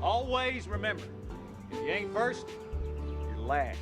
Always remember, if you ain't first, you're last.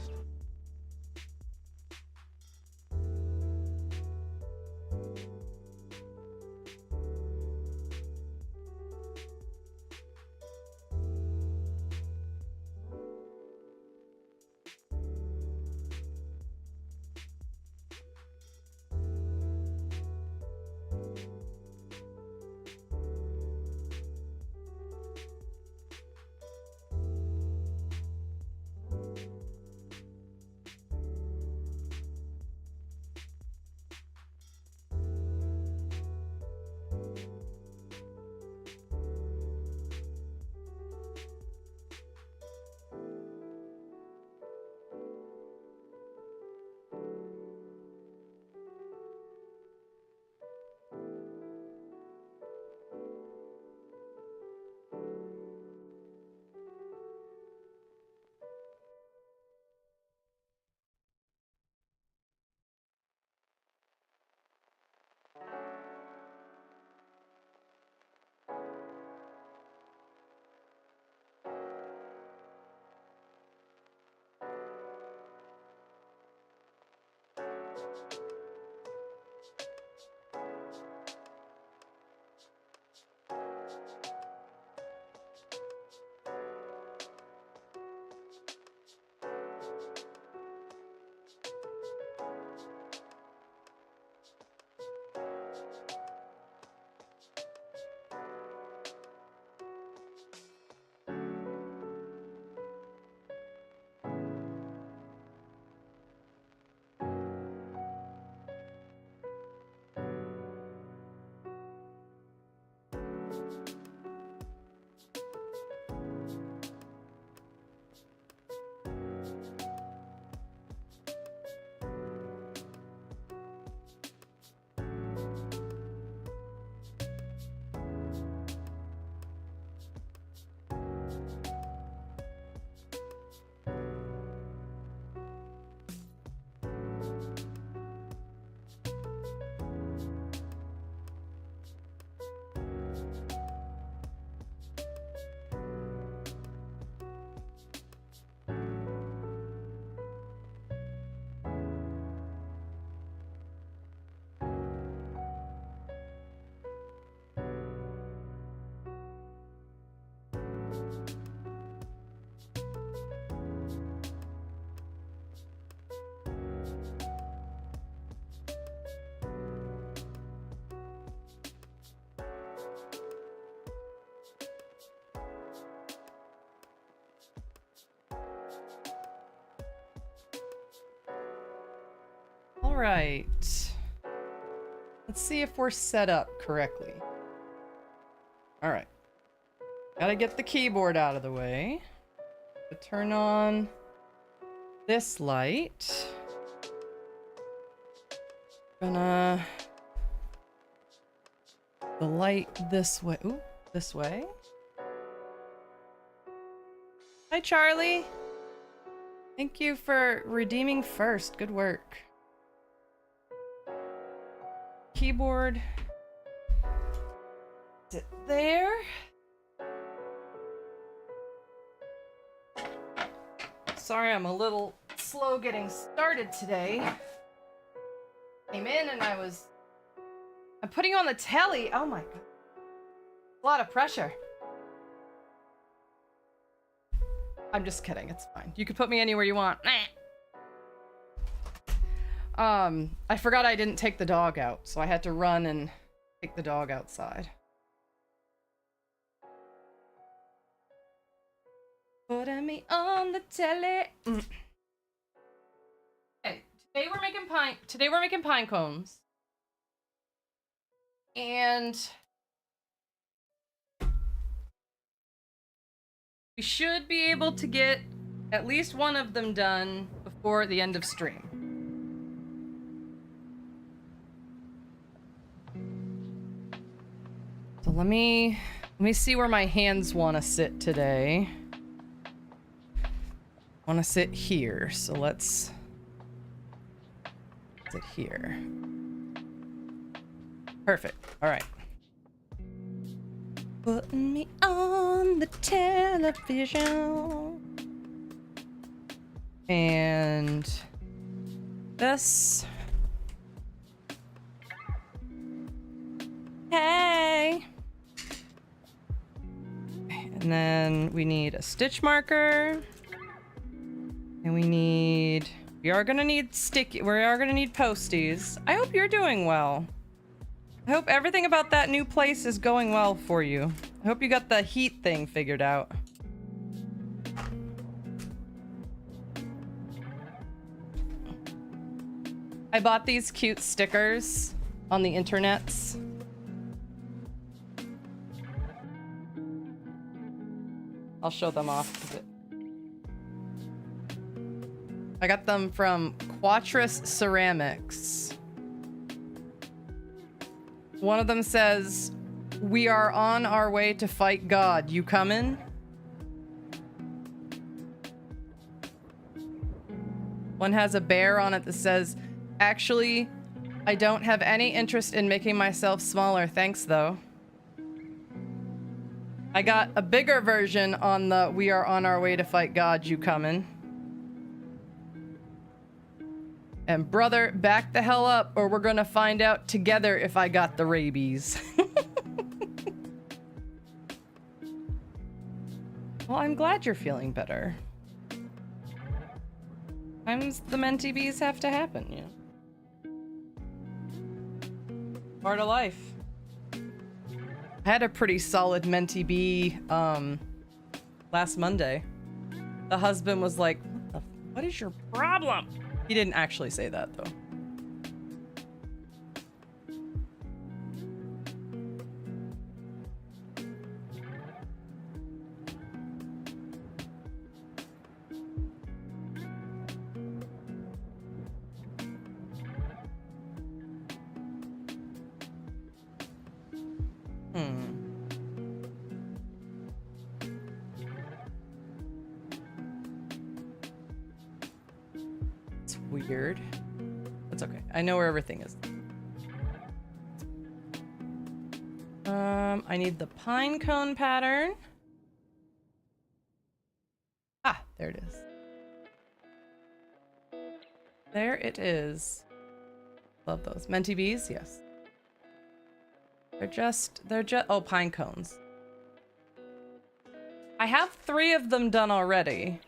All right. Let's see if we're set up correctly. All right. Gotta get the keyboard out of the way. Turn on this light. Gonna the light this way. Ooh, this way. Hi, Charlie. Thank you for redeeming first. Good work. Keyboard. Sit there. Sorry, I'm a little slow getting started today. Came in and I'm putting on the telly. Oh my god. A lot of pressure. I'm just kidding. It's fine. You can put me anywhere you want. I forgot I didn't take the dog out, so I had to run and take the dog outside. Putting me on the telly. Okay, today we're making pine cones. And we should be able to get at least one of them done before the end of stream. So let me see where my hands want to sit today. I want to sit here, so let's sit here. Perfect. All right. Putting me on the television. And this. Hey. And then we need a stitch marker. And we are gonna need posties. I hope you're doing well. I hope everything about that new place is going well for you. I hope you got the heat thing figured out. I bought these cute stickers on the internets. I'll show them off. I got them from Quatris Ceramics. One of them says, "We are on our way to fight God. You coming?" One has a bear on it that says, "Actually, I don't have any interest in making myself smaller. Thanks, though." I got a bigger version on the "We are on our way to fight God. You coming?" And brother, back the hell up or we're gonna find out together if I got the rabies. Well, I'm glad you're feeling better. Sometimes the mentee bees have to happen, you know. Part of life. I had a pretty solid mentee bee last Monday. The husband was like, what is your problem? He didn't actually say that, though. It's weird. That's okay. I know where everything is. I need the pine cone pattern. Ah, there it is. There it is. Love those. Mentee bees? Yes. They're just, oh, pine cones. I have 3 of them done already.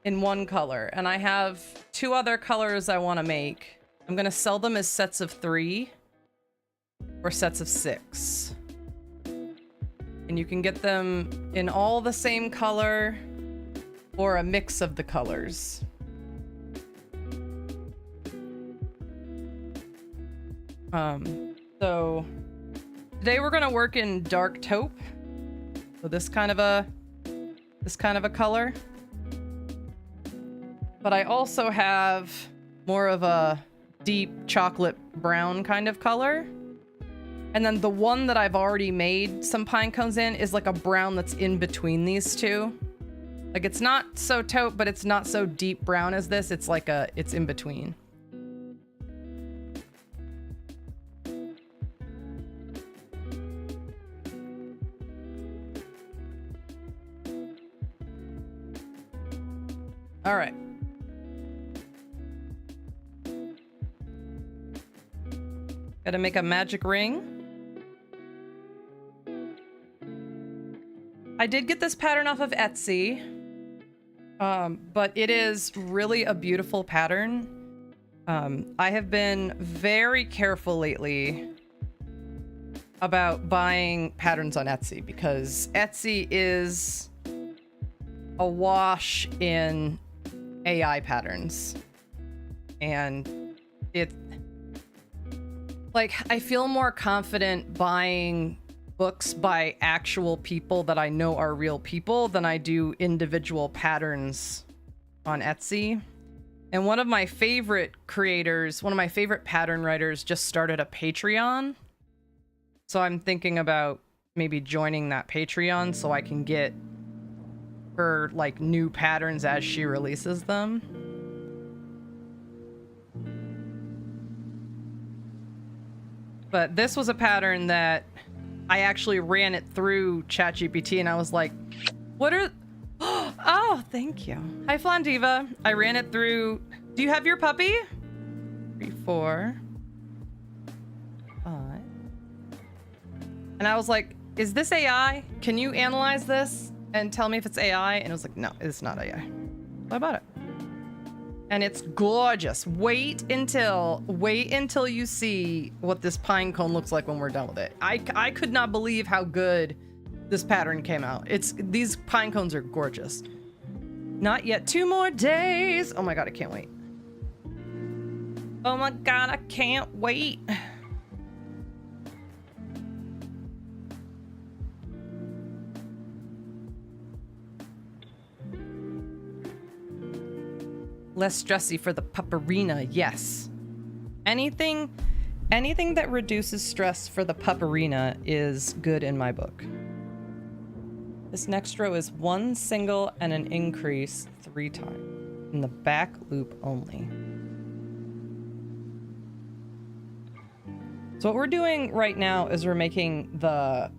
In one color. And I have 2 other colors I want to make. I'm going to sell them as sets of 3. Or sets of 6. And you can get them in all the same color. Or a mix of the colors. So today we're gonna work in dark taupe. So this kind of a color. But I also have more of a deep chocolate brown kind of color. And then the one that I've already made some pine cones in is like a brown that's in between these two. Like it's not so taupe, but it's not so deep brown as this. It's like it's in between. All right. Gotta make a magic ring. I did get this pattern off of Etsy, but it is really a beautiful pattern. I have been very careful lately about buying patterns on Etsy because Etsy is awash in AI patterns. And I feel more confident buying books by actual people that I know are real people than I do individual patterns on Etsy. And one of my favorite creators, one of my favorite pattern writers just started a Patreon. So I'm thinking about maybe joining that Patreon so I can get her like new patterns as she releases them. But this was a pattern that I actually ran it through ChatGPT and I was like, what are... Oh, thank you. Hi, Flandiva. I ran it through... Do you have your puppy? 3, 4, 5. And I was like, is this AI? Can you analyze this and tell me if it's AI? And it was like, no, it's not AI. What about it? And it's gorgeous. Wait until you see what this pine cone looks like when we're done with it. I could not believe how good this pattern came out. These pine cones are gorgeous. Not yet. 2 more days. Oh my god, I can't wait. Oh my god, I can't wait. Less stressy for the pupperina, yes. Anything that reduces stress for the pupperina is good in my book. This next row is 1 single and an increase 3 times in the back loop only. So what we're doing right now is we're making the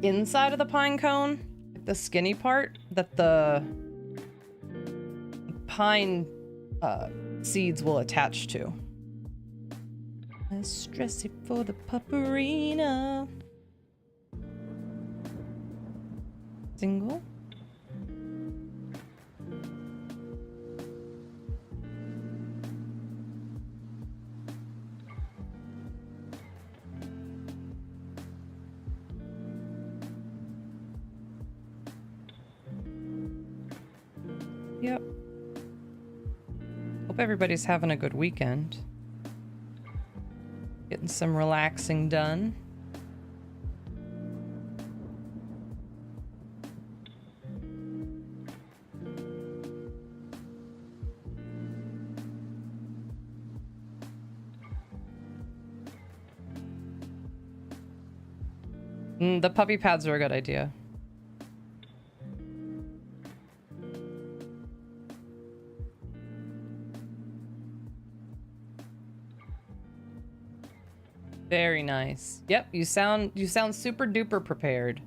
inside of the pine cone, the skinny part that the pine seeds will attach to. Less stressy for the pupperina. Single. Yep. Hope everybody's having a good weekend. Getting some relaxing done. The puppy pads are a good idea. Very nice. Yep, you sound super duper prepared.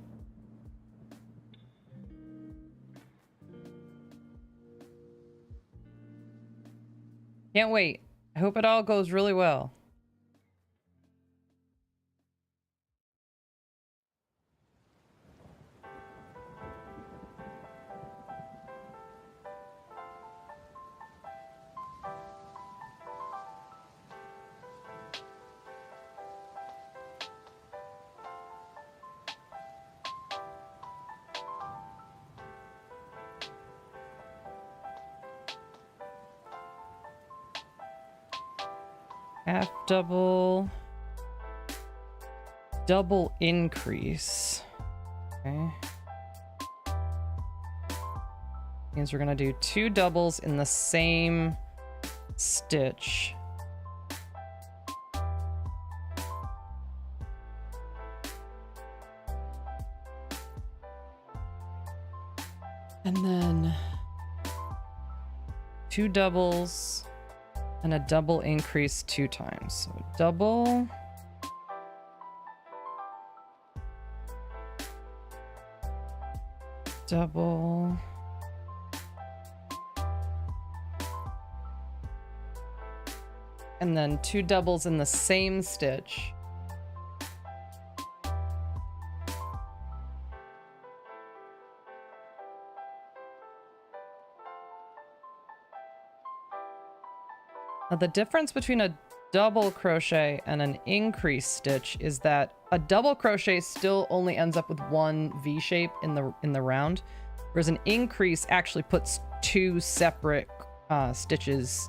Can't wait. I hope it all goes really well. Half double. Double increase. Okay. Means we're gonna do 2 doubles in the same stitch. And then 2 doubles and a double increase 2 times. So double. Double. And then 2 doubles in the same stitch. Now the difference between a double crochet and an increase stitch is that a double crochet still only ends up with 1 V shape in the round, whereas an increase actually puts 2 separate stitches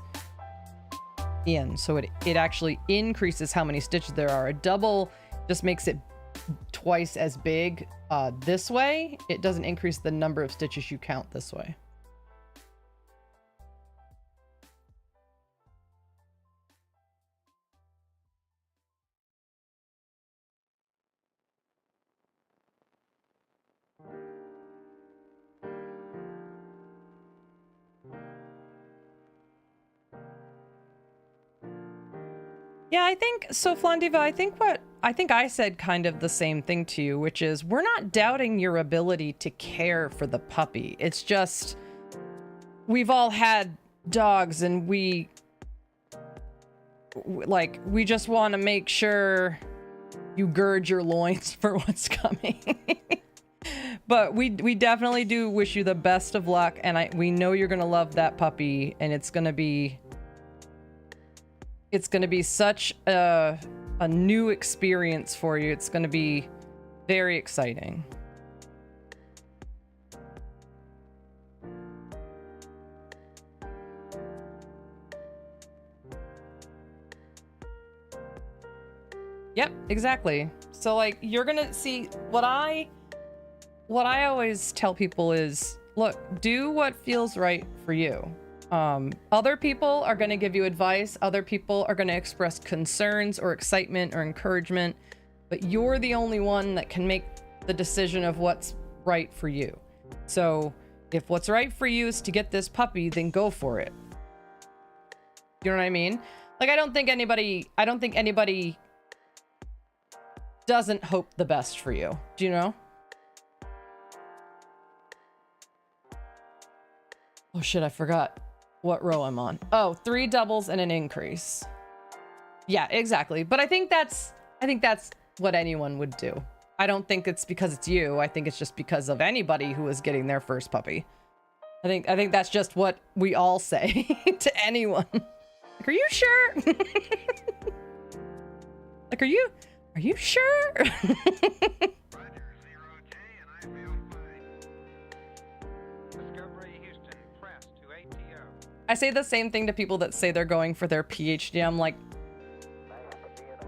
in, so it actually increases how many stitches there are. A double just makes it twice as big this way. It doesn't increase the number of stitches you count this way. Yeah, I think so, Flandiva. I think I think I said kind of the same thing to you, which is we're not doubting your ability to care for the puppy. It's just we've all had dogs and we just want to make sure you gird your loins for what's coming. But we definitely do wish you the best of luck, and we know you're gonna love that puppy, and it's gonna be such a new experience for you. It's gonna be very exciting. Yep, exactly. So like you're gonna see what I always tell people is, look, do what feels right for you. Other people are going to give you advice. Other people are going to express concerns or excitement or encouragement, but you're the only one that can make the decision of what's right for you. So if what's right for you is to get this puppy, then go for it. You know what I mean? Like, I don't think anybody doesn't hope the best for you. Do you know? Oh shit, I forgot what row I'm on. Oh, 3 doubles and an increase. Yeah, exactly. But I think that's what anyone would do. I don't think it's because it's you. I think it's just because of anybody who is getting their first puppy. I think that's just what we all say to anyone. Like, are you sure? Like, are you sure? I say the same thing to people that say they're going for their PhD. I'm like,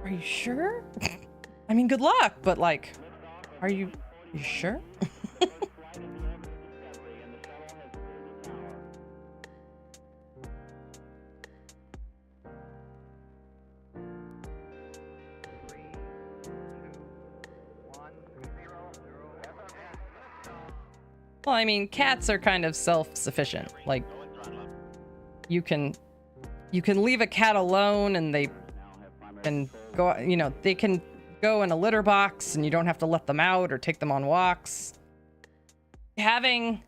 are you sure? I mean, good luck, but like, are you sure? Well, I mean, cats are kind of self-sufficient. Like, you can leave a cat alone and they can go, you know, they can go in a litter box and you don't have to let them out or take them on walks. Having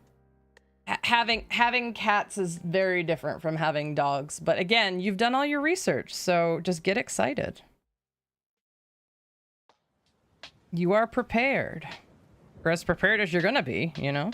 cats is very different from having dogs. But again, you've done all your research, so just get excited. You are prepared. Or as prepared as you're gonna be, you know?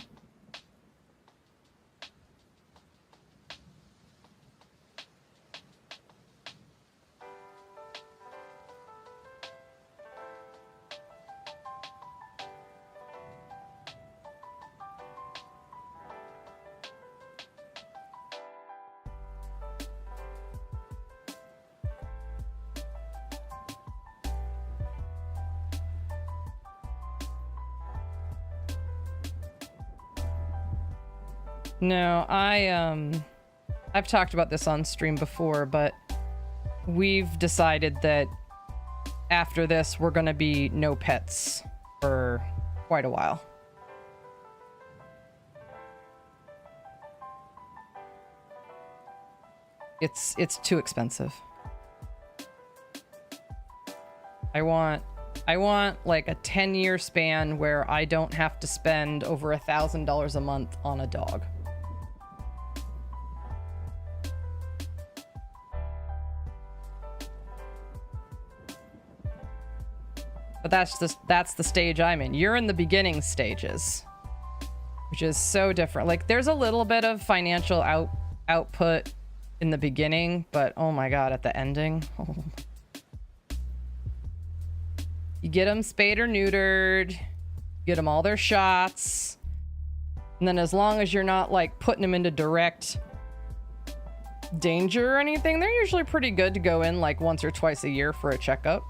No, I've talked about this on stream before, but we've decided that after this, we're gonna be no pets for quite a while. It's too expensive. I want like a 10-year span where I don't have to spend over $1,000 a month on a dog. But that's the stage I'm in. You're in the beginning stages, which is so different. Like, there's a little bit of financial output in the beginning, but oh my god, at the ending, oh. You get them spayed or neutered, get them all their shots, and then as long as you're not like putting them into direct danger or anything, they're usually pretty good to go in like once or twice a year for a checkup.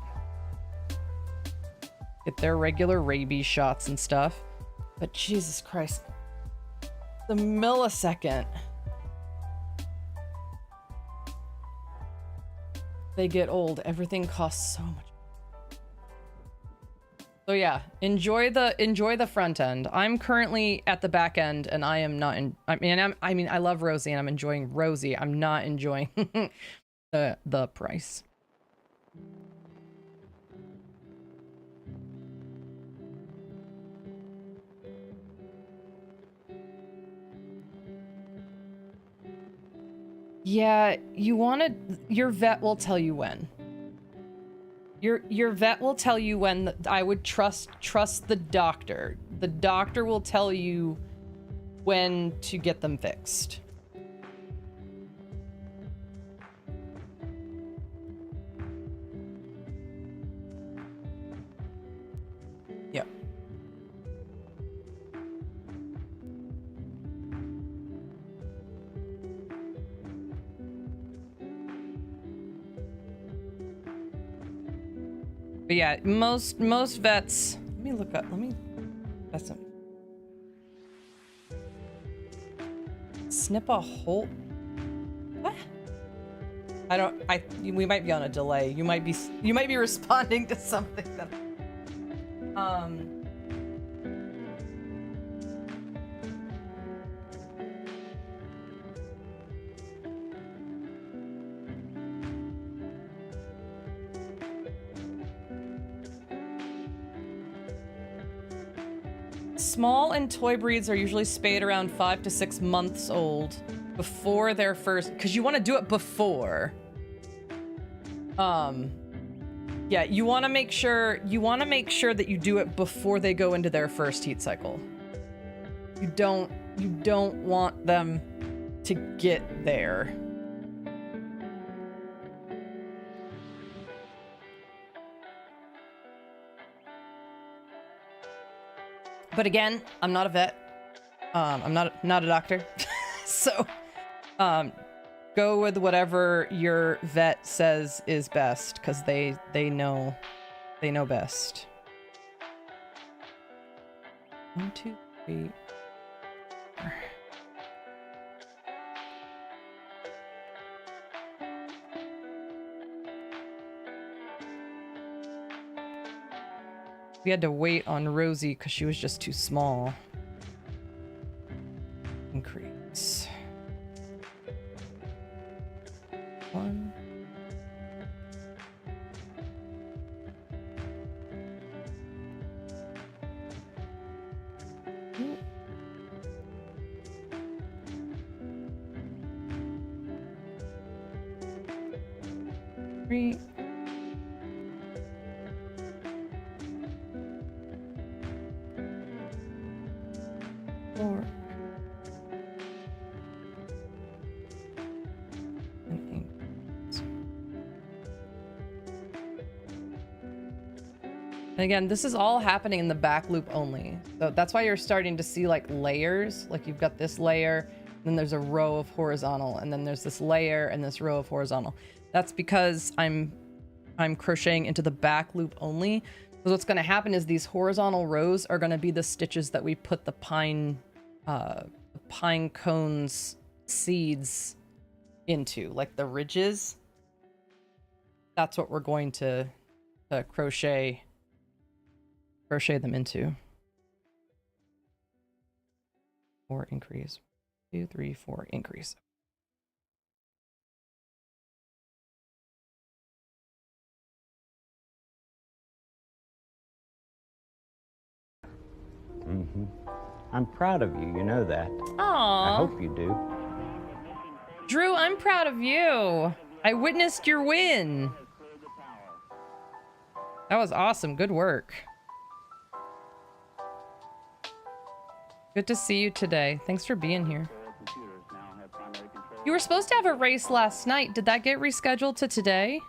Get their regular rabies shots and stuff. But Jesus Christ, the millisecond they get old, everything costs so much. So yeah, enjoy the front end. I'm currently at the back end, and I am not in. I mean, I love Rosie, and I'm enjoying Rosie. I'm not enjoying the price. Yeah, you want to... Your vet will tell you when. Your vet will tell you when. I would trust the doctor. The doctor will tell you when to get them fixed. Yep. But yeah, most vets. Let me look up. That's some. Snip a hole. What? We might be on a delay. You might be responding to something that. Small and toy breeds are usually spayed around 5 to 6 months old before their first, because you want to do it before. Yeah, you want to make sure that you do it before they go into their first heat cycle. You don't want them to get there. But again, I'm not a vet. I'm not a doctor. So, go with whatever your vet says is best, because they know best. 1, 2, 3. 4. We had to wait on Rosie because she was just too small. Increase. 1. Ooh. 3. 4. And 8. And again, this is all happening in the back loop only. So that's why you're starting to see like layers. Like you've got this layer, then there's a row of horizontal, and then there's this layer and this row of horizontal. That's because I'm crocheting into the back loop only. Because what's going to happen is these horizontal rows are going to be the stitches that we put the pine cones seeds into, like the ridges. That's what we're going to crochet them into. 4 increase. 2, 3, 4 increase. Mm-hmm. I'm proud of you, you know that. Aww. I hope you do. Drew, I'm proud of you. I witnessed your win. That was awesome. Good work. Good to see you today. Thanks for being here. You were supposed to have a race last night. Did that get rescheduled to today?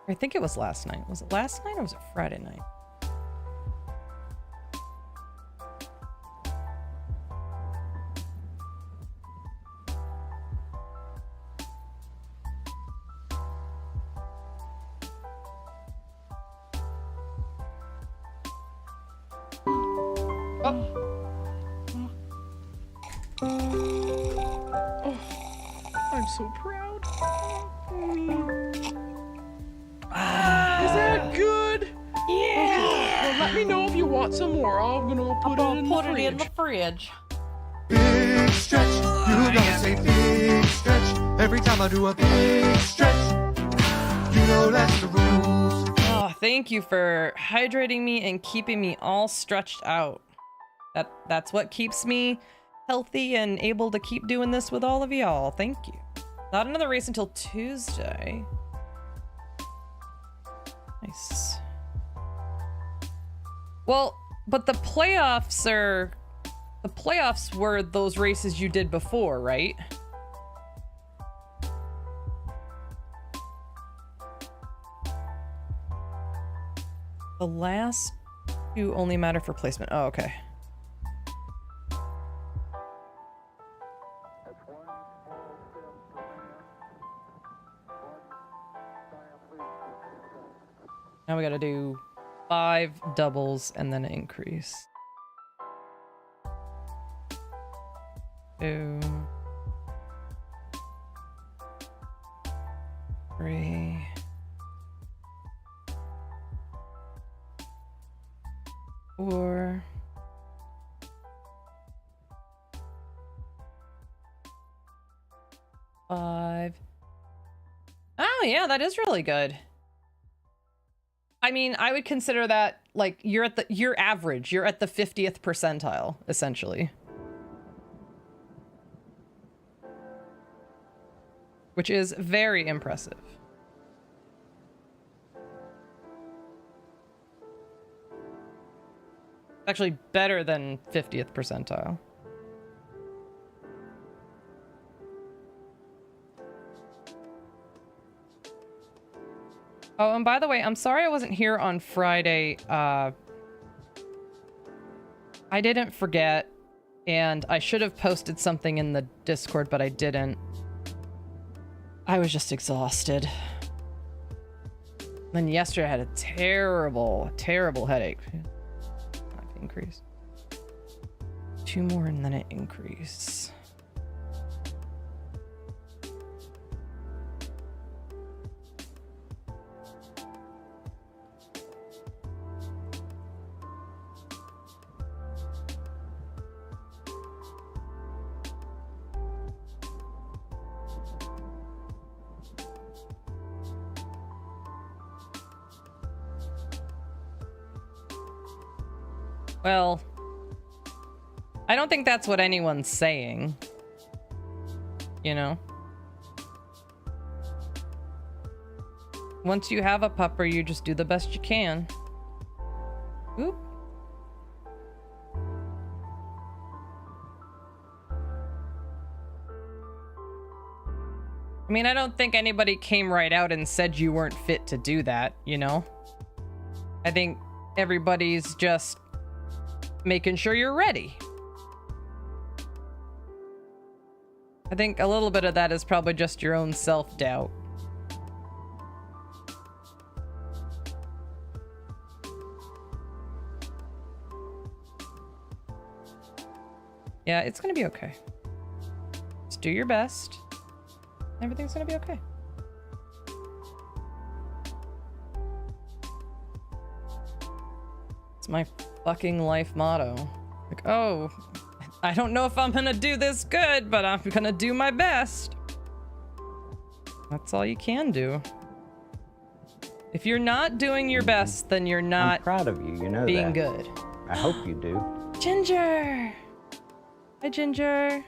I think it was last night. Was it last night or was it Friday night? Oh, I'm so proud. Is that good? Yeah. Okay, well, let me know if you want some more. I'm gonna go put it in the fridge. Big stretch, you gotta say big stretch. Every time I do a big stretch, you know that's the rules. Oh, thank you for hydrating me and keeping me all stretched out. That's what keeps me healthy and able to keep doing this with all of y'all. Thank you. Not another race until Tuesday. Nice. Well, but the playoffs were those races you did before, right? The last two only matter for placement. Oh, okay. Now we gotta do 5 doubles and then an increase. 2, 3, 4, 5. Oh yeah, that is really good. I mean, I would consider that like you're average. You're at the 50th percentile, essentially. Which is very impressive. Actually better than 50th percentile. Oh, and by the way, I'm sorry I wasn't here on Friday. I didn't forget, and I should have posted something in the Discord, but I didn't. I was just exhausted. Then yesterday I had a terrible, terrible headache. Increase. 2 more and then an increase. Well, I don't think that's what anyone's saying. You know? Once you have a pupper, you just do the best you can. Oop. I mean, I don't think anybody came right out and said you weren't fit to do that, you know? I think everybody's just making sure you're ready. I think a little bit of that is probably just your own self-doubt. Yeah, it's gonna be okay. Just do your best. Everything's gonna be okay. It's my fucking life motto. Like, oh, I don't know if I'm gonna do this good, but I'm gonna do my best. That's all you can do. If you're not doing your best, then you're not I'm proud of you, you know being that. good. I hope you do. Ginger! Hi, Ginger.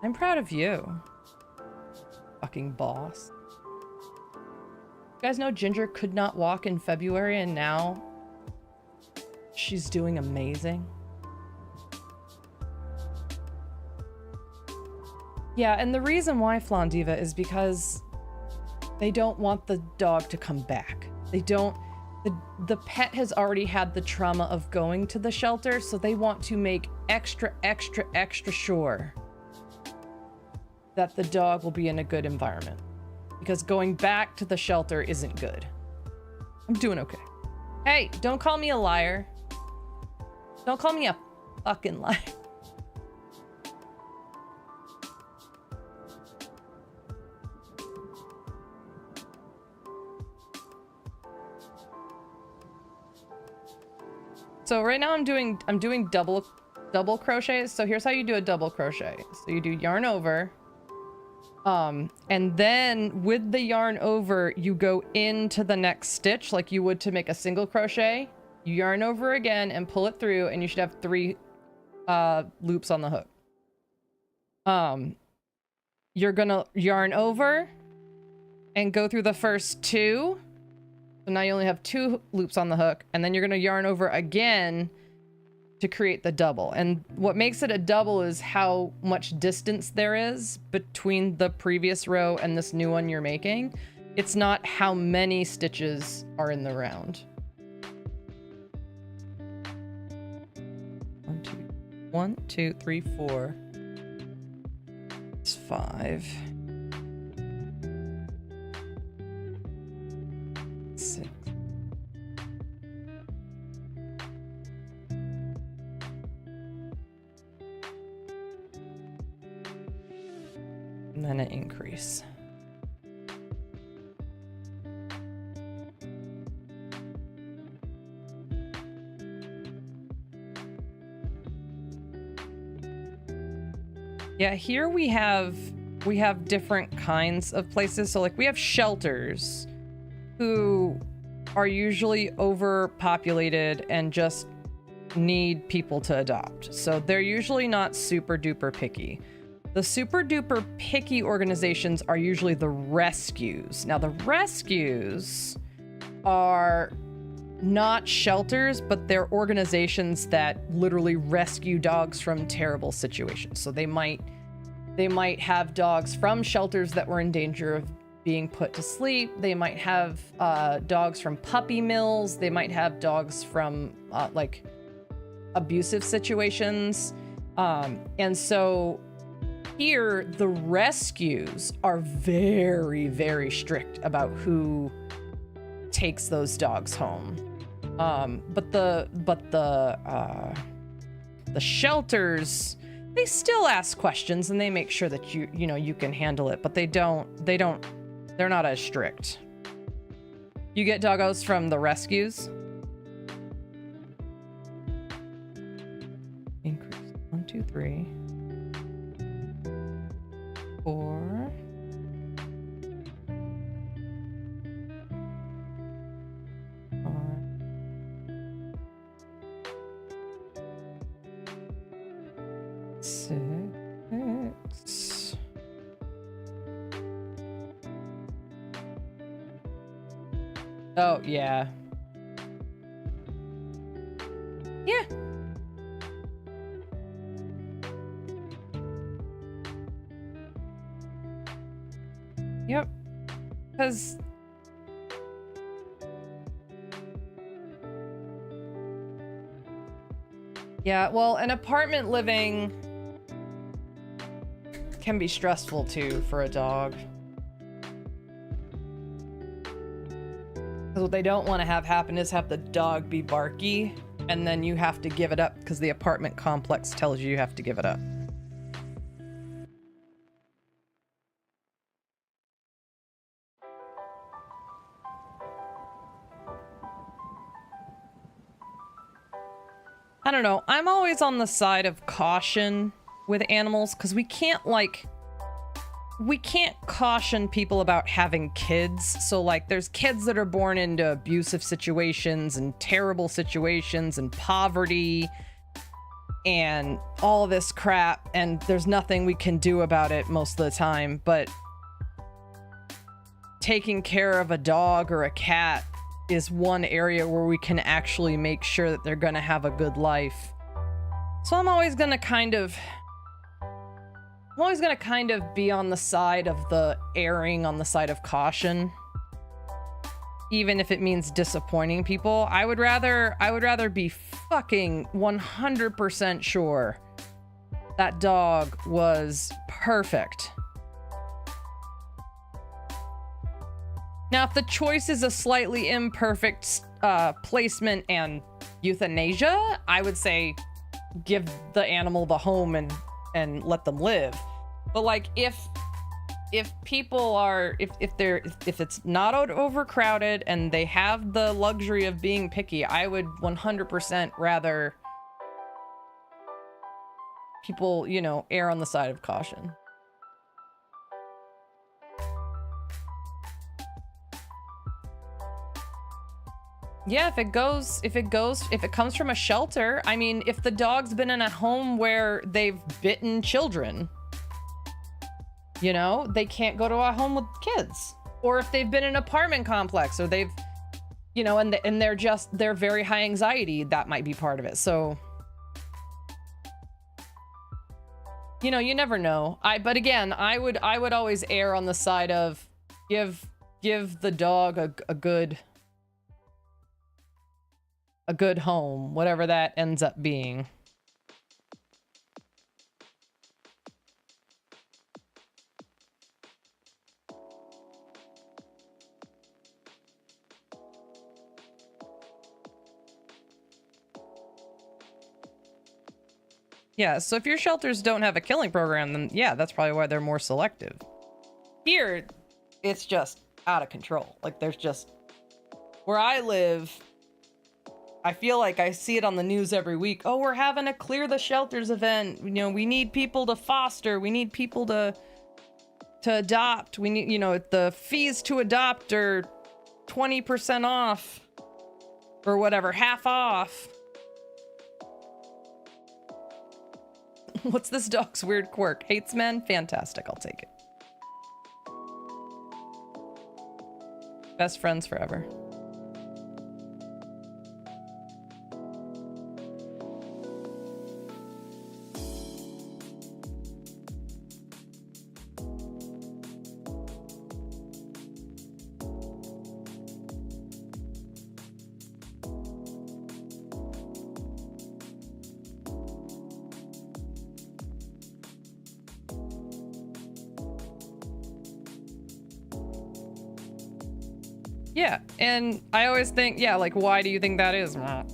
I'm proud of you. Fucking boss. You guys know Ginger could not walk in February and now she's doing amazing. Yeah, and the reason why Flandiva is because they don't want the dog to come back. They don't, the pet has already had the trauma of going to the shelter, so they want to make extra sure that the dog will be in a good environment. Because going back to the shelter isn't good. I'm doing okay. Hey, don't call me a liar. Don't call me a fucking liar. So right now I'm doing double crochets. So here's how you do a double crochet. So you do yarn over. And then with the yarn over, you go into the next stitch like you would to make a single crochet, You yarn over again and pull it through, and you should have 3 loops on the hook. You're gonna yarn over and go through the first 2. So now you only have 2 loops on the hook, and then you're gonna yarn over again to create the double. And what makes it a double is how much distance there is between the previous row and this new one you're making. It's not how many stitches are in the round. 1, 2, 3, 4. It's 5. 6. And then an increase. Yeah, here we have different kinds of places. So like we have shelters who are usually overpopulated and just need people to adopt. So they're usually not super duper picky. The super duper picky organizations are usually the rescues. Now the rescues are not shelters, but they're organizations that literally rescue dogs from terrible situations. So they might have dogs from shelters that were in danger of being put to sleep. They might have dogs from puppy mills. They might have dogs from like abusive situations. And so here the rescues are very, very strict about who takes those dogs home. But the shelters, they still ask questions and they make sure that you know you can handle it, but they're not as strict. You get doggos from the rescues. Increase 1, 2, 3, 4. 6. Oh, yeah. Yeah. Yep. Because yeah, well, an apartment living can be stressful too for a dog. Because what they don't want to have happen is have the dog be barky, and then you have to give it up because the apartment complex tells you have to give it up. I don't know. I'm always on the side of caution with animals because we can't caution people about having kids. So like there's kids that are born into abusive situations and terrible situations and poverty and all this crap, and there's nothing we can do about it most of the time. But taking care of a dog or a cat is one area where we can actually make sure that they're gonna have a good life. So I'm always gonna kind of be on the side of erring on the side of caution, even if it means disappointing people. I would rather be fucking 100% sure that dog was perfect. Now, if the choice is a slightly imperfect placement and euthanasia, I would say give the animal the home and let them live. But like if people are if it's not overcrowded and they have the luxury of being picky, I would 100% rather people, you know, err on the side of caution. Yeah, if it comes from a shelter, I mean, if the dog's been in a home where they've bitten children, you know, they can't go to a home with kids. Or if they've been in an apartment complex, or they've, you know, and they're very high anxiety, that might be part of it. So, you know, you never know. But again, I would always err on the side of give the dog a good home, whatever that ends up being. Yeah, so if your shelters don't have a killing program, then yeah, that's probably why they're more selective. Here, it's just out of control. Like, there's just... Where I live, I feel like I see it on the news every week. Oh, we're having a clear the shelters event. You know, we need people to foster. We need people to adopt. We need, you know, the fees to adopt are 20% off. Or whatever, half off. What's this dog's weird quirk? Hates men? Fantastic, I'll take it. Best friends forever. Yeah, and I always think, yeah, like, why do you think that is? I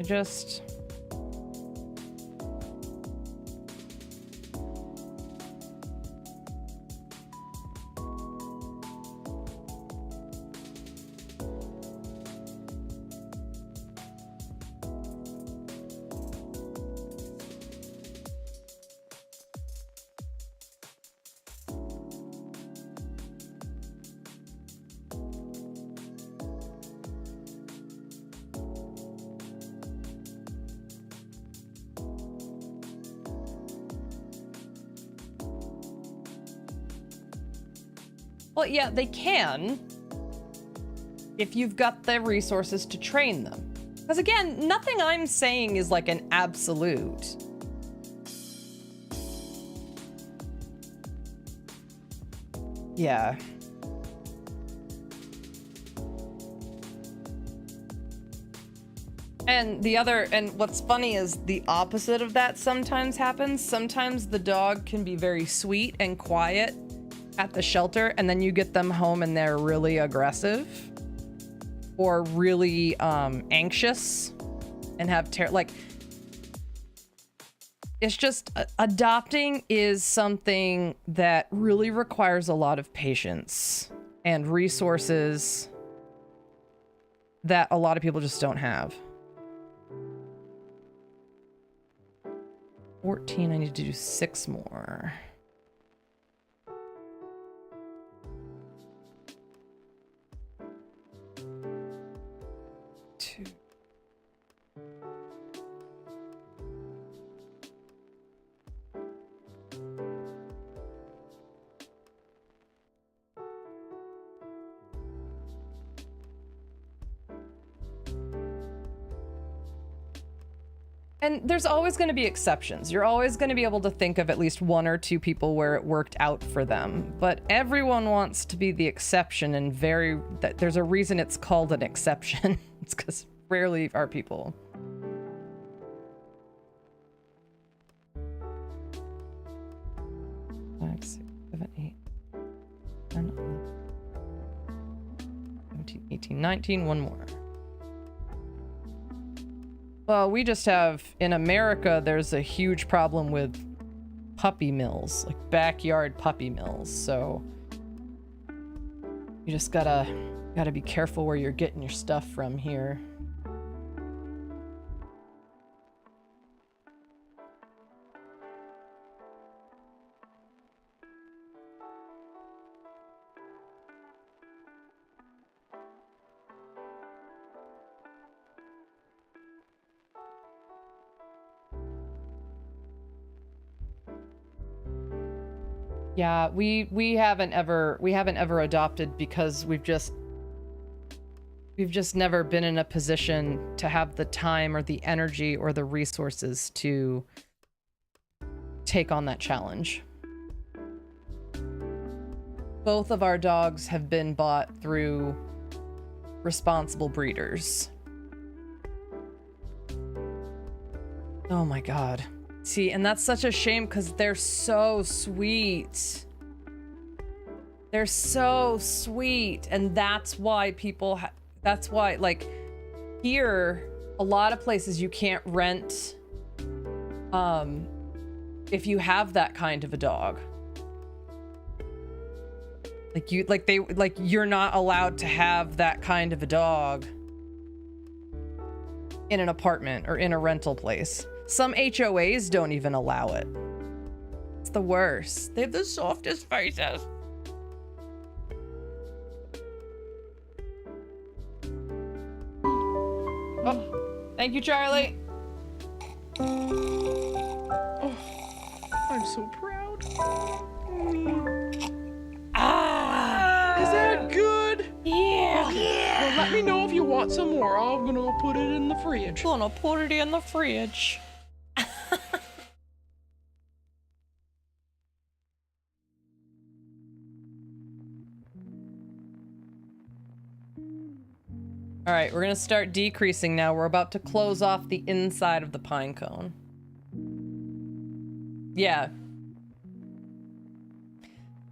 just... Well, yeah, they can, if you've got the resources to train them. Because again, nothing I'm saying is like an absolute. Yeah. And what's funny is the opposite of that sometimes happens. Sometimes the dog can be very sweet and quiet at the shelter, and then you get them home and they're really aggressive or really anxious and have like, it's just adopting is something that really requires a lot of patience and resources that a lot of people just don't have. 14, I need to do 6 more. And there's always going to be exceptions. You're always going to be able to think of at least 1 or 2 people where it worked out for them. But everyone wants to be the exception, and there's a reason it's called an exception. It's because rarely are people. Five, 6, 7, 8, 10, 11, 17, 18, 19, 1 more. Well, we just have, in America, there's a huge problem with puppy mills, like backyard puppy mills. So you just gotta be careful where you're getting your stuff from here. Yeah, we haven't ever adopted because we've just never been in a position to have the time or the energy or the resources to take on that challenge. Both of our dogs have been bought through responsible breeders. Oh my god. See, and that's such a shame because they're so sweet. They're so sweet, and that's why people that's why, like, here, a lot of places you can't rent if you have that kind of a dog. You're not allowed to have that kind of a dog in an apartment or in a rental place. Some HOAs don't even allow it. It's the worst. They have the softest faces. Oh, thank you, Charlie. Oh, I'm so proud. Is that good? Yeah. Okay. Well, let me know if you want some more. I'm gonna put it in the fridge. Gonna put it in the fridge. All right, we're gonna start decreasing now. We're about to close off the inside of the pine cone. Yeah.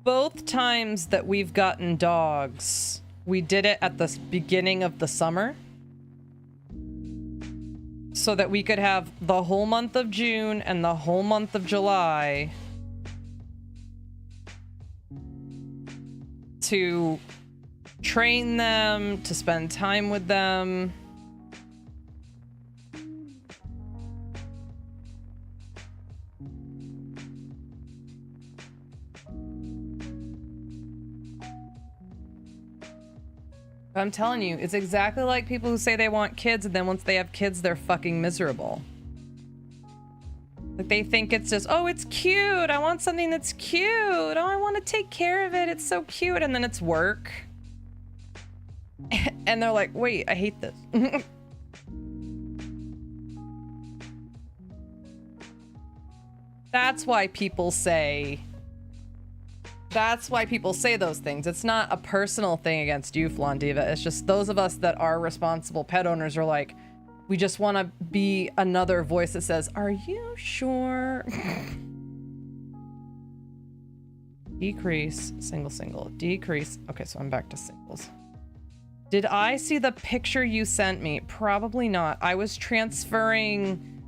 Both times that we've gotten dogs, we did it at the beginning of the summer so that we could have the whole month of June and the whole month of July to train them, to spend time with them. I'm telling you, it's exactly like people who say they want kids, and then once they have kids, they're fucking miserable. Like, they think it's just, oh, it's cute. I want something that's cute. Oh, I want to take care of it. It's so cute. And then it's work. And they're like, wait, I hate this. That's why people say those things. It's not a personal thing against you, Flondiva. It's just those of us that are responsible pet owners are like, we just want to be another voice that says, are you sure? Decrease, single, decrease. Okay, so I'm back to singles. Did I see the picture you sent me? Probably not. I was transferring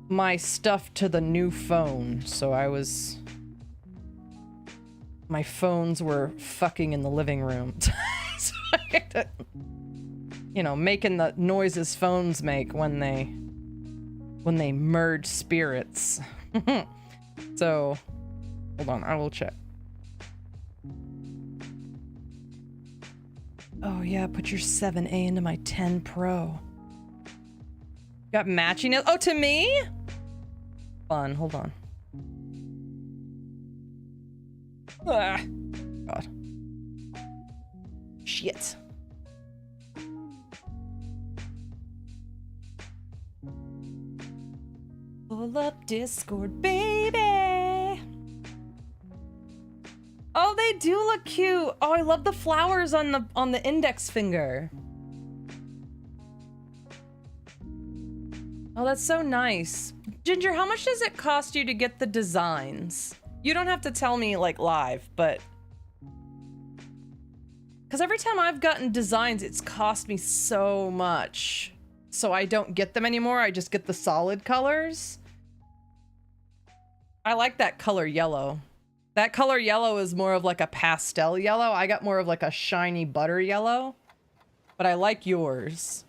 my stuff to the new phone, so my phones were fucking in the living room. So I had to, you know, making the noises phones make when they merge spirits. So, hold on, I will check. Oh yeah, put your 7A into my 10 Pro. Got matching it? Oh, to me? Fun, hold on. Ah, God. Shit. Pull up Discord, baby. Oh, they do look cute. Oh, I love the flowers on the index finger. Oh, that's so nice. Ginger, how much does it cost you to get the designs? You don't have to tell me, like, live, but... Because every time I've gotten designs, it's cost me so much. So I don't get them anymore. I just get the solid colors. I like that color yellow. That color yellow is more of like a pastel yellow. I got more of like a shiny butter yellow. But I like yours.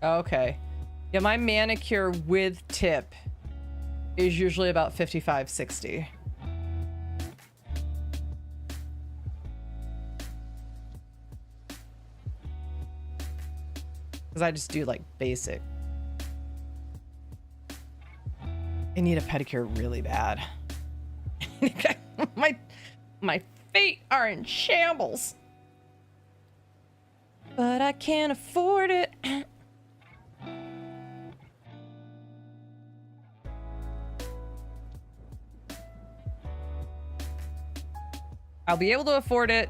Okay. Yeah, my manicure with tip is usually about 55, 60. Because I just do like basic. I need a pedicure really bad. my feet are in shambles. But I can't afford it. I'll be able to afford it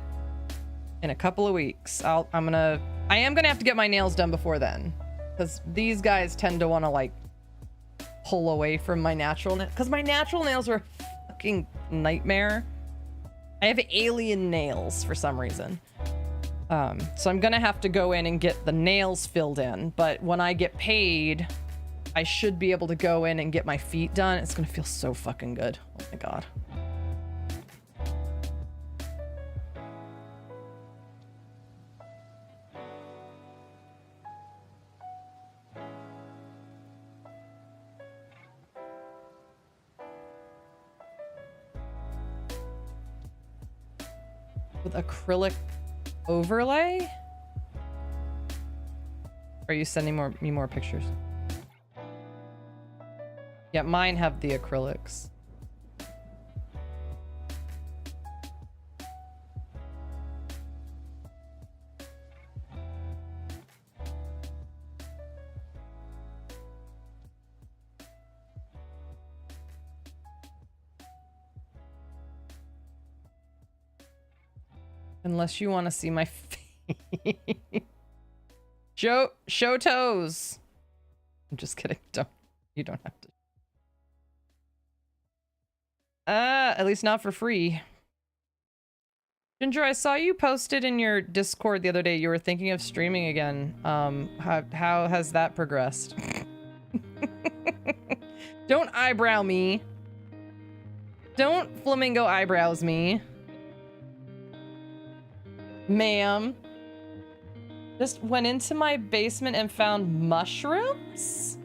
in a couple of weeks. I am gonna have to get my nails done before then, because these guys tend to want to like pull away from my natural nails, because my natural nails are a fucking nightmare. I have alien nails for some reason. So I'm gonna have to go in and get the nails filled in, but when I get paid, I should be able to go in and get my feet done. It's gonna feel so fucking good. Oh my god. With acrylic overlay? Are you sending me more pictures? Yeah, mine have the acrylics. Unless you want to see my feet. Show toes. I'm just kidding. You don't have to. At least not for free. Ginger, I saw you posted in your Discord the other day. You were thinking of streaming again. How has that progressed? Don't eyebrow me. Don't flamingo eyebrows me. Ma'am. Just went into my basement and found mushrooms?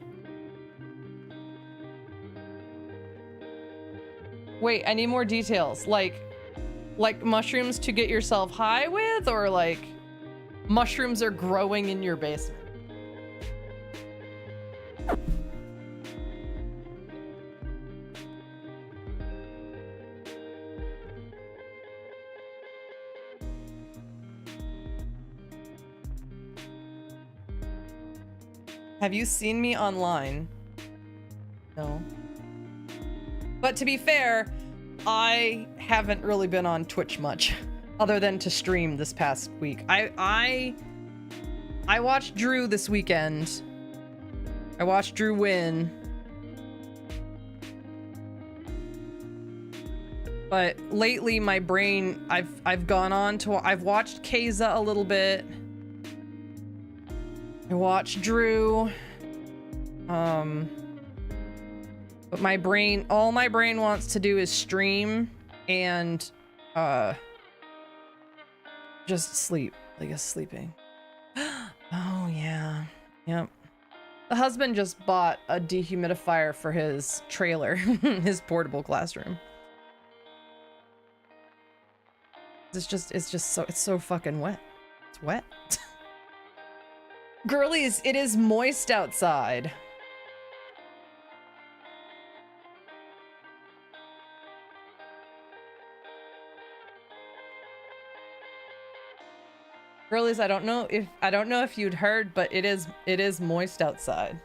Wait, I need more details. Like mushrooms to get yourself high with, or like mushrooms are growing in your basement? Have you seen me online? No. But to be fair, I haven't really been on Twitch much, other than to stream this past week. I watched Drew this weekend. I watched Drew win. But lately my brain, I've gone on to, I've watched Kayza a little bit. I watched Drew. But my brain, all my brain wants to do is stream and just sleep. Like a sleeping. Oh yeah. Yep. The husband just bought a dehumidifier for his trailer, his portable classroom. It's so fucking wet. It's wet. Girlies, it is moist outside. Girlies, I don't know if you'd heard, but it is moist outside.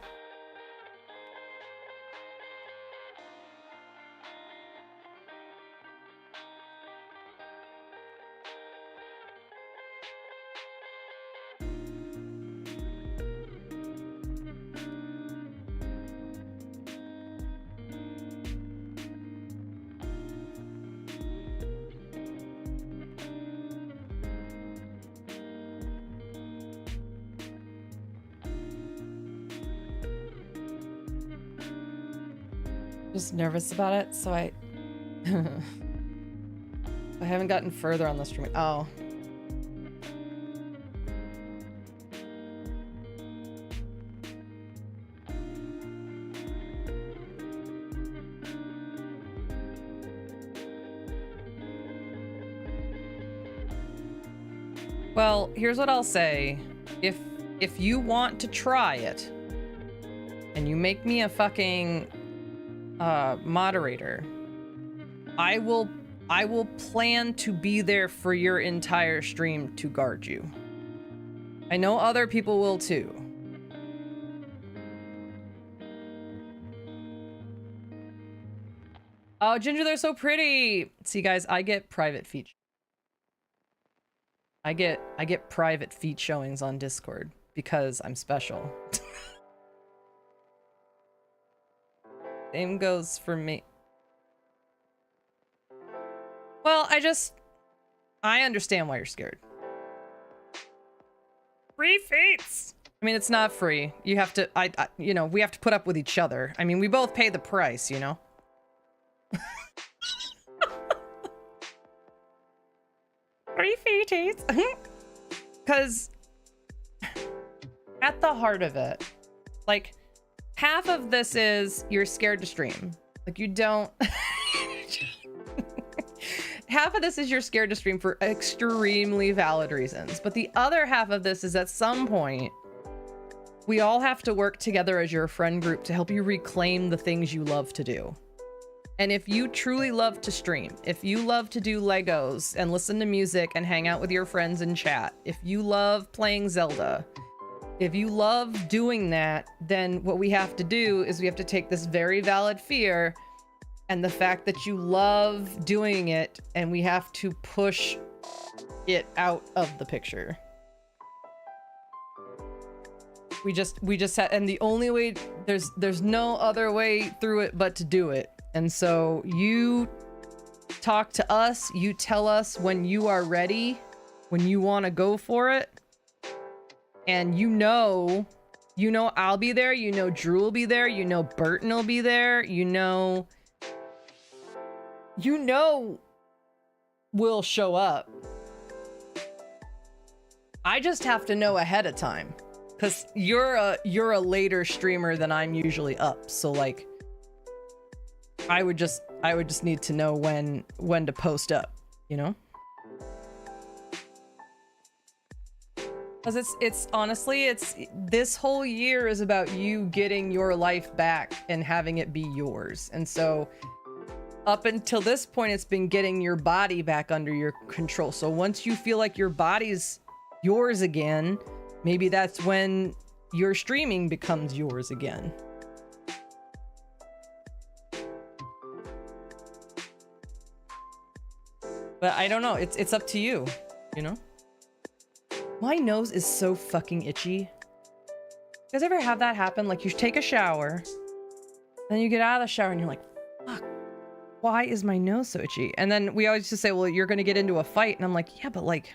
Just nervous about it, so I haven't gotten further on the stream. Oh. Well, here's what I'll say. If you want to try it, and you make me a fucking moderator, I will plan to be there for your entire stream to guard you. I know other people will too. Oh, Ginger, they're so pretty. See, guys, I get private feet. I get private feet showings on Discord because I'm special. Same goes for me. Well, I understand why you're scared. Free feats. I mean, it's not free. You have to, you know, we have to put up with each other. I mean, we both pay the price, you know? Free feeties. Because at the heart of it, like, half of this is you're scared to stream. Like, you don't... Half of this is you're scared to stream for extremely valid reasons. But the other half of this is at some point, we all have to work together as your friend group to help you reclaim the things you love to do. And if you truly love to stream, if you love to do Legos and listen to music and hang out with your friends and chat, if you love playing Zelda, if you love doing that, then what we have to do is we have to take this very valid fear and the fact that you love doing it, and we have to push it out of the picture. We just had, and the only way, there's no other way through it but to do it. And so you talk to us, you tell us when you are ready, when you want to go for it. And you know I'll be there, you know Drew will be there, you know Burton will be there, you know we'll show up. I just have to know ahead of time, because you're a later streamer than I'm usually up. So like, I would just need to know when to post up, you know? Because it's honestly, this whole year is about you getting your life back and having it be yours. And so up until this point, it's been getting your body back under your control. So once you feel like your body's yours again, maybe that's when your streaming becomes yours again. But I don't know. It's up to you, you know? My nose is so fucking itchy. You guys ever have that happen? Like, you take a shower, then you get out of the shower and you're like, fuck, why is my nose so itchy? And then we always just say, well, you're gonna get into a fight. And I'm like, yeah, but like,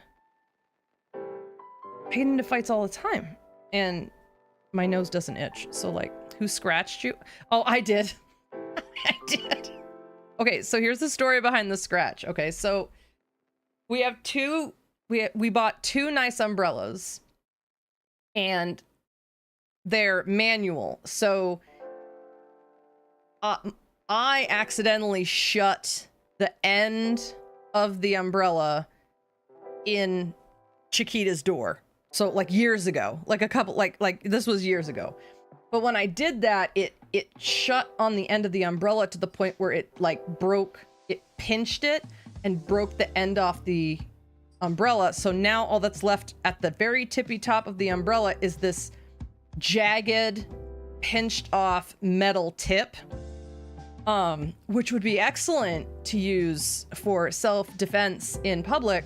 I get into fights all the time. And my nose doesn't itch. So like, who scratched you? Oh, I did. I did. Okay, so here's the story behind the scratch. Okay, so we have we bought two nice umbrellas, and they're manual. So I accidentally shut the end of the umbrella in Chiquita's door. So like years ago, like a couple, like this was years ago. But when I did that, it shut on the end of the umbrella to the point where it like broke, it pinched it and broke the end off the umbrella. So now all that's left at the very tippy top of the umbrella is this jagged, pinched off metal tip, which would be excellent to use for self-defense in public.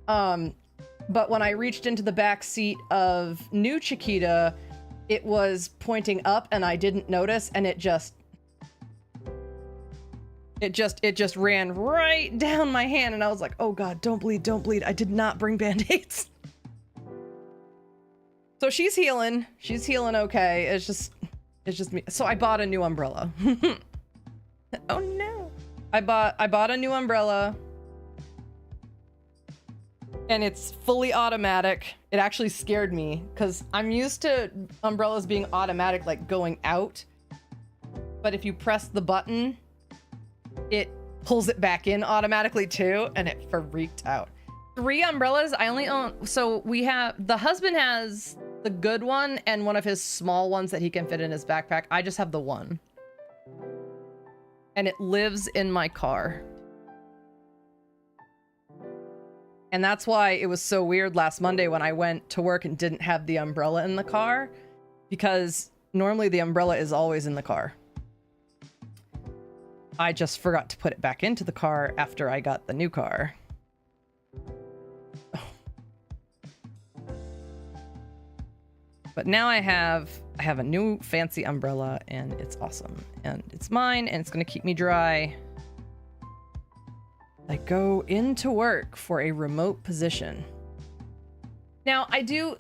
But when I reached into the back seat of new Chiquita, it was pointing up and I didn't notice, and it just ran right down my hand, and I was like, oh god, don't bleed, don't bleed. I did not bring band-aids. So she's healing okay. It's just me. So I bought a new umbrella. Oh no. I bought a new umbrella, and it's fully automatic. It actually scared me because I'm used to umbrellas being automatic, like going out. But if you press the button, it pulls it back in automatically too, and it freaked out. 3 umbrellas. I only own, so we have, the husband has the good one and one of his small ones that he can fit in his backpack. I just have the one. And it lives in my car. And that's why it was so weird last Monday when I went to work and didn't have the umbrella in the car, because normally the umbrella is always in the car. I just forgot to put it back into the car after I got the new car. Oh. But now I have a new fancy umbrella and it's awesome. And it's mine and it's gonna keep me dry. I go into work for a remote position. Now, I do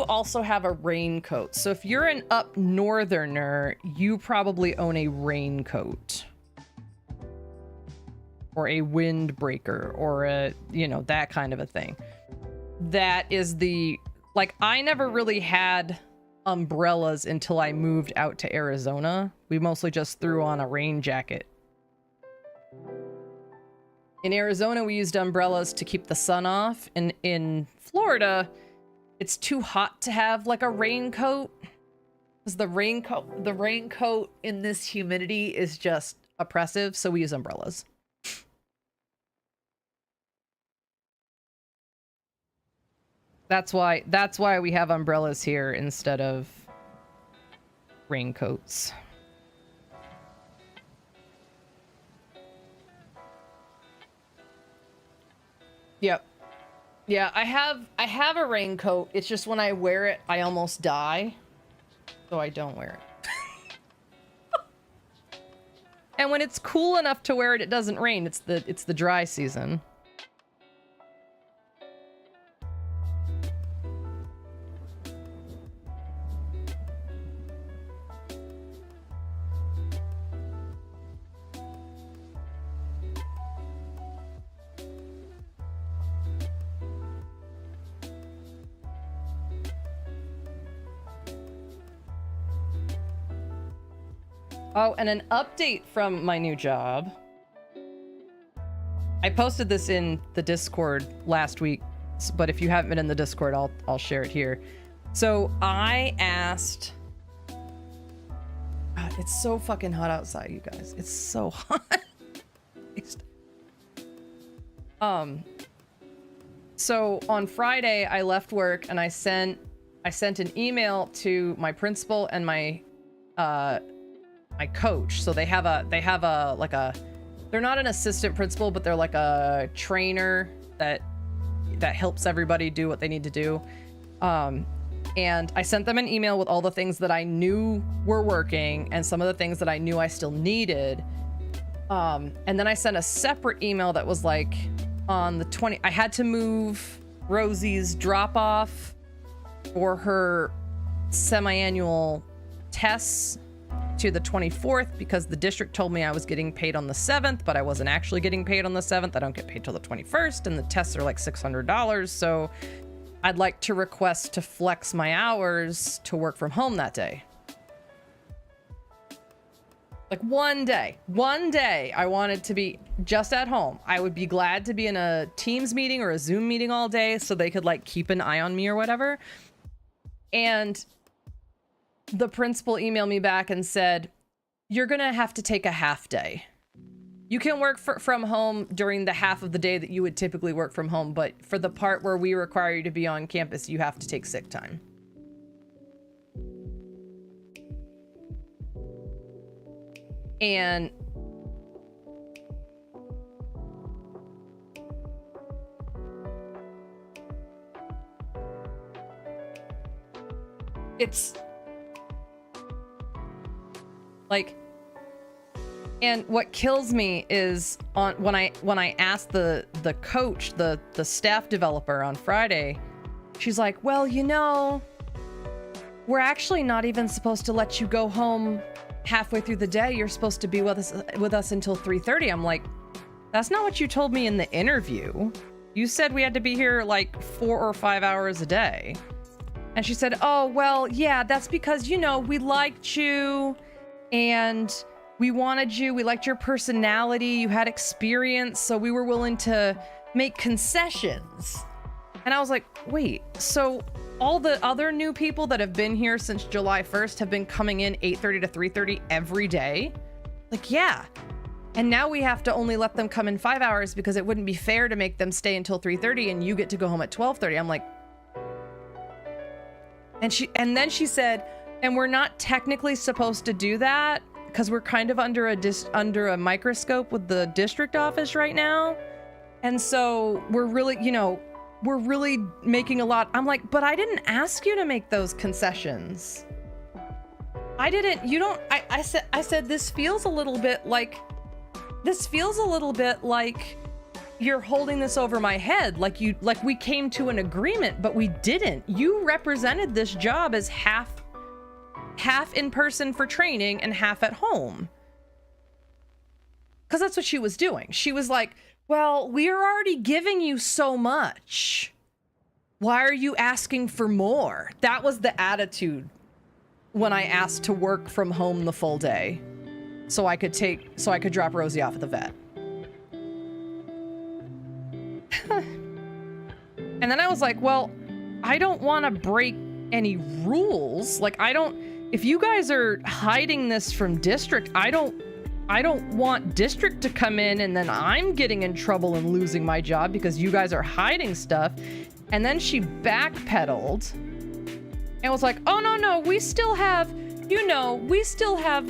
also have a raincoat. So if you're an up northerner, you probably own a raincoat. Or a windbreaker, or a, you know, that kind of a thing. That is the, like, I never really had umbrellas until I moved out to Arizona. We mostly just threw on a rain jacket. In Arizona, we used umbrellas to keep the sun off. And in Florida, it's too hot to have like a raincoat. Because the raincoat in this humidity is just oppressive. So we use umbrellas. That's why we have umbrellas here instead of raincoats. Yep. Yeah, I have a raincoat. It's just when I wear it, I almost die. So I don't wear it. And when it's cool enough to wear it, it doesn't rain. It's the dry season. Oh, and an update from my new job. I posted this in the Discord last week, but if you haven't been in the Discord, I'll share it here. So I asked... God, it's so fucking hot outside, you guys. It's so hot. So on Friday, I left work and I sent an email to my principal and my coach. So they have a they're not an assistant principal, but they're like a trainer that helps everybody do what they need to do. And I sent them an email with all the things that I knew were working and some of the things that I knew I still needed. And then I sent a separate email that was like on the 20th, I had to move Rosie's drop off for her semi-annual tests to the 24th because the district told me I was getting paid on the 7th, but I wasn't actually getting paid on the 7th. I don't get paid till the 21st, and the tests are like $600. So I'd like to request to flex my hours to work from home that day. Like one day I wanted to be just at home. I would be glad to be in a Teams meeting or a Zoom meeting all day so they could like keep an eye on me or whatever. And the principal emailed me back and said, you're gonna have to take a half day. You can work from home during the half of the day that you would typically work from home, but for the part where we require you to be on campus, you have to take sick time. And it's like, and what kills me is when I asked the coach, the staff developer on Friday, she's like, well, you know, we're actually not even supposed to let you go home halfway through the day. You're supposed to be with us until 3:30. I'm like, that's not what you told me in the interview. You said we had to be here like 4 or 5 hours a day. And she said, oh, well, yeah, that's because, you know, we liked you and we wanted you. We liked your personality. You had experience. So we were willing to make concessions. And I was like, wait, so all the other new people that have been here since July 1st have been coming in 8:30 to 3:30 every day? Like, yeah. And now we have to only let them come in 5 hours because it wouldn't be fair to make them stay until 3:30 and you get to go home at 12:30. I'm like, and then she said, and we're not technically supposed to do that because we're kind of under a microscope with the district office right now. And so we're really, we're really making a lot. I'm like, but I didn't ask you to make those concessions. I didn't, I said, this feels a little bit like you're holding this over my head. Like we came to an agreement, but we didn't. You represented this job as half in person for training and half at home. Because that's what she was doing. She was like, well, we are already giving you so much. Why are you asking for more? That was the attitude when I asked to work from home the full day so I could drop Rosie off at the vet. And then I was like, well, I don't want to break any rules. Like, if you guys are hiding this from district, I don't want district to come in and then I'm getting in trouble and losing my job because you guys are hiding stuff. And then she backpedaled and was like, oh, no, we still have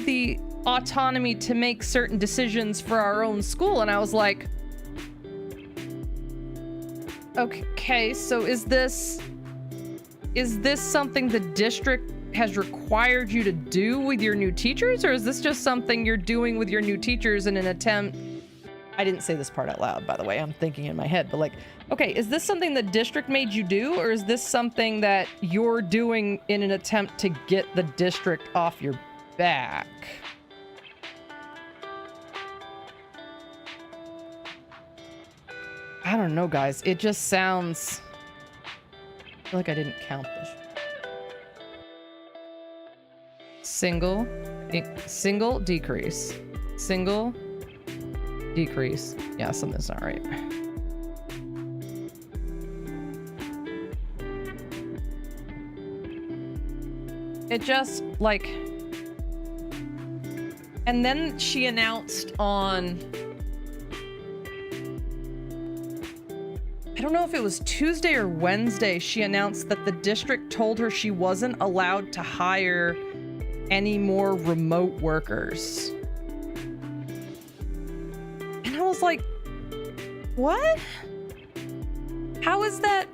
the autonomy to make certain decisions for our own school. And I was like, okay, so is this something the district has required you to do with your new teachers, or is this just something you're doing with your new teachers in an attempt? I didn't say this part out loud, by the way. I'm thinking in my head, but like, okay, is this something the district made you do, or is this something that you're doing in an attempt to get the district off your back? I don't know, guys. It just sounds... I feel like I didn't count this. Single decrease. Single decrease. Yeah, something's not right. It just, like... And then she announced on... I don't know if it was Tuesday or Wednesday, she announced that the district told her she wasn't allowed to hire any more remote workers. And I was like, what? How is that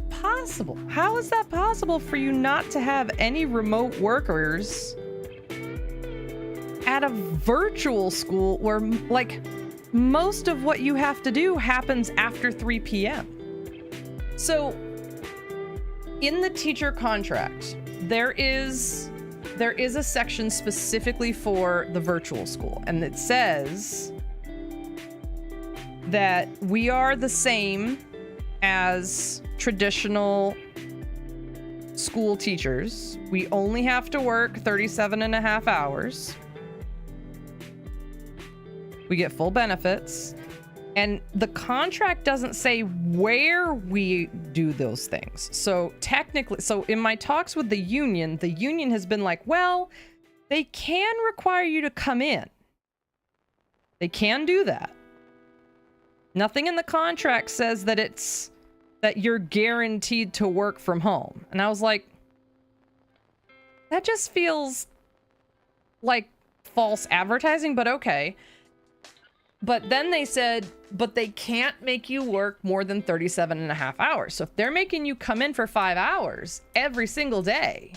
possible? How is that possible for you not to have any remote workers at a virtual school where, like, most of what you have to do happens after 3 p.m. So in the teacher contract, there is a section specifically for the virtual school, and it says that we are the same as traditional school teachers. We only have to work 37.5 hours. We get full benefits, and the contract doesn't say where we do those things. So technically, in my talks with the union has been like, well, they can require you to come in. They can do that. Nothing in the contract says that you're guaranteed to work from home. And I was like, that just feels like false advertising, but okay. But then they said, but they can't make you work more than 37.5 hours. So if they're making you come in for 5 hours every single day,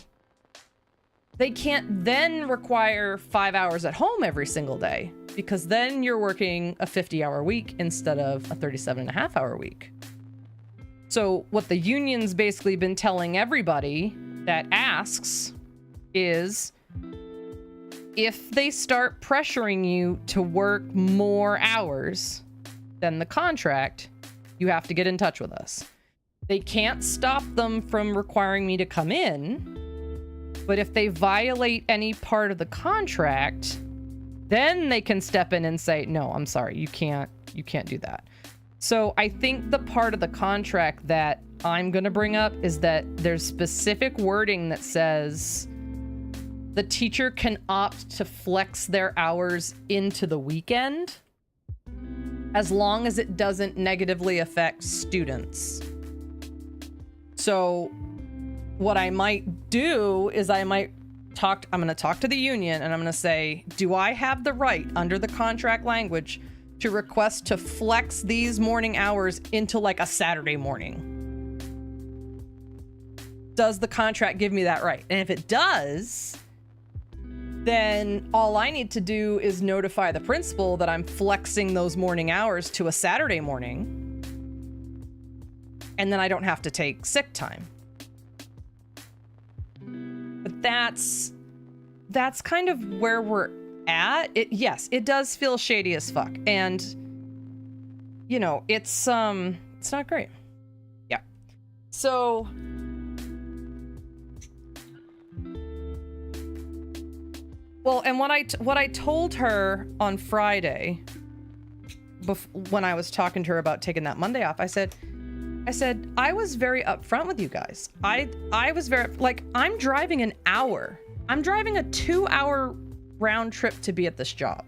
they can't then require 5 hours at home every single day, because then you're working a 50-hour week instead of a 37.5-hour week. So what the union's basically been telling everybody that asks is, if they start pressuring you to work more hours than the contract, you have to get in touch with us. They can't stop them from requiring me to come in, but if they violate any part of the contract, then they can step in and say, no, I'm sorry, you can't do that. So I think the part of the contract that I'm going to bring up is that there's specific wording that says the teacher can opt to flex their hours into the weekend as long as it doesn't negatively affect students. So what I might do is I'm going to talk to the union and I'm going to say, do I have the right under the contract language to request to flex these morning hours into like a Saturday morning? Does the contract give me that right? And if it does, then all I need to do is notify the principal that I'm flexing those morning hours to a Saturday morning. And then I don't have to take sick time. But that's kind of where we're at. Yes, it does feel shady as fuck. And you know, it's not great. Yeah. So well, and what I told her on Friday, when I was talking to her about taking that Monday off, I said, I was very upfront with you guys. I was very, like, I'm driving an hour. I'm driving a 2-hour round trip to be at this job.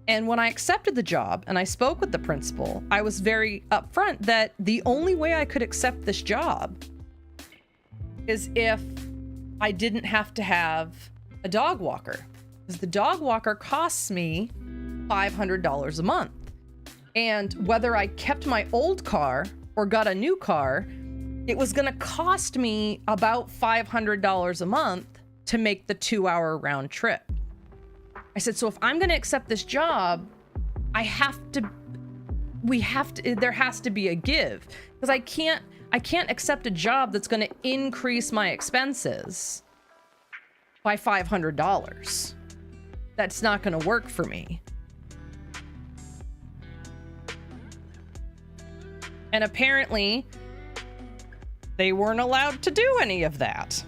And when I accepted the job and I spoke with the principal, I was very upfront that the only way I could accept this job is if I didn't have to have a dog walker, because the dog walker costs me $500 a month. And whether I kept my old car or got a new car, it was going to cost me about $500 a month to make the 2-hour round trip. I said, so if I'm going to accept this job, there has to be a give, because I can't accept a job that's going to increase my expenses by $500. That's not going to work for me. And apparently, they weren't allowed to do any of that.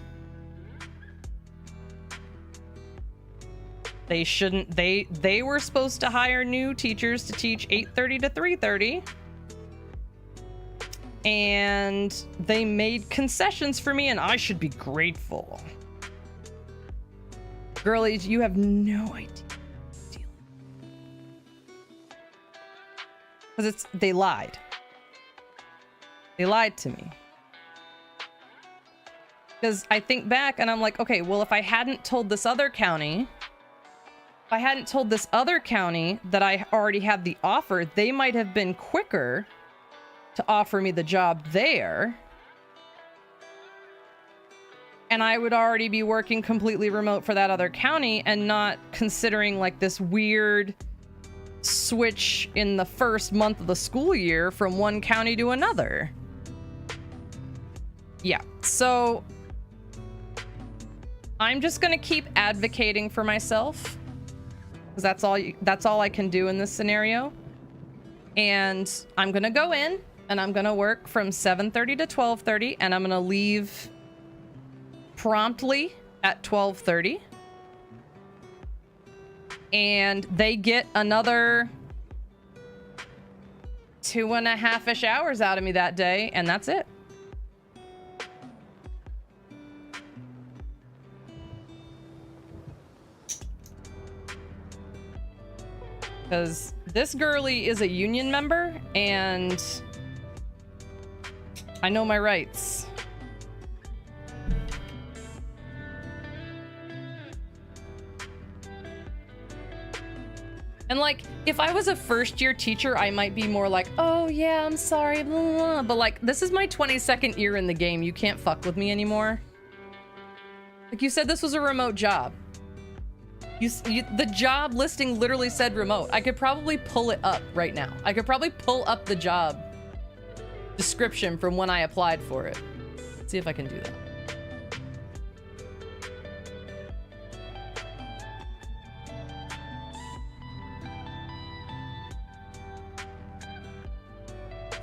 They shouldn't. They were supposed to hire new teachers to teach 8:30 to 3:30. And they made concessions for me, and I should be grateful. Girlies, you have no idea. Because they lied. They lied to me. Because I think back and I'm like, okay, well, if I hadn't told this other county that I already had the offer, they might have been quicker to offer me the job there. And I would already be working completely remote for that other county and not considering like this weird switch in the first month of the school year from one county to another. Yeah, so I'm just gonna keep advocating for myself, because that's all I can do in this scenario. And I'm gonna go in and I'm gonna work from 7:30 to 12:30, and I'm gonna leave promptly at 12:30. And they get another 2.5-ish hours out of me that day, and that's it. Because this girly is a union member, and I know my rights. And like, if I was a first-year teacher, I might be more like, oh yeah, I'm sorry, blah, blah, blah. But like, this is my 22nd year in the game. You can't fuck with me anymore. Like you said, this was a remote job. The job listing literally said remote. I could probably pull it up right now. I could probably pull up the job description from when I applied for it. Let's see if I can do that.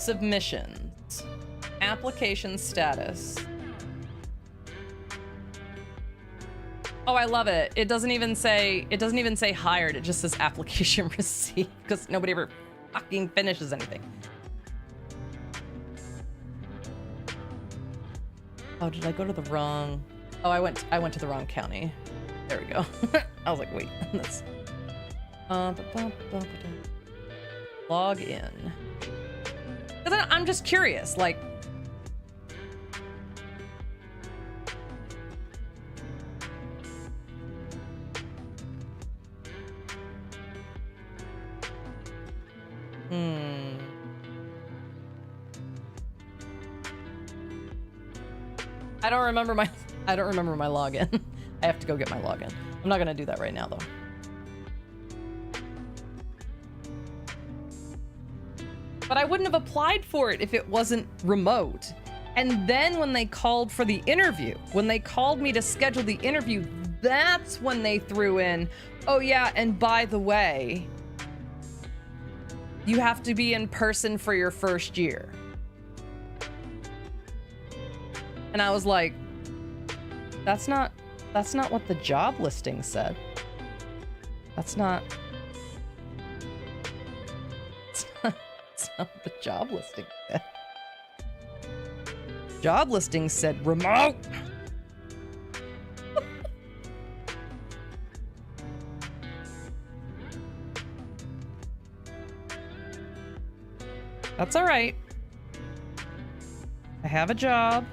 Submissions. Application status. Oh, I love it. It doesn't even say hired. It just says application received, because nobody ever fucking finishes anything. Oh, did I go to the wrong? Oh, I went to the wrong county. There we go. I was like, wait, that's log in. 'Cause I'm just curious, like, I don't remember my login. I have to go get my login. I'm not gonna do that right now though. But I wouldn't have applied for it if it wasn't remote. And then when they called for the interview, when they called me to schedule the interview, that's when they threw in, oh yeah, and by the way, you have to be in person for your first year. And I was like, that's not what the job listing said. That's not what the job listing said. Job listing said remote. That's all right. I have a job.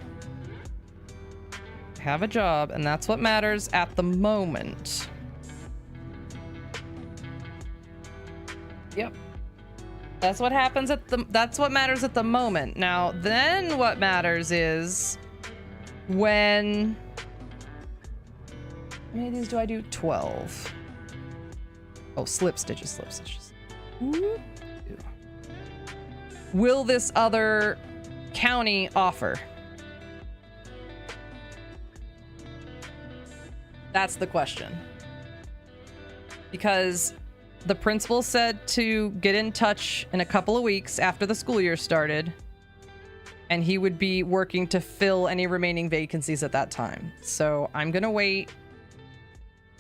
And that's what matters at the moment. Yep. That's what happens that's what matters at the moment. Now, then what matters is when... How many of these do I do? 12. Oh, slip stitches. Ooh. Will this other county offer? That's the question. Because the principal said to get in touch in a couple of weeks after the school year started, and he would be working to fill any remaining vacancies at that time. So I'm gonna wait.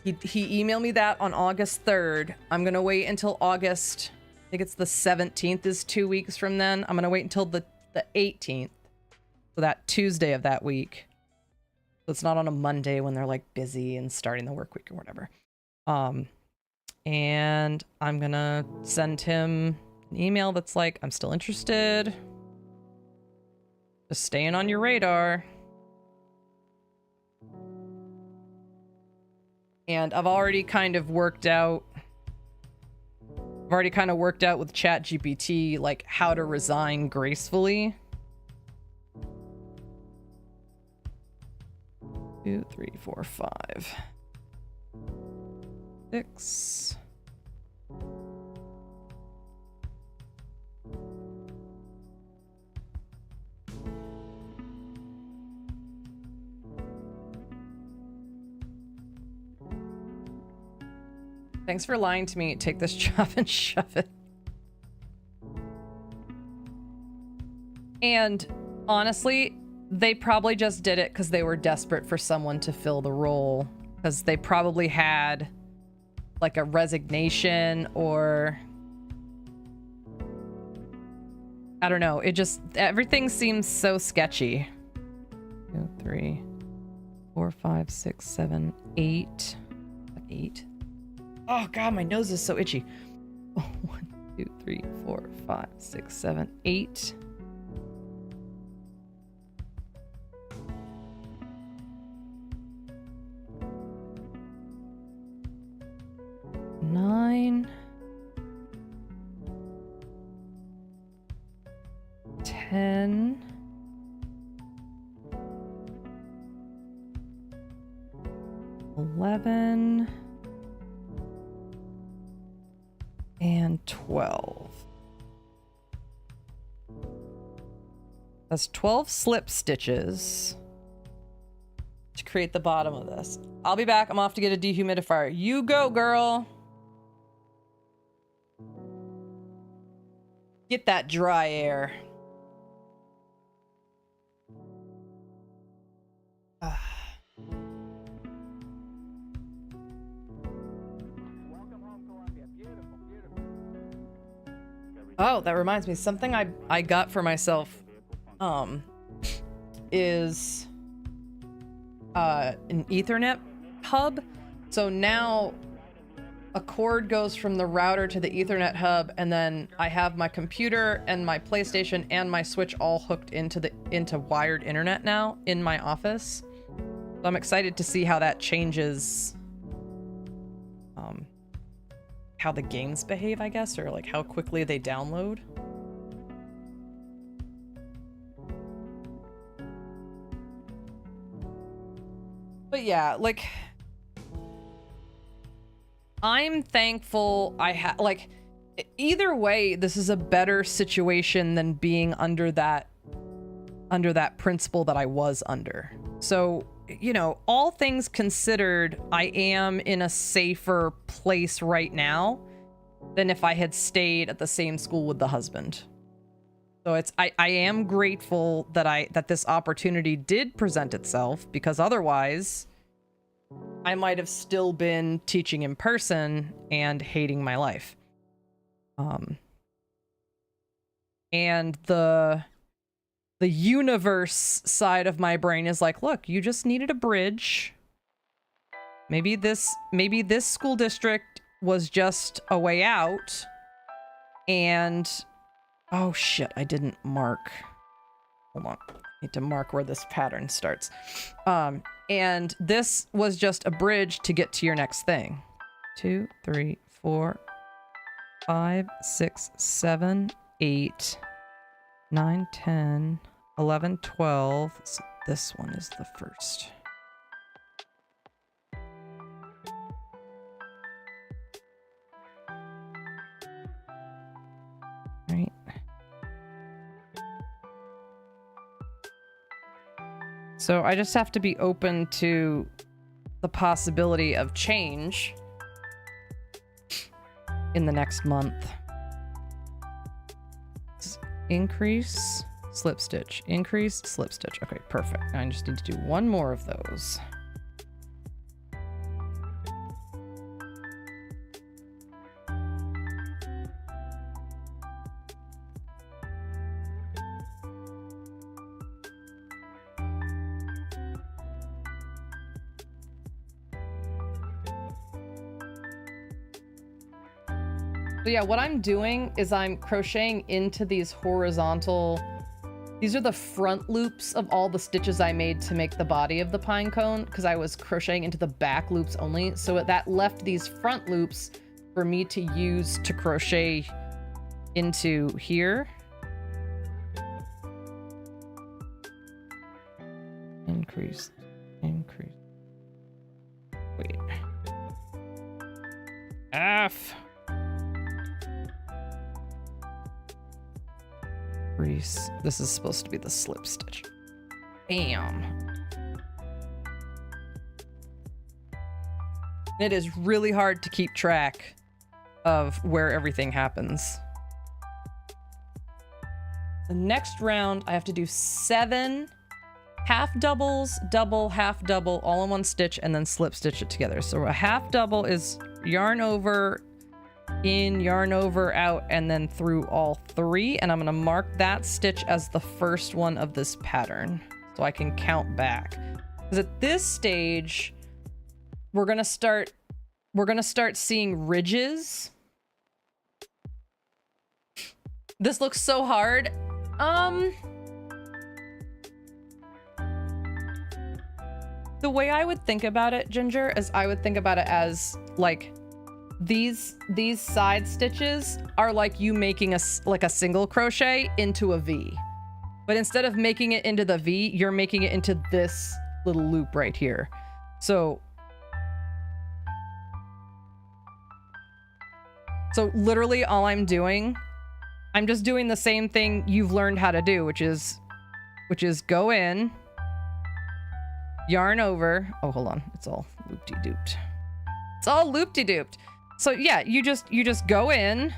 He emailed me that on August 3rd. I'm gonna wait until August, I think it's the 17th is 2 weeks from then. I'm gonna wait until the 18th, so that Tuesday of that week. So it's not on a Monday when they're like busy and starting the work week or whatever. And I'm gonna send him an email that's like, I'm still interested. Just staying on your radar. And I've already kind of worked out with ChatGPT like how to resign gracefully. 2, 3, 4, 5, 6. Thanks for lying to me. Take this job and shove it. And honestly, they probably just did it because they were desperate for someone to fill the role. Because they probably had like a resignation or... I don't know. It just... Everything seems so sketchy. 2, 3, 4, 5, 6, 7, 8. 8. Oh god, my nose is so itchy. Oh, 1, 2, 3, 4, 5, 6, 7, 8. 9, 10, 11, and 12. That's 12 slip stitches to create the bottom of this. I'll be back. I'm off to get a dehumidifier. You go, girl. Get that dry air. Oh, that reminds me. Something I got for myself is an Ethernet hub. So now a cord goes from the router to the Ethernet hub, and then I have my computer and my PlayStation and my Switch all hooked into wired internet now in my office. So I'm excited to see how that changes how the games behave, I guess, or like how quickly they download. But yeah, like, I'm thankful I have, like, either way, this is a better situation than being under that principle that I was under. So, you know, all things considered, I am in a safer place right now than if I had stayed at the same school with the husband. So I am grateful that this opportunity did present itself, because otherwise I might have still been teaching in person and hating my life. And the universe side of my brain is like, look, you just needed a bridge. Maybe this school district was just a way out. And oh shit, I didn't mark. Hold on. I need to mark where this pattern starts. And this was just a bridge to get to your next thing. 2, 3, 4, 5, 6, 7, 8, 9, 10, 11, 12. So this one is the first. Right. So I just have to be open to the possibility of change in the next month. Increase, slip stitch, increase, slip stitch. Okay, perfect. I just need to do one more of those. So yeah, what I'm doing is I'm crocheting into these horizontal, these are the front loops of all the stitches I made to make the body of the pine cone, because I was crocheting into the back loops only. So that left these front loops for me to use to crochet into here. Increase, increase. Wait. F. This is supposed to be the slip stitch. Bam. It is really hard to keep track of where everything happens. The next round, I have to do 7 half doubles, double, half double, all in one stitch, and then slip stitch it together. So a half double is yarn over, in, yarn over, out, and then through all 3, and I'm gonna mark that stitch as the first one of this pattern so I can count back, because at this stage we're gonna start seeing ridges. This looks so hard. The way I would think about it, Ginger, is I would think about it as like these side stitches are like you making a single crochet into a V. But instead of making it into the V, you're making it into this little loop right here. So literally all I'm doing, I'm just doing the same thing you've learned how to do, which is go in, yarn over. Oh, hold on. It's all loop-de-dooped. It's all loop-de-dooped. So yeah, you just go in,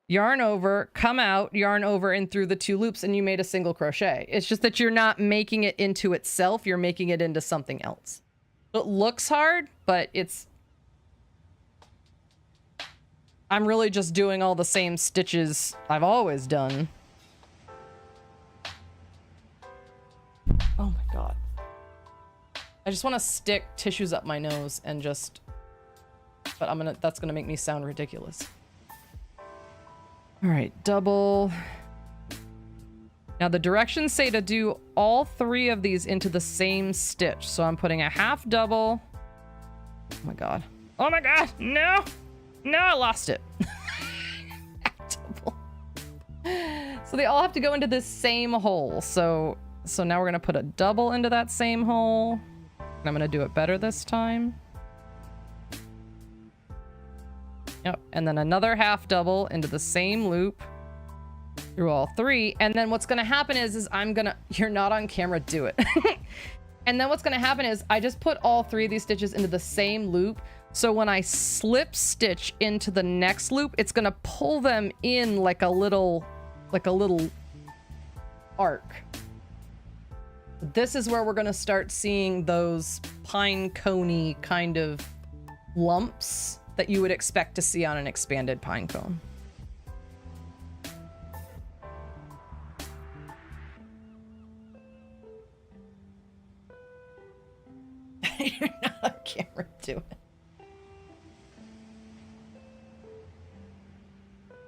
yarn over, come out, yarn over, and through the 2 loops, and you made a single crochet. It's just that you're not making it into itself, you're making it into something else. It looks hard, but I'm really just doing all the same stitches I've always done. I just want to stick tissues up my nose and just... But that's gonna make me sound ridiculous. All right, double. Now the directions say to do all 3 of these into the same stitch. So I'm putting a half double. Oh my God. Oh my God, no! No, I lost it. Half double. So they all have to go into this same hole. So now we're gonna put a double into that same hole. And I'm gonna do it better this time. Yep, and then another half double into the same loop through all 3. And then what's gonna happen is you're not on camera, do it. And then what's gonna happen is I just put all 3 of these stitches into the same loop. So when I slip stitch into the next loop, it's gonna pull them in like a little arc. This is where we're gonna start seeing those pine-coney kind of lumps that you would expect to see on an expanded pine cone. You're not on camera, do it.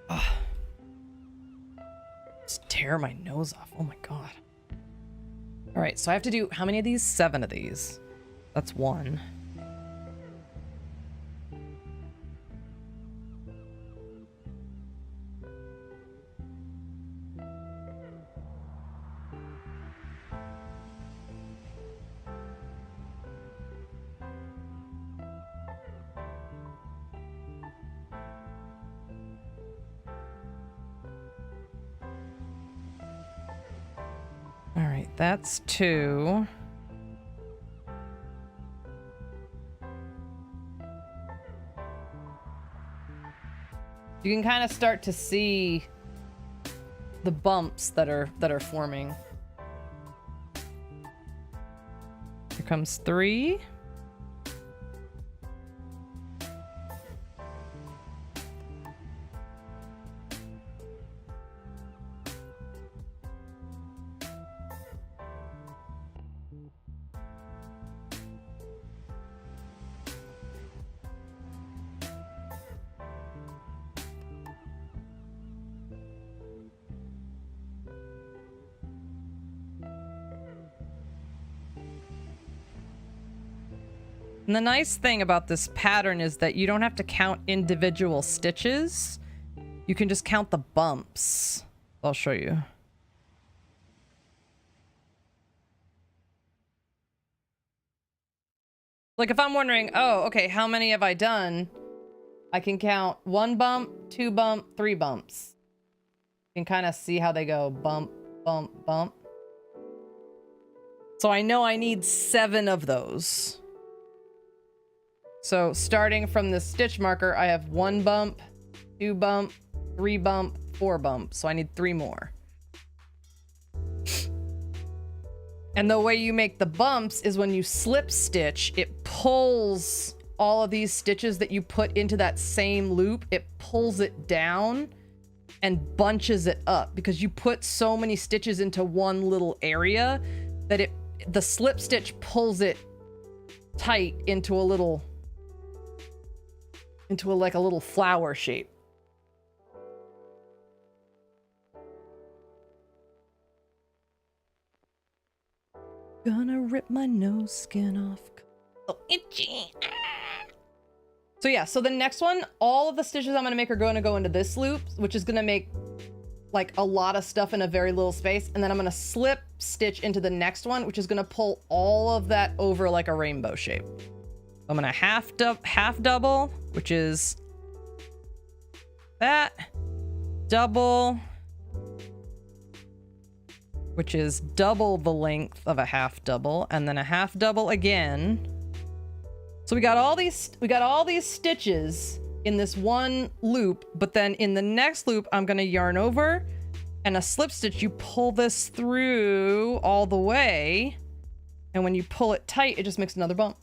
Oh. Just tear my nose off. Oh my God. All right, so I have to do how many of these? 7 of these. That's 1. All right, that's 2. You can kind of start to see the bumps that are forming. Here comes 3. And the nice thing about this pattern is that you don't have to count individual stitches. You can just count the bumps. I'll show you. Like if I'm wondering, oh, okay, how many have I done? I can count 1 bump, 2 bump, 3 bumps. You can kind of see how they go bump, bump, bump. So I know I need 7 of those. So starting from the stitch marker, I have 1 bump, 2 bump, 3 bump, 4 bump. So I need 3 more. And the way you make the bumps is when you slip stitch, it pulls all of these stitches that you put into that same loop. It pulls it down and bunches it up because you put so many stitches into one little area that the slip stitch pulls it tight into a little flower shape. Gonna rip my nose skin off. So itchy. So yeah, so the next one, all of the stitches I'm gonna make are gonna go into this loop, which is gonna make like a lot of stuff in a very little space. And then I'm gonna slip stitch into the next one, which is gonna pull all of that over like a rainbow shape. I'm gonna half double, which is that, double, which is double the length of a half double, and then a half double again. So we got all these stitches in this one loop, but then in the next loop, I'm gonna yarn over and a slip stitch. You pull this through all the way, and when you pull it tight, it just makes another bump.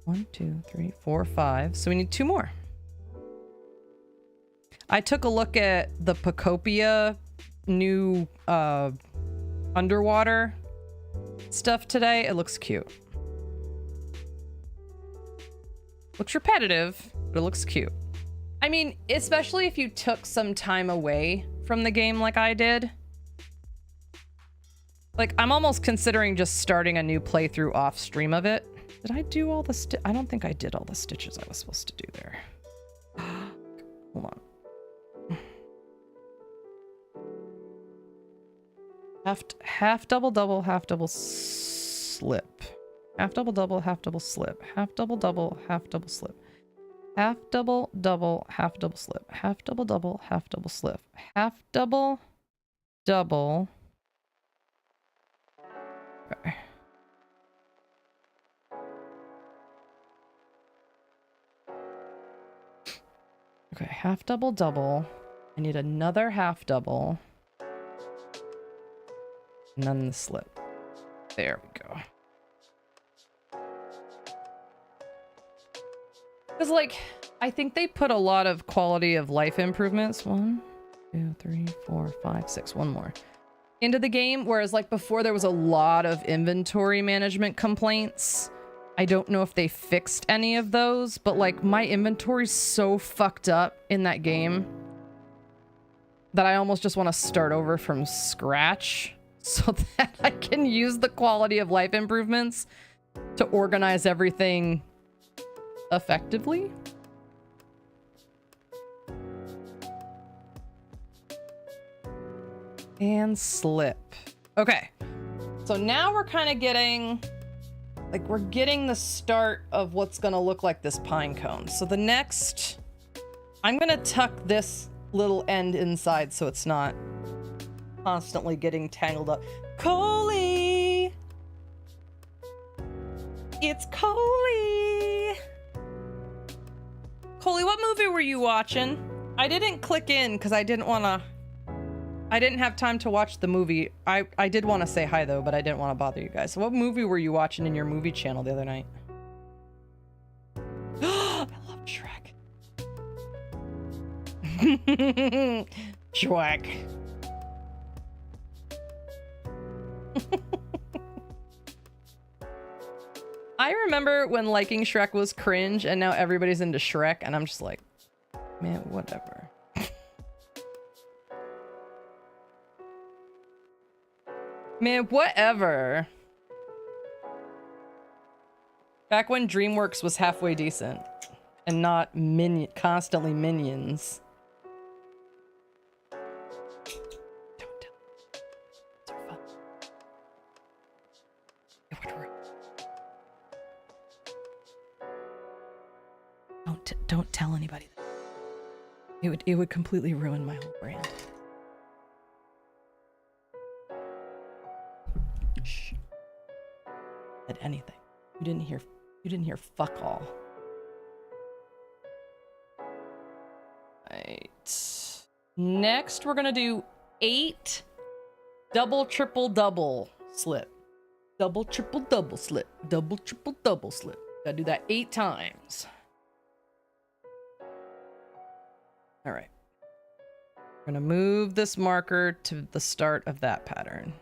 One, 2, 3, 4, 5. So we need 2 more. I took a look at the Pacopia new underwater stuff today. It looks cute. Looks repetitive, but it looks cute. I mean, especially if you took some time away from the game like I did. Like, I'm almost considering just starting a new playthrough off stream of it. Did I do all the I don't think I did all the stitches I was supposed to do there. Hold on. Half double double, half double slip. Half double double, half double slip. Half double double, half double slip. Half double double, half double slip. Half double double, half double slip. Half double double. Okay. Okay, half double double. I need another half double. And then the slip. There we go. Because, like, I think they put a lot of quality of life improvements. 1, 2, 3, 4, 5, 6. One more. Into the game. Whereas, like, before there was a lot of inventory management complaints. I don't know if they fixed any of those. But, like, my inventory's so fucked up in that game that I almost just want to start over from scratch. So that I can use the quality of life improvements to organize everything effectively. And slip. Okay. So now we're kind of getting, like, we're getting the start of what's going to look like this pine cone. So the next, I'm going to tuck this little end inside so it's not constantly getting tangled up. Coley! It's Coley! Coley, what movie were you watching? I didn't click in because I didn't have time to watch the movie. I did want to say hi though, but I didn't want to bother you guys. So what movie were you watching in your movie channel the other night? I love Shrek. Shrek. I remember when liking Shrek was cringe and now everybody's into Shrek and I'm just like, man, whatever. Man, whatever. Back when DreamWorks was halfway decent and not constantly Minions. Don't tell anybody that. It would completely ruin my whole brand. Shh. Said anything. You didn't hear fuck all. Right. Next we're gonna do 8 double triple double slip. Double triple double slip. Double triple double slip. Gotta do that 8 times. All right. We're gonna move this marker to the start of that pattern.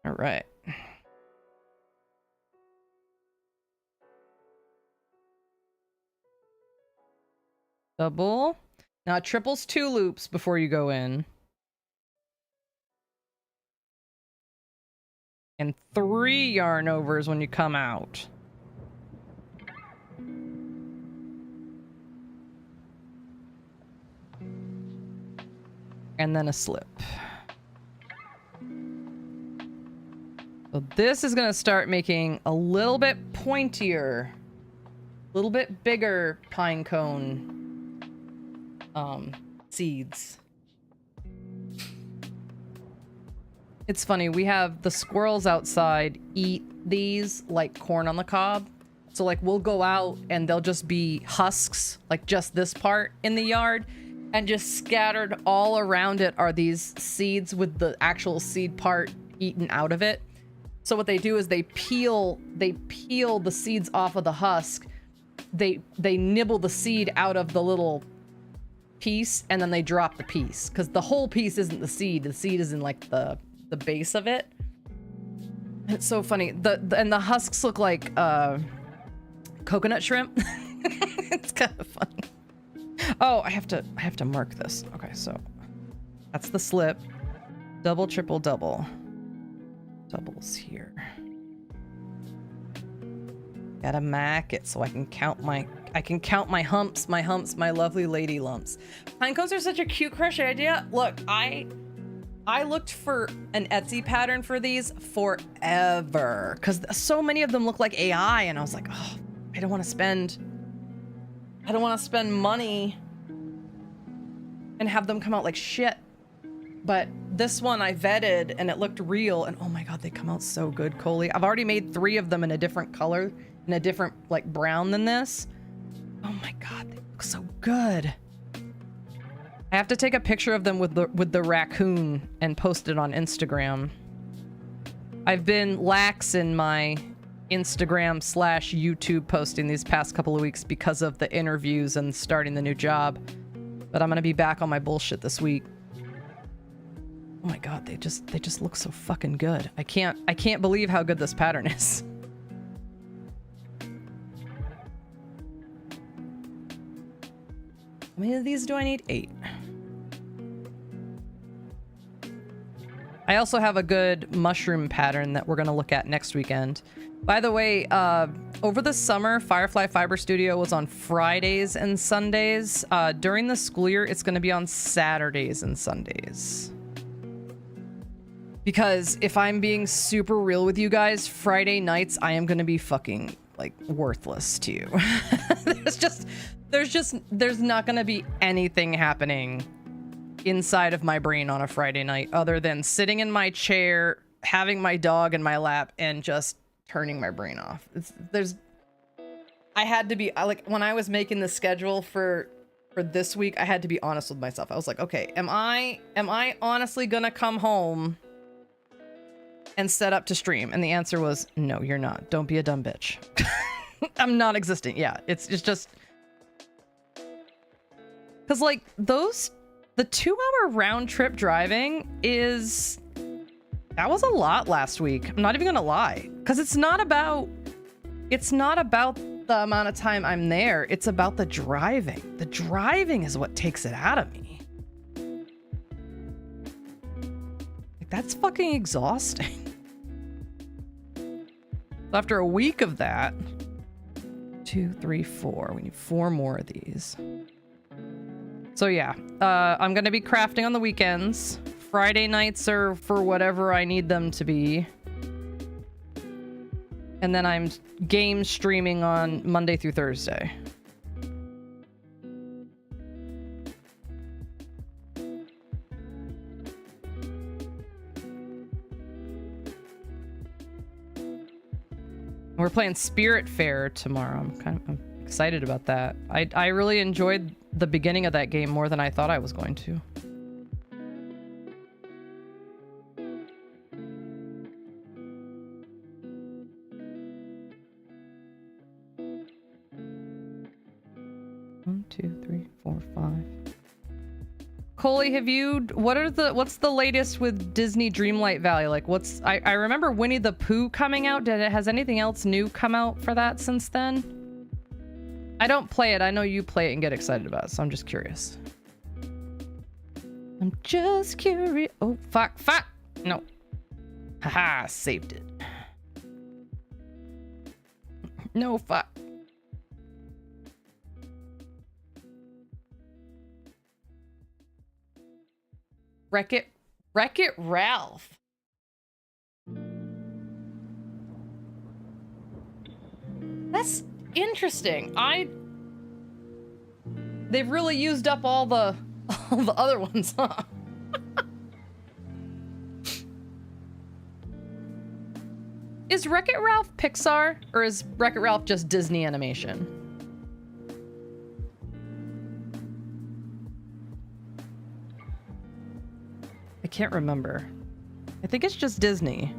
All right. Double. Now triples 2 loops before you go in. And 3 yarn overs when you come out. And then a slip. So this is going to start making a little bit pointier, a little bit bigger pine cone seeds. It's funny, we have the squirrels outside eat these like corn on the cob. So like we'll go out and they'll just be husks, like just this part in the yard, and just scattered all around it are these seeds with the actual seed part eaten out of it. So what they do is they peel the seeds off of the husk, they nibble the seed out of the little piece and then they drop the piece because the whole piece isn't the seed. The seed is in like the base of it. It's so funny. And the husks look like coconut shrimp. It's kind of funny. Oh, I have to mark this. Okay, so that's the slip. Double, triple, double. Doubles here. Gotta mark it so I can count my humps, my lovely lady lumps. Pinecones are such a cute crochet idea. Look, I looked for an Etsy pattern for these forever because so many of them look like AI, and I was like, oh, I don't want to spend money and have them come out like shit. But this one I vetted and it looked real, and oh my god, they come out so good, Coley. I've already made 3 of them in a different color, in a different like brown than this. Oh my god, they look so good. I have to take a picture of them with the raccoon and post it on Instagram. I've been lax in my Instagram/YouTube posting these past couple of weeks because of the interviews and starting the new job. But I'm gonna be back on my bullshit this week. Oh my god, they just look so fucking good. I can't believe how good this pattern is. How many of these do I need? 8. I also have a good mushroom pattern that we're going to look at next weekend. By the way, over the summer, Firefly Fiber Studio was on Fridays and Sundays. During the school year, it's going to be on Saturdays and Sundays. Because if I'm being super real with you guys, Friday nights, I am going to be fucking, like, worthless to you. There's not going to be anything happening inside of my brain on a Friday night other than sitting in my chair, having my dog in my lap, and just turning my brain off. I had to be, like, when I was making the schedule for this week, I had to be honest with myself. I was like, okay, am I honestly gonna come home and set up to stream? And the answer was, no, you're not. Don't be a dumb bitch. I'm not existing. Yeah, it's just... Because, like, the 2-hour round trip driving that was a lot last week. I'm not even gonna lie. Because it's not about the amount of time I'm there. It's about the driving. The driving is what takes it out of me. Like, that's fucking exhausting. So after a week of that, 2, 3, 4. We need 4 more of these. So yeah, I'm gonna be crafting on the weekends. Friday nights are for whatever I need them to be. And then I'm game streaming on Monday through Thursday. We're playing Spirit Fair tomorrow. I'm excited about that. I really enjoyed the beginning of that game more than I thought I was going to. One, 2, 3, 4, 5. Coley, what's the latest with Disney Dreamlight Valley? Like, I remember Winnie the Pooh coming out. Has anything else new come out for that since then? I don't play it. I know you play it and get excited about it, so I'm just curious. I'm just curious. Oh, fuck. No. Haha, saved it. No, fuck. Wreck-It Ralph. That's interesting. They've really used up all the other ones, huh? Is Wreck-It Ralph Pixar, or is Wreck-It Ralph just Disney animation? I can't remember. I think it's just Disney.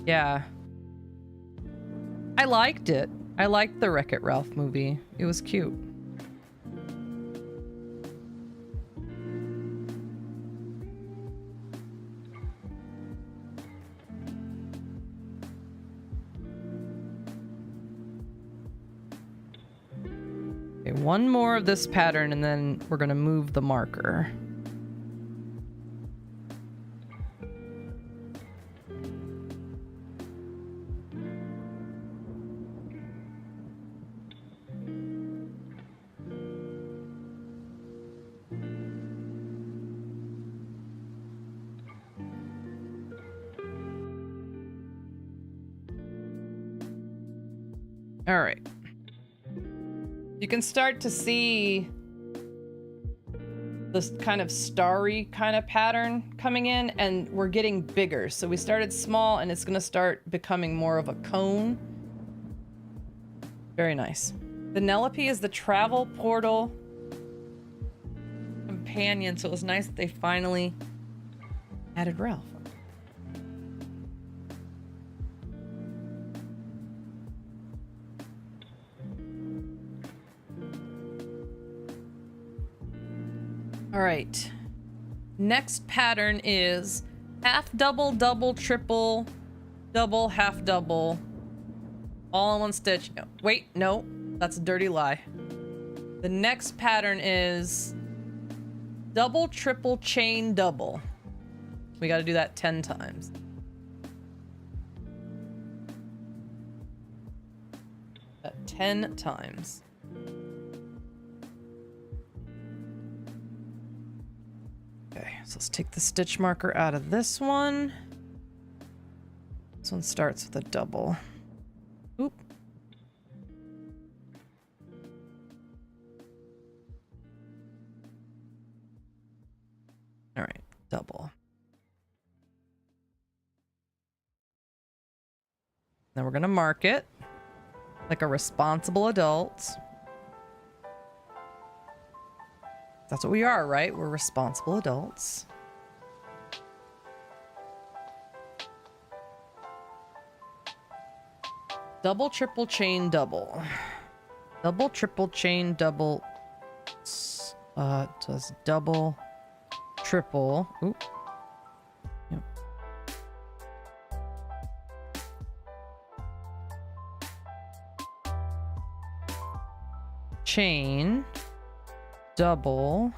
Yeah. I liked it. I liked the Wreck-It Ralph movie. It was cute. Okay, one more of this pattern and then we're gonna move the marker. All right. You can start to see this kind of starry kind of pattern coming in, and we're getting bigger. So we started small and it's going to start becoming more of a cone. Very nice. Penelope is the travel portal companion, so it was nice that they finally added Ralph. All right. Next pattern is half double, double, triple, double, half double, all in one stitch. Wait, no, that's a dirty lie. The next pattern is double, triple, chain, double. We got to do that 10 times. That 10 times. Okay, so let's take the stitch marker out of this one. This one starts with a double. Oop. All right, double. Then we're gonna mark it like a responsible adult. That's what we are, right? We're responsible adults. Double, triple, chain, double. Double, triple, chain, double. Does double, triple. Oop. Yep. Chain. Double.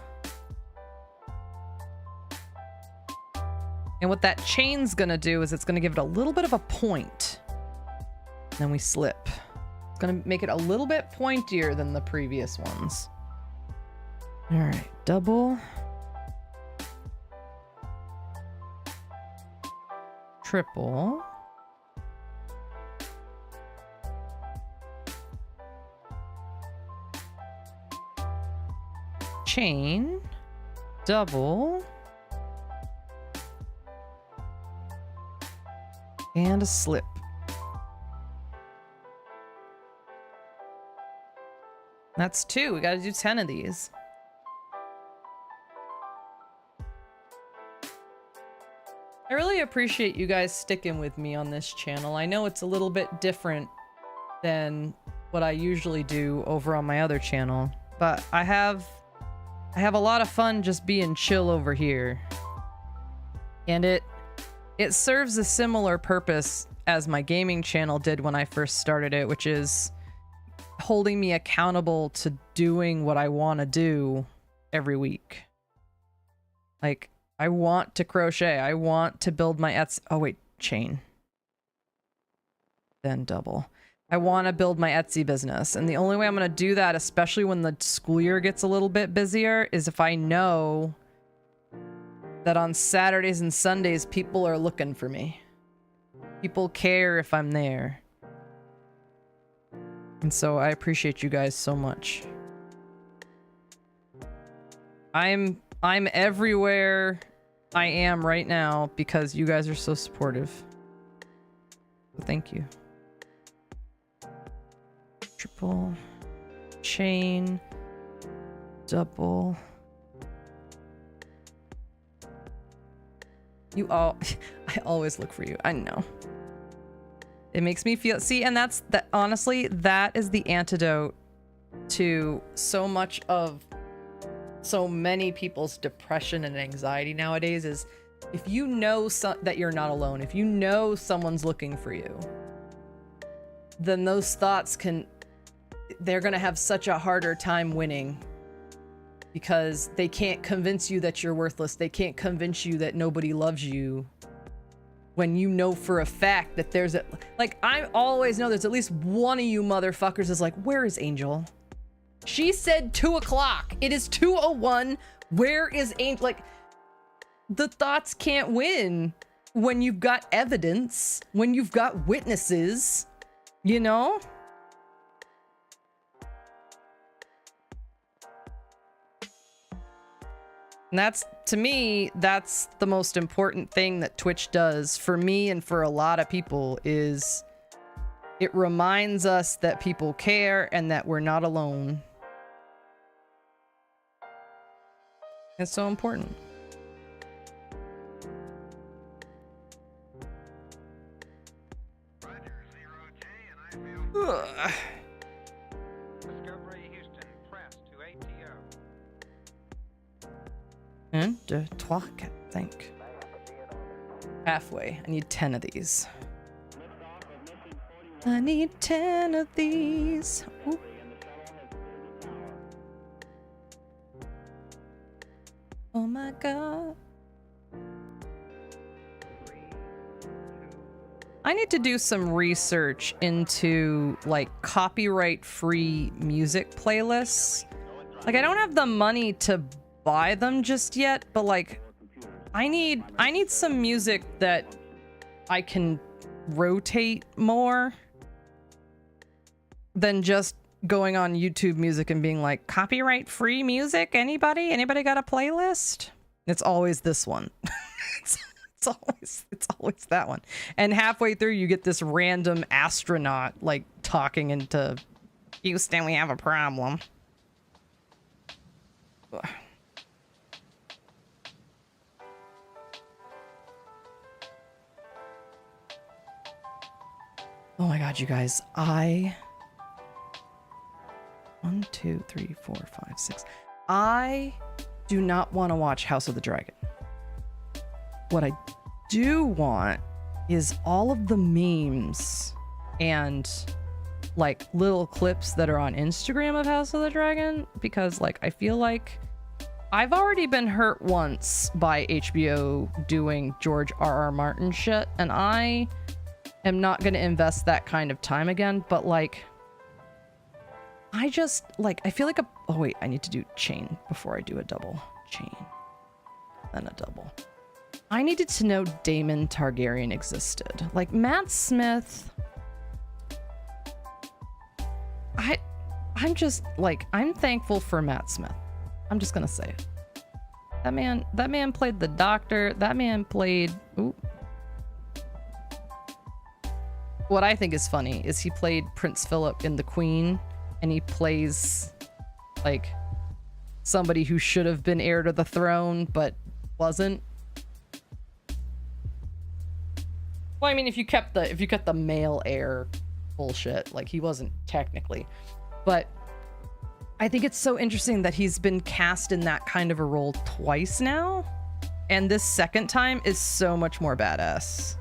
And what that chain's gonna do is it's gonna give it a little bit of a point. And then we slip. It's gonna make it a little bit pointier than the previous ones. All right, double. Triple. Chain, double, and a slip. That's 2. We got to do 10 of these. I really appreciate you guys sticking with me on this channel. I know it's a little bit different than what I usually do over on my other channel, but I have a lot of fun just being chill over here. And it serves a similar purpose as my gaming channel did when I first started it, which is holding me accountable to doing what I want to do every week. Like, I want to crochet. I want to build my Etsy. Oh, wait, chain. Then double. I want to build my Etsy business. And the only way I'm going to do that, especially when the school year gets a little bit busier, is if I know that on Saturdays and Sundays, people are looking for me. People care if I'm there. And so I appreciate you guys so much. I'm everywhere I am right now because you guys are so supportive. So thank you. Triple, chain, double. You all, I always look for you. I know. It makes me feel, see, and that's that, honestly, that is the antidote to so much of so many people's depression and anxiety nowadays is if you know that you're not alone, if you know someone's looking for you, then those thoughts they're gonna have such a harder time winning because they can't convince you that you're worthless. They can't convince you that nobody loves you when you know for a fact that there's I always know there's at least one of you motherfuckers is like, where is Angel? She said 2 o'clock. It is 2:01. Where is Angel? Like, the thoughts can't win when you've got evidence, when you've got witnesses, you know? And that's, to me, that's the most important thing that Twitch does for me and for a lot of people is it reminds us that people care and that we're not alone. It's so important. Ugh. Discovery Houston, press to ATO. Un, deux, trois, quatre, cinq. Halfway. I need 10 of these. I need 10 of these. Ooh. Oh my god. I need to do some research into like copyright-free music playlists. Like, I don't have the money to buy them just yet, but like I need some music that I can rotate more than just going on YouTube Music and being like, copyright free music, anybody got a playlist? It's always this one. it's always that one. And halfway through you get this random astronaut like talking into Houston, we have a problem. Ugh. Oh my god, you guys, 1, 2, 3, 4, 5, 6. I do not want to watch House of the Dragon. What I do want is all of the memes and like little clips that are on Instagram of House of the Dragon, because like I feel like I've already been hurt once by HBO doing George R.R. Martin shit, and I am not going to invest that kind of time again, but like I just, like, I feel like oh wait, I need to do chain before I do a double. Chain. Then a double. I needed to know Daemon Targaryen existed. Like, Matt Smith... I'm just, like, I'm thankful for Matt Smith. I'm just gonna say it. That man played the Doctor. That man played... Ooh. What I think is funny is he played Prince Philip in The Queen, and he plays like somebody who should have been heir to the throne but wasn't. Well, I mean, if you kept the male heir bullshit, like he wasn't technically. But I think it's so interesting that he's been cast in that kind of a role twice now, and this second time is so much more badass.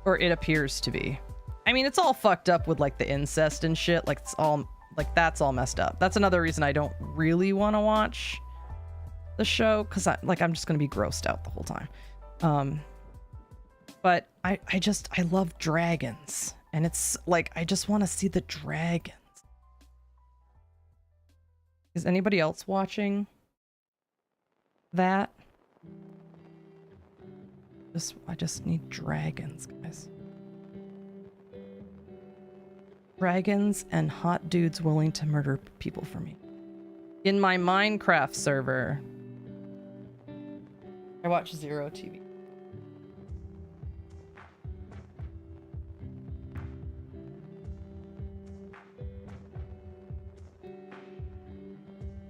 Or it appears to be. I mean, it's all fucked up with like the incest and shit. Like it's all like that's all messed up. That's another reason I don't really want to watch the show, because I'm just gonna be grossed out the whole time. But I love dragons, and it's like I just want to see the dragons. Is anybody else watching that? I just need dragons, guys. Dragons and hot dudes willing to murder people for me. In my Minecraft server, I watch Zero TV.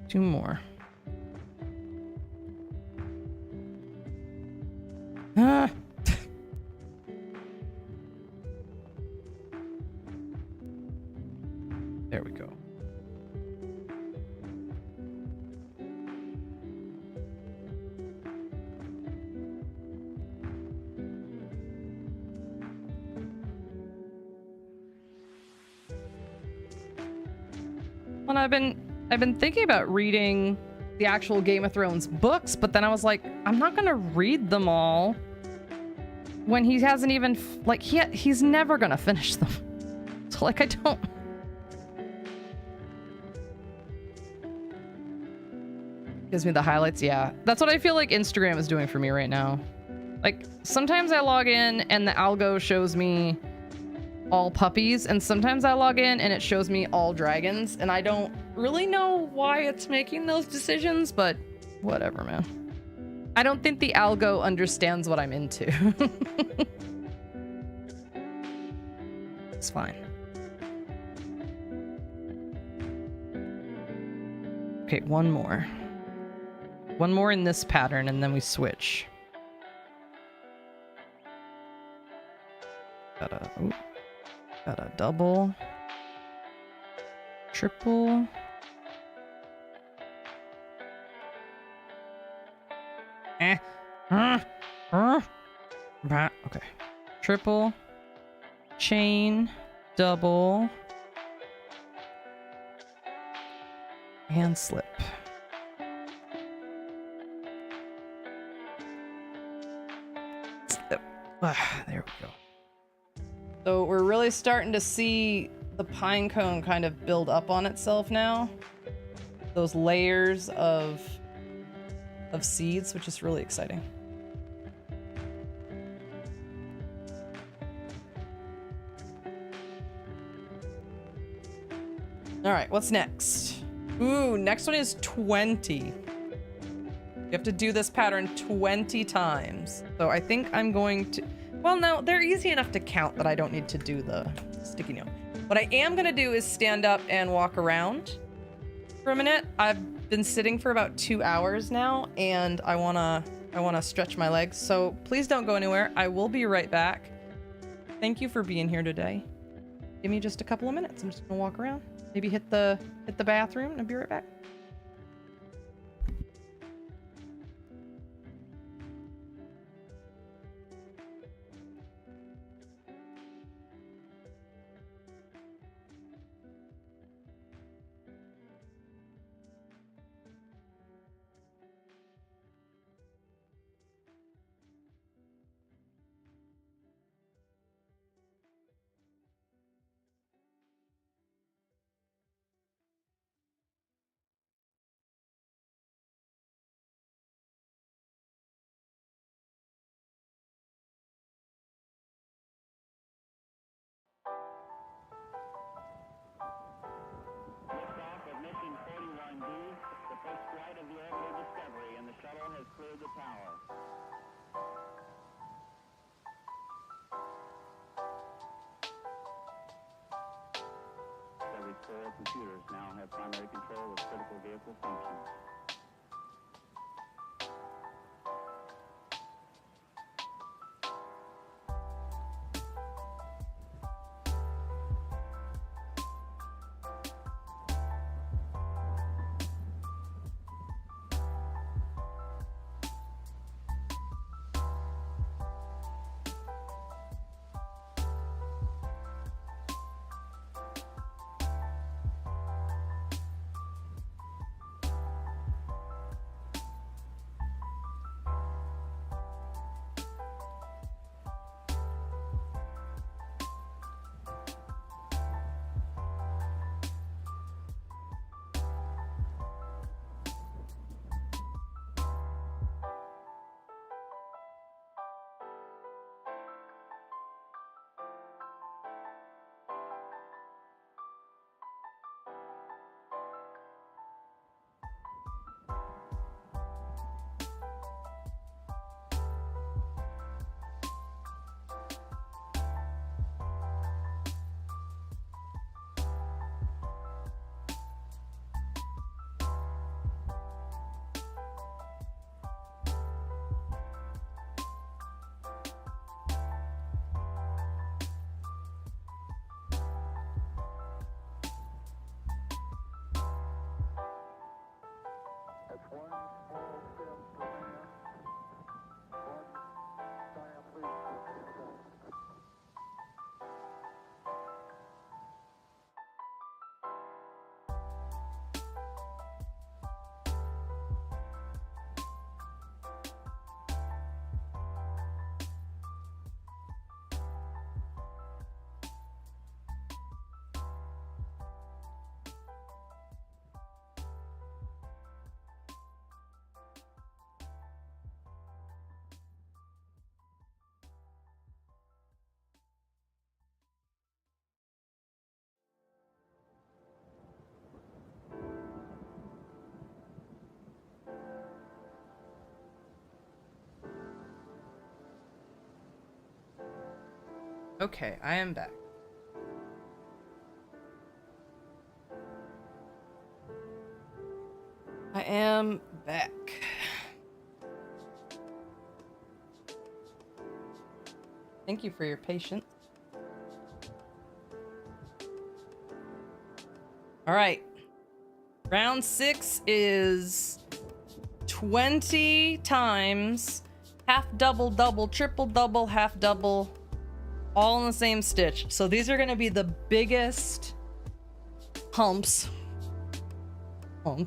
Two more. Ah. There we go. Well, I've been thinking about reading the actual Game of Thrones books, but then I was like, I'm not gonna read them all when he hasn't even he's never gonna finish them. So like I don't. Gives me the highlights. Yeah, that's what I feel like Instagram is doing for me right now. Like sometimes I log in and the algo shows me all puppies, and sometimes I log in and it shows me all dragons, and I don't really know why it's making those decisions, but whatever, man. I don't think the algo understands what I'm into. It's fine. Okay, one more. One more in this pattern, and then we switch. Got a double. Triple. Okay. Triple. Chain. Double. And slip. Slip. There we go. So we're really starting to see the pine cone kind of build up on itself now. Those layers of seeds, which is really exciting. All right, what's next? Ooh, next one is 20. You have to do this pattern 20 times. So I think I'm going to... Well, no, they're easy enough to count that I don't need to do the sticky note. What I am going to do is stand up and walk around for a minute. I've been sitting for about 2 hours now, and I want to stretch my legs. So please don't go anywhere. I will be right back. Thank you for being here today. Give me just a couple of minutes. I'm just going to walk around. Maybe hit the bathroom, and I'll be right back. Liftoff of mission 41B, the first flight of the orbital Discovery, and the shuttle has cleared the tower. Discovery's core computers now have primary control of critical vehicle functions. Okay, I am back. I am back. Thank you for your patience. All right. Round 6 is 20 times half double, double, triple double, half double, all in the same stitch. So these are going to be the biggest humps on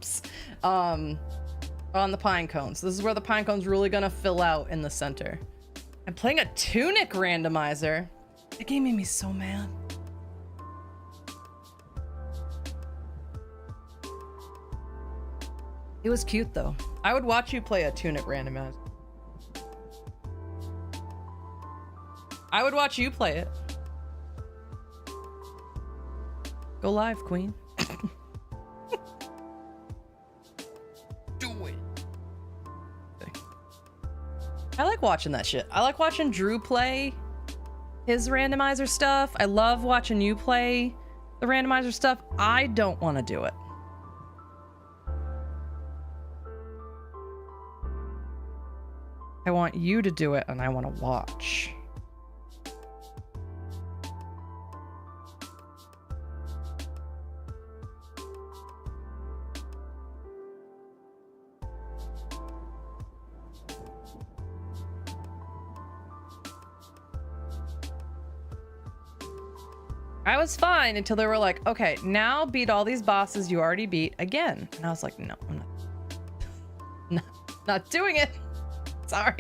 the pine cones. This is where the pine cones really going to fill out in the center. I'm playing a tunic randomizer. That game made me so mad. It was cute though. I would watch you play a tunic randomizer. I would watch you play it. Go live, queen. Do it. I like watching that shit. I like watching Drew play his randomizer stuff. I love watching you play the randomizer stuff. I don't want to do it. I want you to do it and I want to watch. I was fine until they were like, okay, now beat all these bosses you already beat again. And I was like, no, I'm not doing it. Sorry.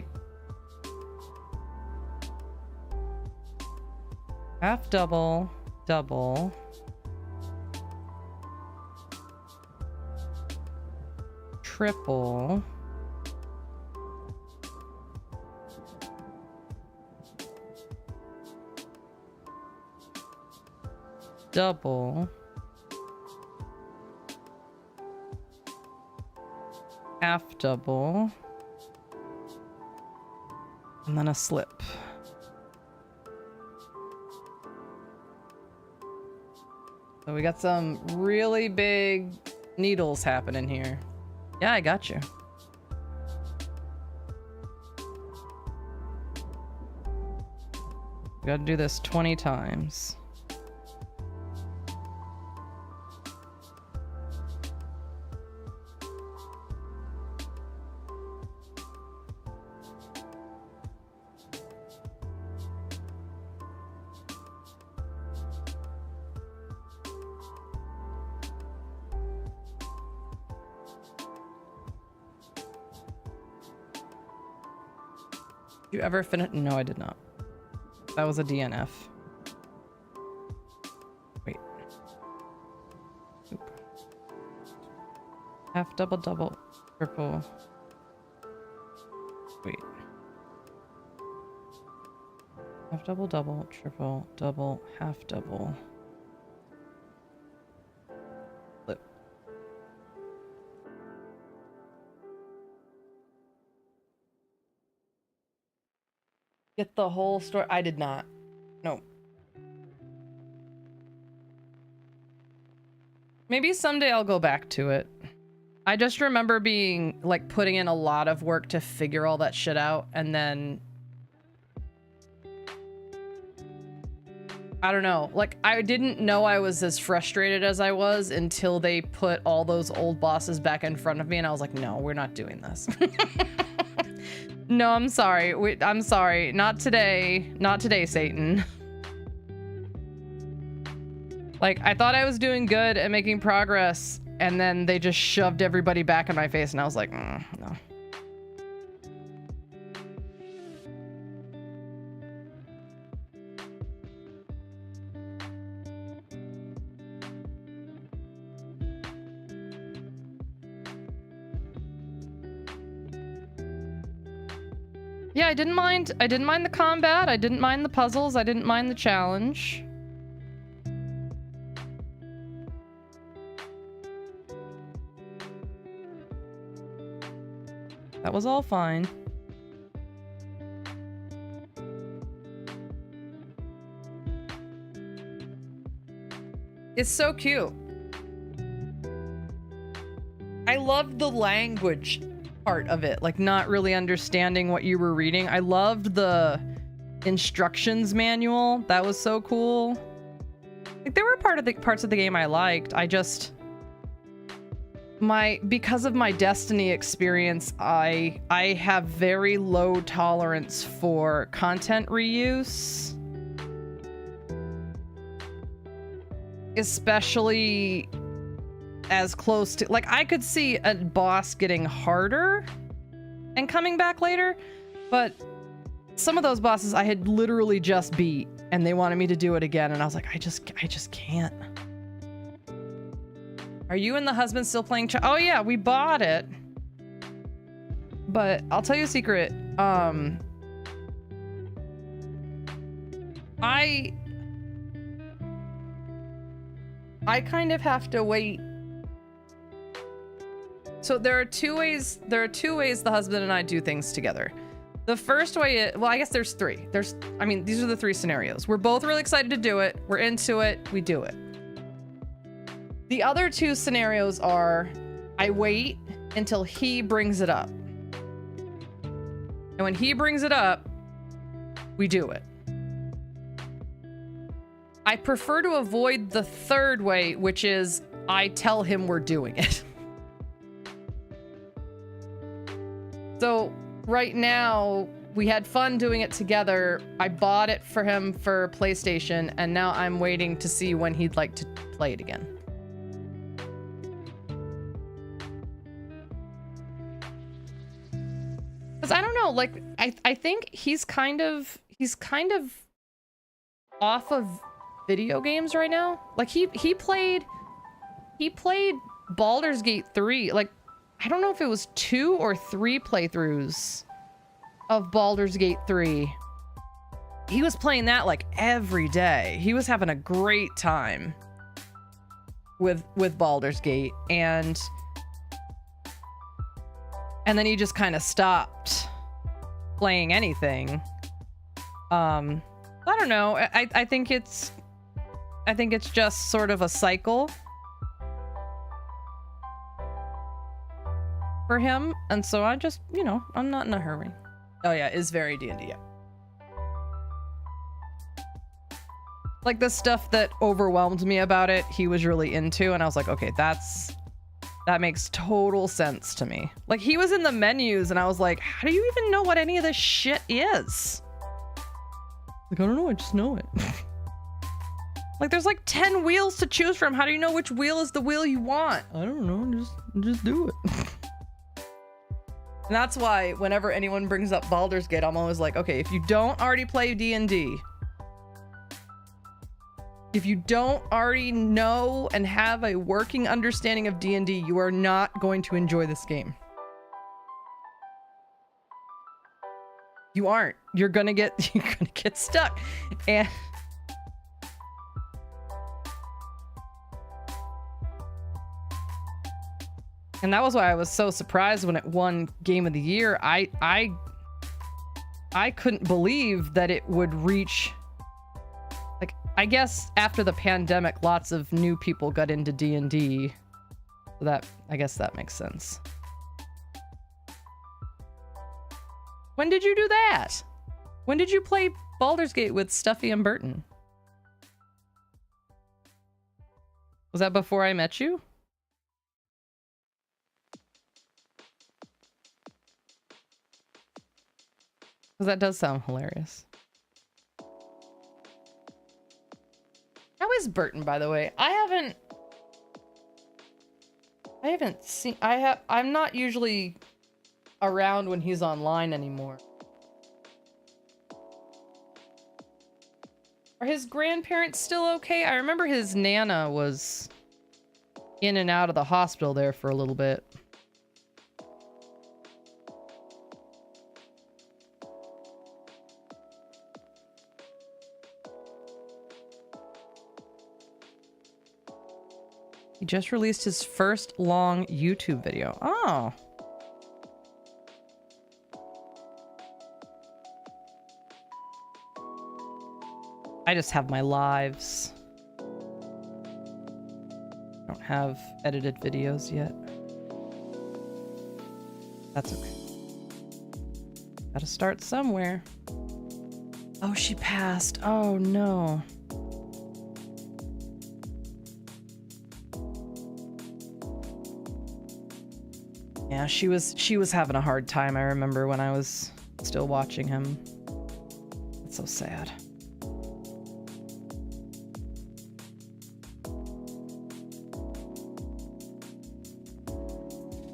Half double, double. Triple. Double. Half double. And then a slip. So we got some really big needles happening here. Yeah, I got you. We gotta do this 20 times. You ever finish? No, I did not. That was a DNF. Wait. Oop. Half double double triple. Wait. Half double double triple double half double. Flip. Get the whole story. I did not. No. Maybe someday I'll go back to it. I just remember being like putting in a lot of work to figure all that shit out, and then I don't know. Like, I didn't know I was as frustrated as I was until they put all those old bosses back in front of me, and I was like, no, we're not doing this. No, I'm sorry. I'm sorry. Not today. Not today, Satan. Like, I thought I was doing good and making progress, and then they just shoved everybody back in my face, and I was like, no. Yeah, I didn't mind the combat, I didn't mind the puzzles, I didn't mind the challenge. That was all fine. It's so cute. I loved the language part of it, like not really understanding what you were reading. I loved the instructions manual. That was so cool. Like there were parts of the game I liked. I just because of my Destiny experience, I have very low tolerance for content reuse. Especially as close to, like, I could see a boss getting harder and coming back later, but some of those bosses I had literally just beat and they wanted me to do it again, and I was like, I just can't. Are you and the husband still playing oh yeah, we bought it. But I'll tell you a secret. I kind of have to wait. So there are two ways the husband and I do things together. The first way, well, I guess there's three. These are the three scenarios. We're both really excited to do it. We're into it. We do it. The other two scenarios are I wait until he brings it up. And when he brings it up, we do it. I prefer to avoid the third way, which is I tell him we're doing it. So right now, we had fun doing it together. I bought it for him for PlayStation, and now I'm waiting to see when he'd like to play it again. Because I don't know, like, I think he's kind of off of video games right now. Like he played Baldur's Gate 3. Like, I don't know if it was 2 or 3 playthroughs of Baldur's Gate 3. He was playing that like every day. He was having a great time with Baldur's Gate, and then he just kind of stopped playing anything. I don't know. I think it's just sort of a cycle for him, and so I just, I'm not in a hurry. Oh yeah, it's very D&D, yeah. Like the stuff that overwhelmed me about it, he was really into, and I was like, okay, that makes total sense to me. Like, he was in the menus, and I was like, how do you even know what any of this shit is? Like, I don't know, I just know it. Like, there's like 10 wheels to choose from. How do you know which wheel is the wheel you want? I don't know, just do it. And that's why whenever anyone brings up Baldur's Gate, I'm always like, okay, if you don't already play D&D, if you don't already know and have a working understanding of D&D, you are not going to enjoy this game. You aren't. You're gonna get stuck. And that was why I was so surprised when it won Game of the Year. I couldn't believe that it would reach, like, I guess after the pandemic, lots of new people got into D&D. So that, I guess that makes sense. When did you do that? When did you play Baldur's Gate with Stuffy and Burton? Was that before I met you? Because that does sound hilarious. How is Burton, by the way? I haven't seen... I'm not usually around when he's online anymore. Are his grandparents still okay? I remember his Nana was in and out of the hospital there for a little bit. He just released his first long YouTube video. Oh. I just have my lives. have edited videos yet. That's okay. Gotta start somewhere. Oh, she passed. Oh no. Yeah, she was having a hard time. I remember when I was still watching him. It's so sad.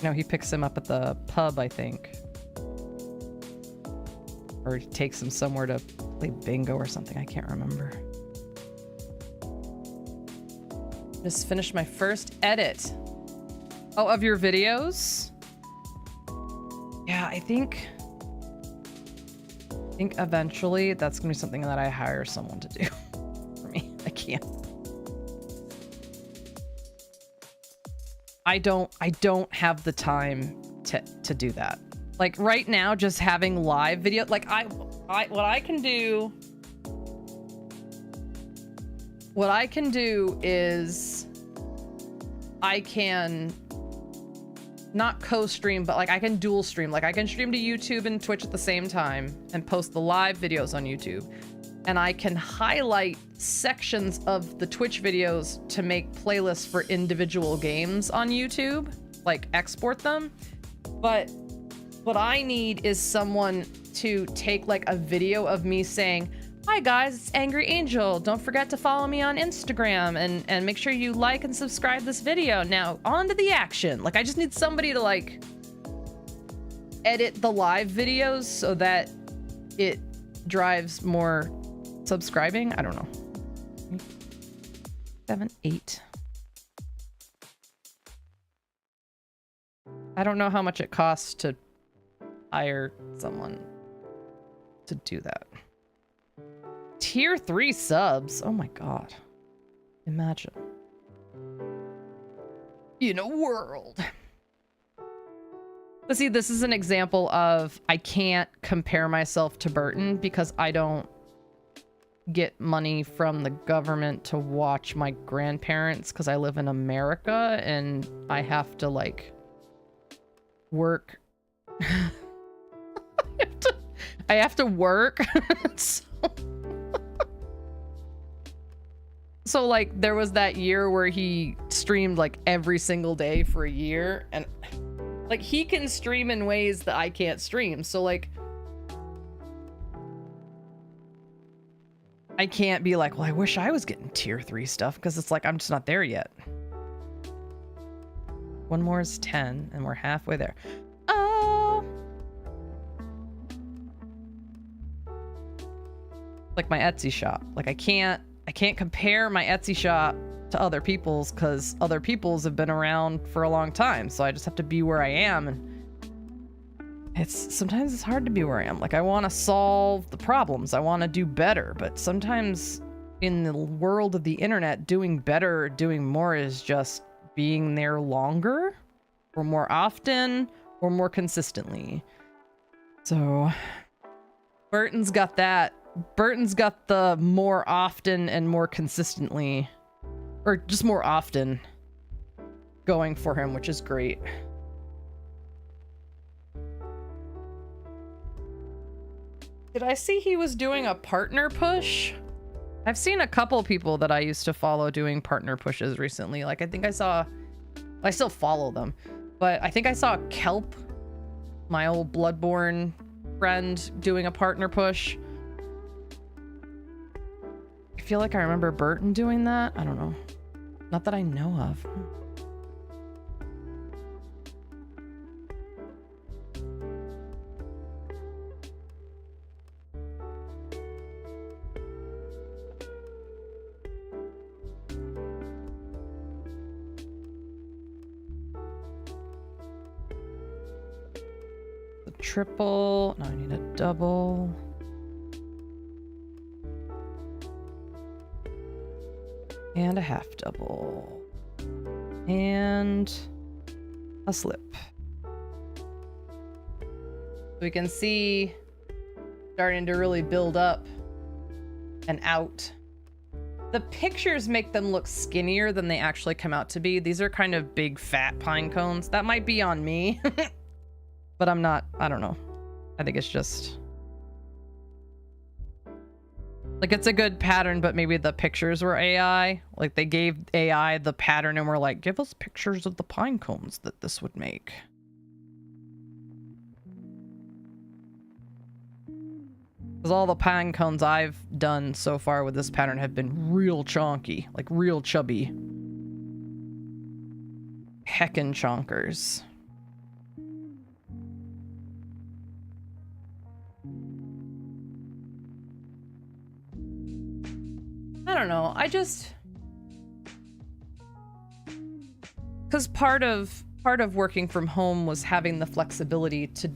No, he picks him up at the pub, I think. Or he takes him somewhere to play bingo or something. I can't remember. Just finished my first edit. Oh, of your videos? Yeah, I think eventually that's gonna be something that I hire someone to do for me. I can't. I don't have the time to do that. Like right now, just having live video, like what I can do is I can not co-stream, but like I can dual stream. Like I can stream to YouTube and Twitch at the same time and post the live videos on YouTube. And I can highlight sections of the Twitch videos to make playlists for individual games on YouTube, like export them. But what I need is someone to take like a video of me saying, "Hi guys, it's Angry Angel. Don't forget to follow me on Instagram and make sure you like and subscribe this video. Now on to the action." Like I just need somebody to like edit the live videos so that it drives more subscribing. I don't know. 7, 8. I don't know how much it costs to hire someone to do that. Tier 3 subs. Oh my god. Imagine. In a world. But see, this is an example of I can't compare myself to Burton because I don't get money from the government to watch my grandparents because I live in America and I have to like work. I have to work. So like there was that year where he streamed like every single day for a year, and like he can stream in ways that I can't stream. So like I can't be like, well, I wish I was getting tier 3 stuff because it's like I'm just not there yet. One more is 10 and we're halfway there. Oh, like my Etsy shop. Like I can't compare my Etsy shop to other people's because other people's have been around for a long time. So I just have to be where I am, and sometimes it's hard to be where I am. Like I want to solve the problems. I want to do better, but sometimes in the world of the internet, doing better or doing more is just being there longer or more often or more consistently. So Burton's got that. Burton's got the more often and more consistently, or just more often going for him, which is great. Did I see he was doing a partner push? I've seen a couple people that I used to follow doing partner pushes recently. Like I think I still follow them, but I think I saw Kelp, my old Bloodborne friend, doing a partner push. I feel like I remember Burton doing that. I don't know. Not that I know of. The triple. No, I need a double. And a half double. And a slip. We can see starting to really build up and out. The pictures make them look skinnier than they actually come out to be. These are kind of big, fat pine cones. That might be on me, but I'm not, I don't know. I think it's just... like, it's a good pattern, but maybe the pictures were AI. Like, they gave AI the pattern and were like, give us pictures of the pine cones that this would make. Because all the pine cones I've done so far with this pattern have been real chonky. Like, real chubby. Heckin' chonkers. I don't know. I just... because part of working from home was having the flexibility to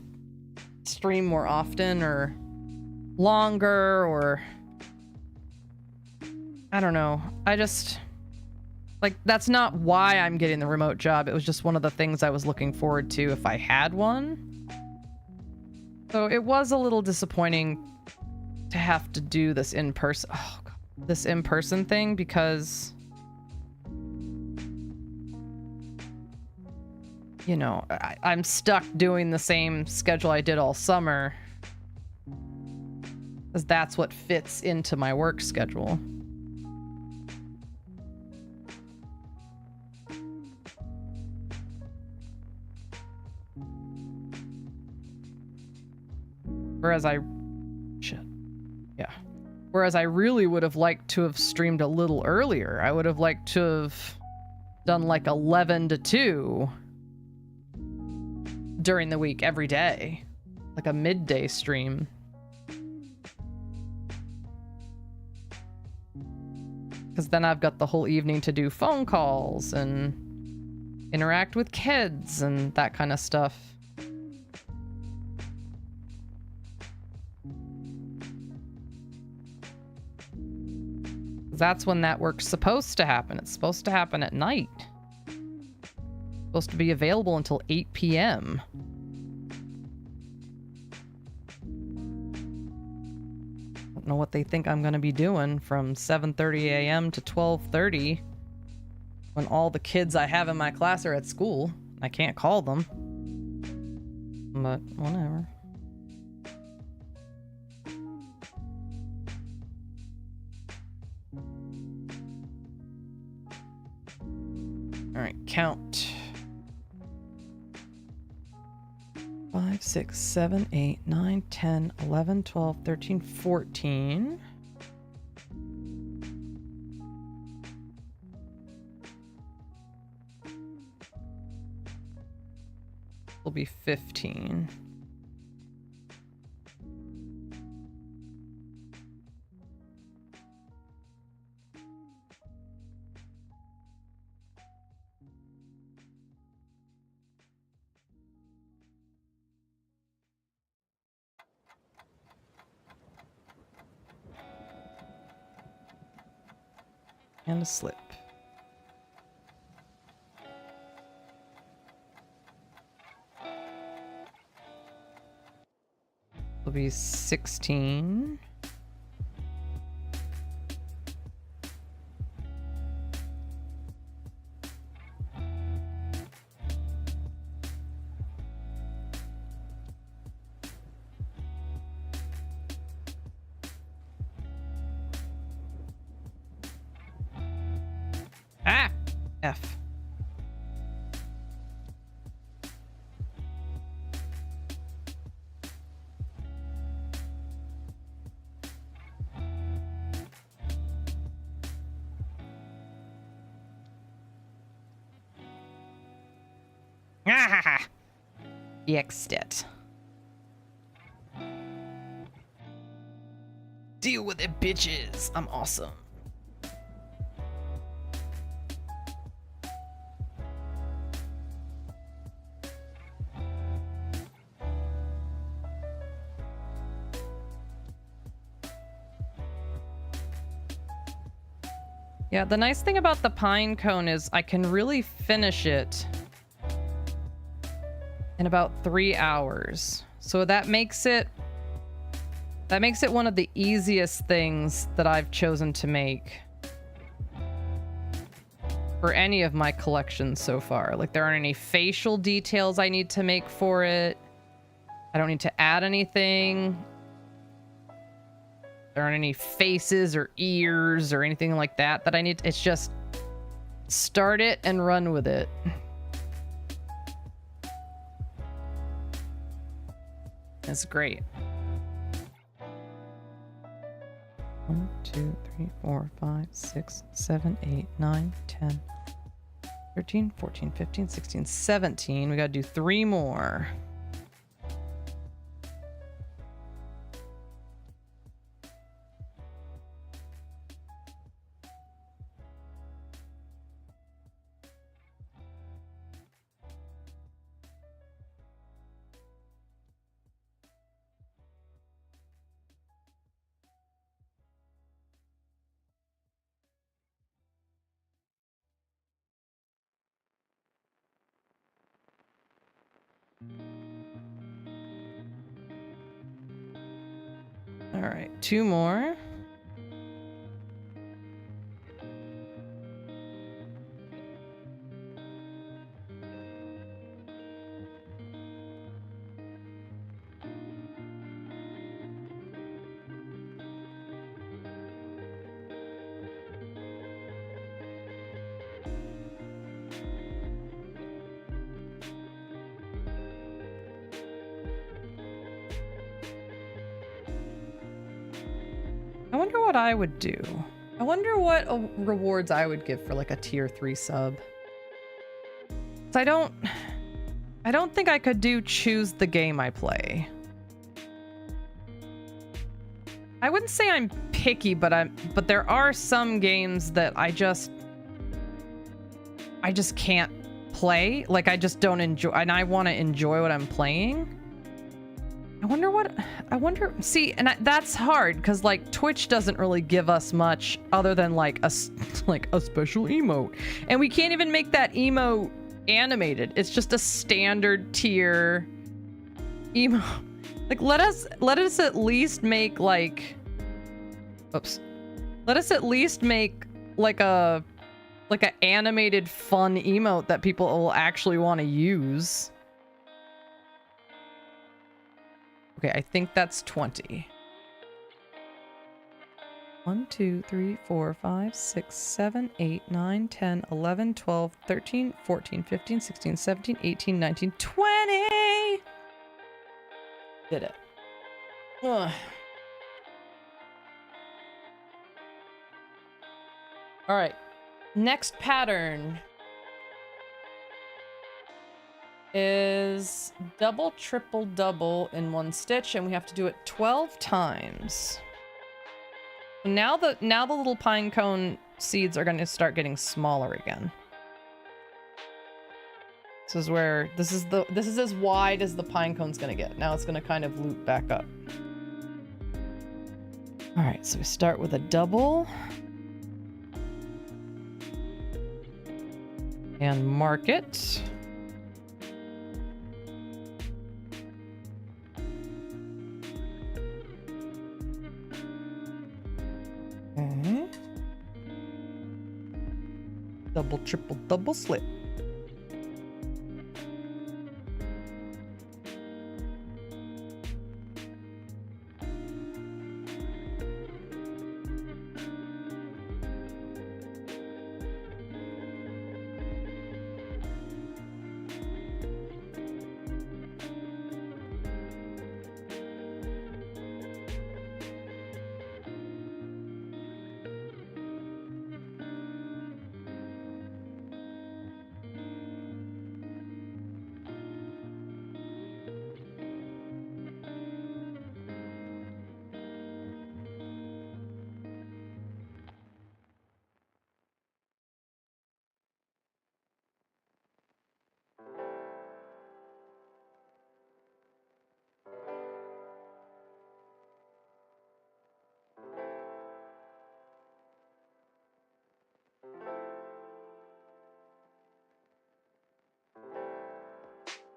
stream more often or longer, or I don't know. I just, like, that's not why I'm getting the remote job. It was just one of the things I was looking forward to if I had one. So it was a little disappointing to have to do this in person. Oh God, this in person thing, because, you know, I'm stuck doing the same schedule I did all summer, because that's what fits into my work schedule. Whereas I really would have liked to have streamed a little earlier. I would have liked to have done like 11 to 2 during the week every day, like a midday stream. Because then I've got the whole evening to do phone calls and interact with kids and that kind of stuff. That's when that work's supposed to happen. It's supposed to happen at night. It's supposed to be available until 8 p.m. Don't know what they think I'm gonna be doing from 7:30 a.m. to 12:30 when all the kids I have in my class are at school. I can't call them. But whatever. All right, count. 5, 6, 7, 8, 9, 10, 11, 12, 13, 14. Will be 15. And a slip. Will be 16. Ah! F. Ah! Yexed it. Deal with it, bitches. I'm awesome. Yeah, the nice thing about the pine cone is I can really finish it in about 3 hours. So that makes it one of the easiest things that I've chosen to make. for any of my collections so far. Like, there aren't any facial details I need to make for it. I don't need to add anything. There aren't any faces or ears or anything like that that I need. It's just start it and run with it. It's great. 1, 2, 3, 4, 5, 6, 7, 8, 9, 10, 13, 14, 15, 16, 17. We gotta do 3 more. All right, 2 more. I wonder what I would do. I wonder what rewards I would give for like a tier 3 sub. 'Cause I don't think I could do choose the game I play. I wouldn't say I'm picky, but there are some games that I just can't play. Like, I just don't enjoy, and I want to enjoy what I'm playing. See, and that's hard because like Twitch doesn't really give us much other than like a special emote, and we can't even make that emote animated. It's just a standard tier emote. Like, let us at least make like, let us at least make like a animated fun emote that people will actually want to use. Okay, I think that's 20. 1, 2, 3, 4, 5, 6, 7, 8, 9, 10, 11, 12, 13, 14, 15, 16, 17, 18, 19, 20! Did it. Ugh. All right. Next pattern is double, triple, double in 1 stitch, and we have to do it 12 times. Now the little pine cone seeds are going to start getting smaller again. This is as wide as the pine cone's going to get. Now it's going to kind of loop back up. All right, so we start with a double and mark it. Okay. Double, triple, double slip.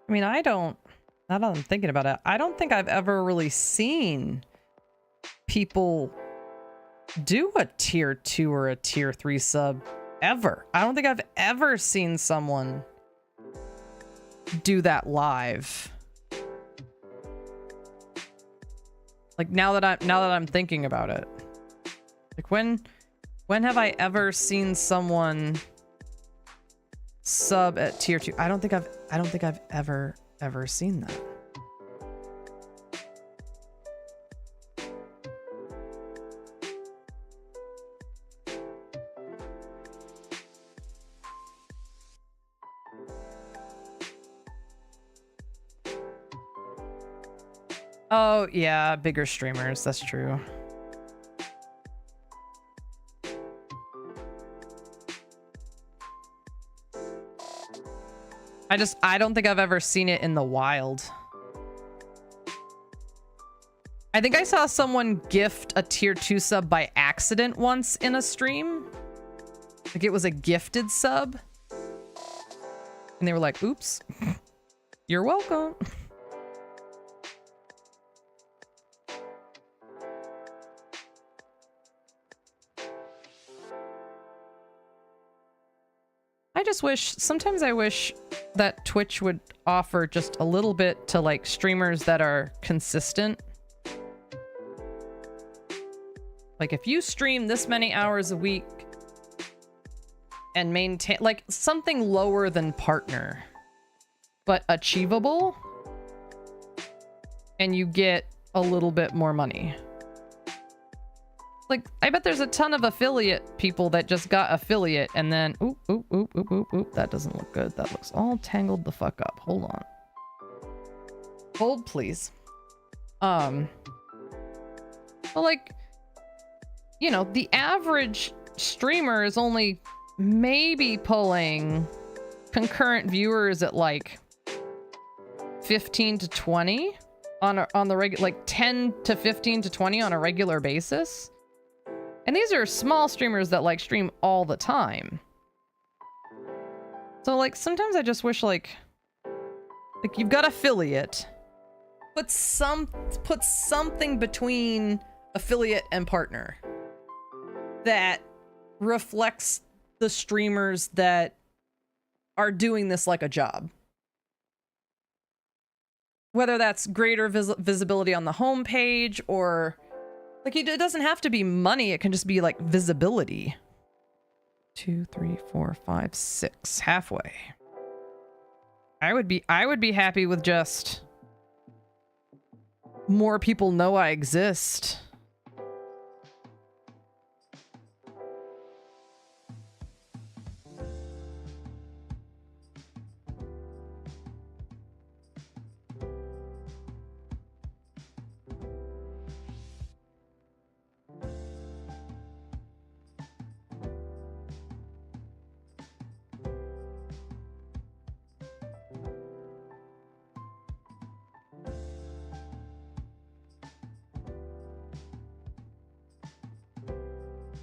I mean, now that I'm thinking about it, I don't think I've ever really seen people do a tier 2 or a tier 3 sub ever. I don't think I've ever seen someone do that live. Like now that I'm thinking about it. Like when have I ever seen someone sub at tier 2? I don't think I've ever seen that. Oh, yeah, bigger streamers, that's true. I don't think I've ever seen it in the wild. I think I saw someone gift a tier 2 sub by accident once in a stream. Like it was a gifted sub. And they were like, oops, you're welcome. Sometimes I wish that Twitch would offer just a little bit to like streamers that are consistent. Like if you stream this many hours a week and maintain like something lower than partner, but achievable, and you get a little bit more money. Like, I bet there's a ton of affiliate people that just got affiliate and then, oop, that doesn't look good. That looks all tangled the fuck up. Hold on. Hold, please. But like, you know, the average streamer is only maybe pulling concurrent viewers at like 15 to 20 on the regular, like 10 to 15 to 20 on a regular basis. And these are small streamers that like stream all the time. So like sometimes I just wish like you've got affiliate. Put something between affiliate and partner that reflects the streamers that are doing this like a job. Whether that's greater visibility on the homepage or like it doesn't have to be money, it can just be like visibility. 2, 3, 4, 5, 6, halfway. I would be happy with just more people know I exist.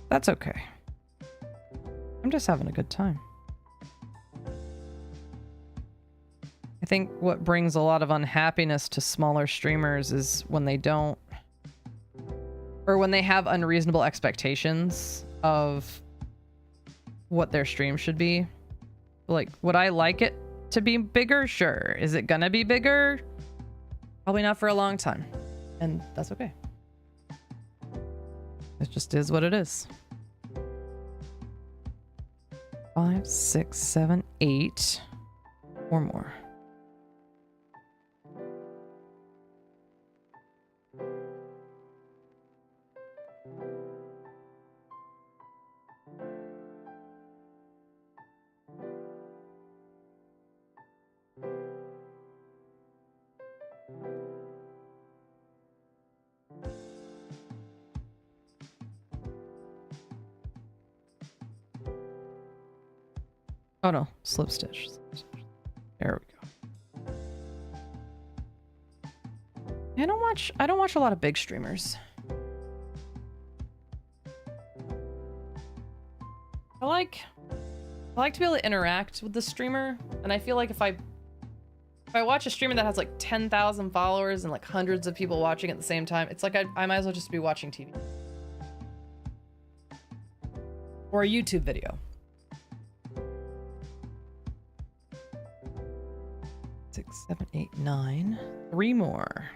That's okay. I'm just having a good time. I think what brings a lot of unhappiness to smaller streamers is when they don't, or when they have unreasonable expectations of what their stream should be. Like, would I like it to be bigger? Sure. Is it gonna be bigger? Probably not for a long time. And that's okay. It just is what it is. 5, 6, 7, 8, or more. Oh no, slip stitch. There we go. I don't watch a lot of big streamers. I like to be able to interact with the streamer, and I feel like if I watch a streamer that has like 10,000 followers and like hundreds of people watching at the same time, it's like I might as well just be watching TV. Or a YouTube video. 7, 8, 9. 3 more.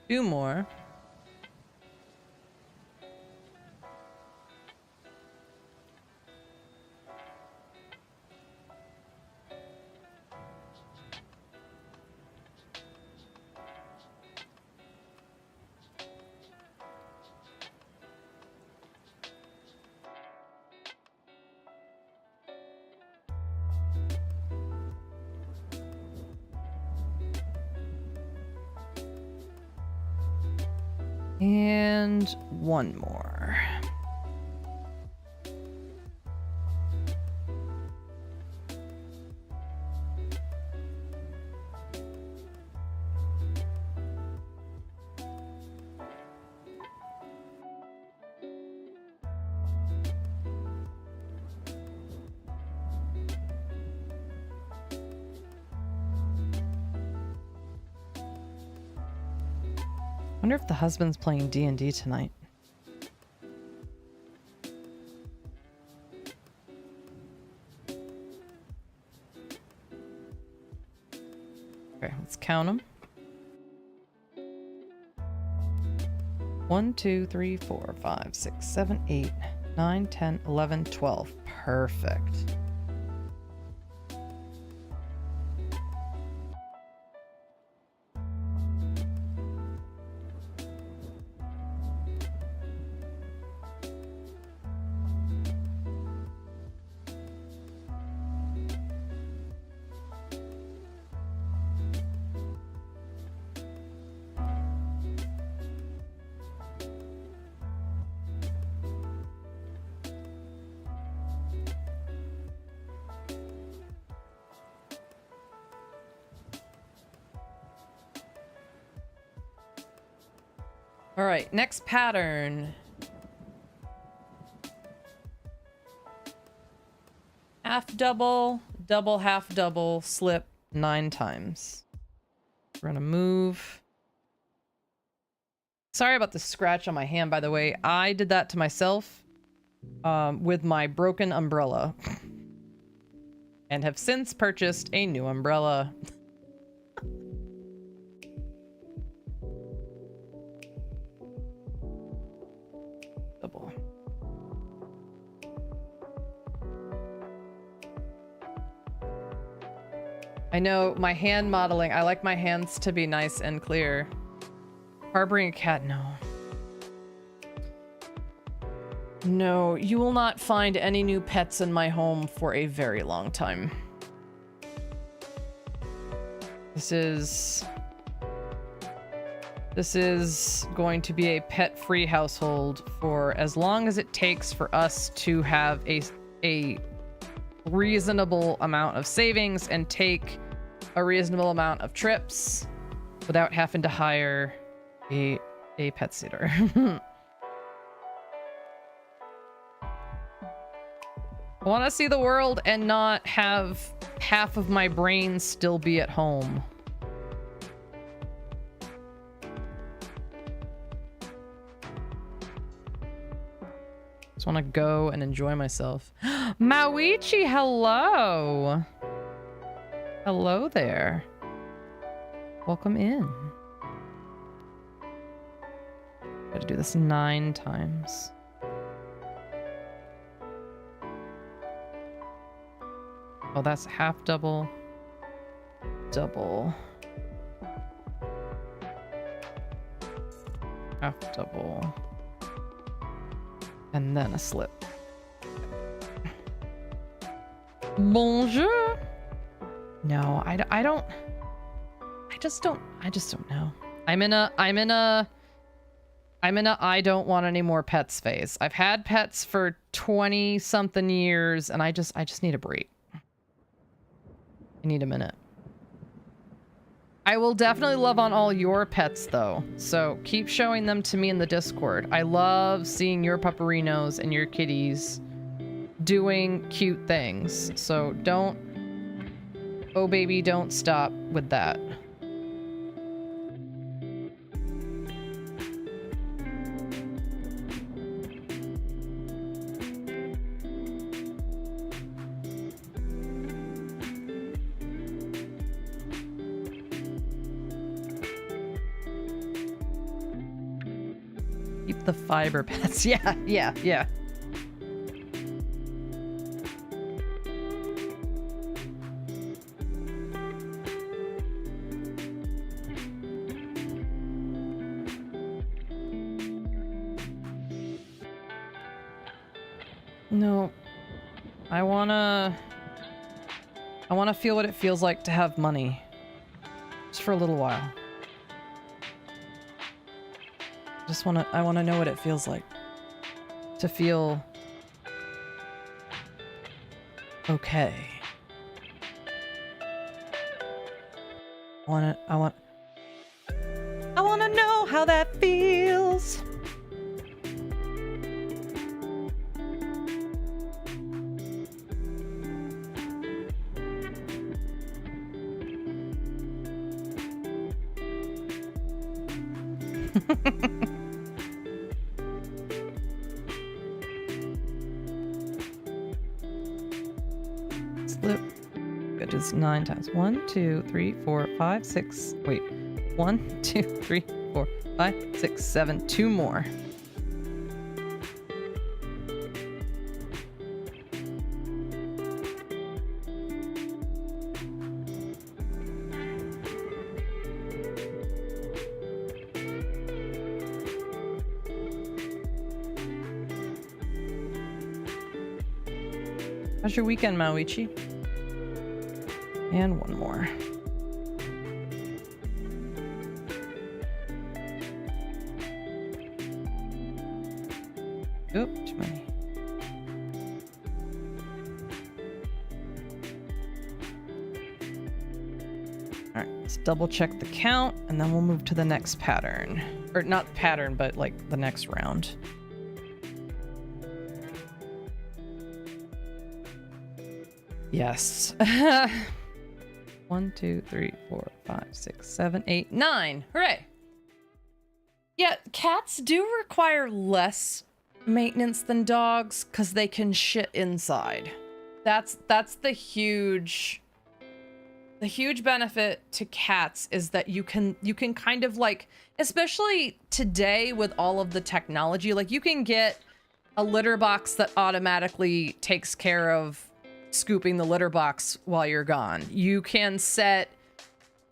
Two more. And one more. Wonder if the husband's playing D&D tonight. Okay, let's count them. 1, 2, 3, 4, 5, 6, 7, 8, 9, 10, 11, 12. Perfect. All right, next pattern. Half double, double, half double, slip 9 times. We're gonna move. Sorry about the scratch on my hand, by the way. I did that to myself with my broken umbrella and have since purchased a new umbrella. Double. I know my hand modeling, I like my hands to be nice and clear. Harboring a cat, no. No, you will not find any new pets in my home for a very long time. This is going to be a pet-free household for as long as it takes for us to have a reasonable amount of savings and take a reasonable amount of trips without having to hire a pet sitter. I want to see the world and not have half of my brain still be at home. Just want to go and enjoy myself. Mauichi, hello. Hello there. Welcome in. Gotta do this 9 times. Oh, that's half double, double, half double, and then a slip. Bonjour. No, I just don't know. I'm in a I don't want any more pets phase. I've had pets for 20 something years and I just need a break. need a minute. I will definitely love on all your pets, though. So keep showing them to me in the Discord. I love seeing your pupperinos and your kitties doing cute things. So don't... Oh, baby, don't stop with that. Keep the fiber pets. Yeah. No. I wanna feel what it feels like to have money. Just for a little while. I wanna know what it feels like to feel okay. I wanna know how that feels. Slip. It is 9 times. 1, 2, 3, 4, 5, 6. Wait. 1, 2, 3, 4, 5, 6, 7. 2 more. How's your weekend, Mauichi? And one more. Oop, too many. Alright, let's double check the count, and then we'll move to the next pattern. Or not pattern, but like the next round. Yes. 1, 2, 3, 4, 5, 6, 7, 8, 9. Hooray! Yeah, cats do require less maintenance than dogs because they can shit inside. That's the huge benefit to cats is that you can kind of like, especially today with all of the technology, like you can get a litter box that automatically takes care of scooping the litter box while you're gone. You can set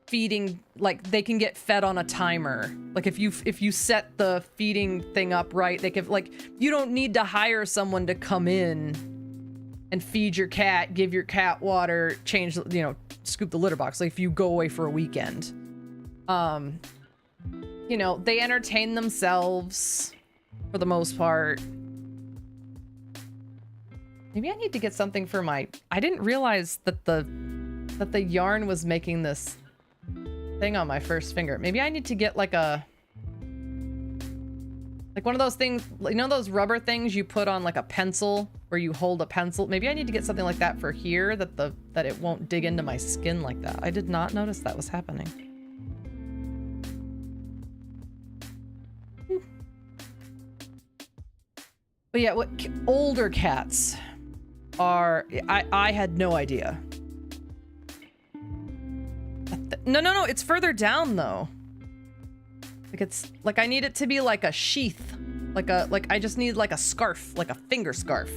feeding, like they can get fed on a timer. Like if you set the feeding thing up right, they can, like, you don't need to hire someone to come in and feed your cat, give your cat water, change, you know, scoop the litter box. Like if you go away for a weekend, you know, they entertain themselves for the most part. Maybe I need to get something for my... I didn't realize that the yarn was making this thing on my first finger. Maybe I need to get like a... like one of those things, you know those rubber things you put on like a pencil where you hold a pencil? Maybe I need to get something like that for here that it won't dig into my skin like that. I did not notice that was happening. But yeah, what older cats are, I had no idea. No, it's further down though. Like it's like I need it to be like a sheath, like I just need like a scarf, like a finger scarf,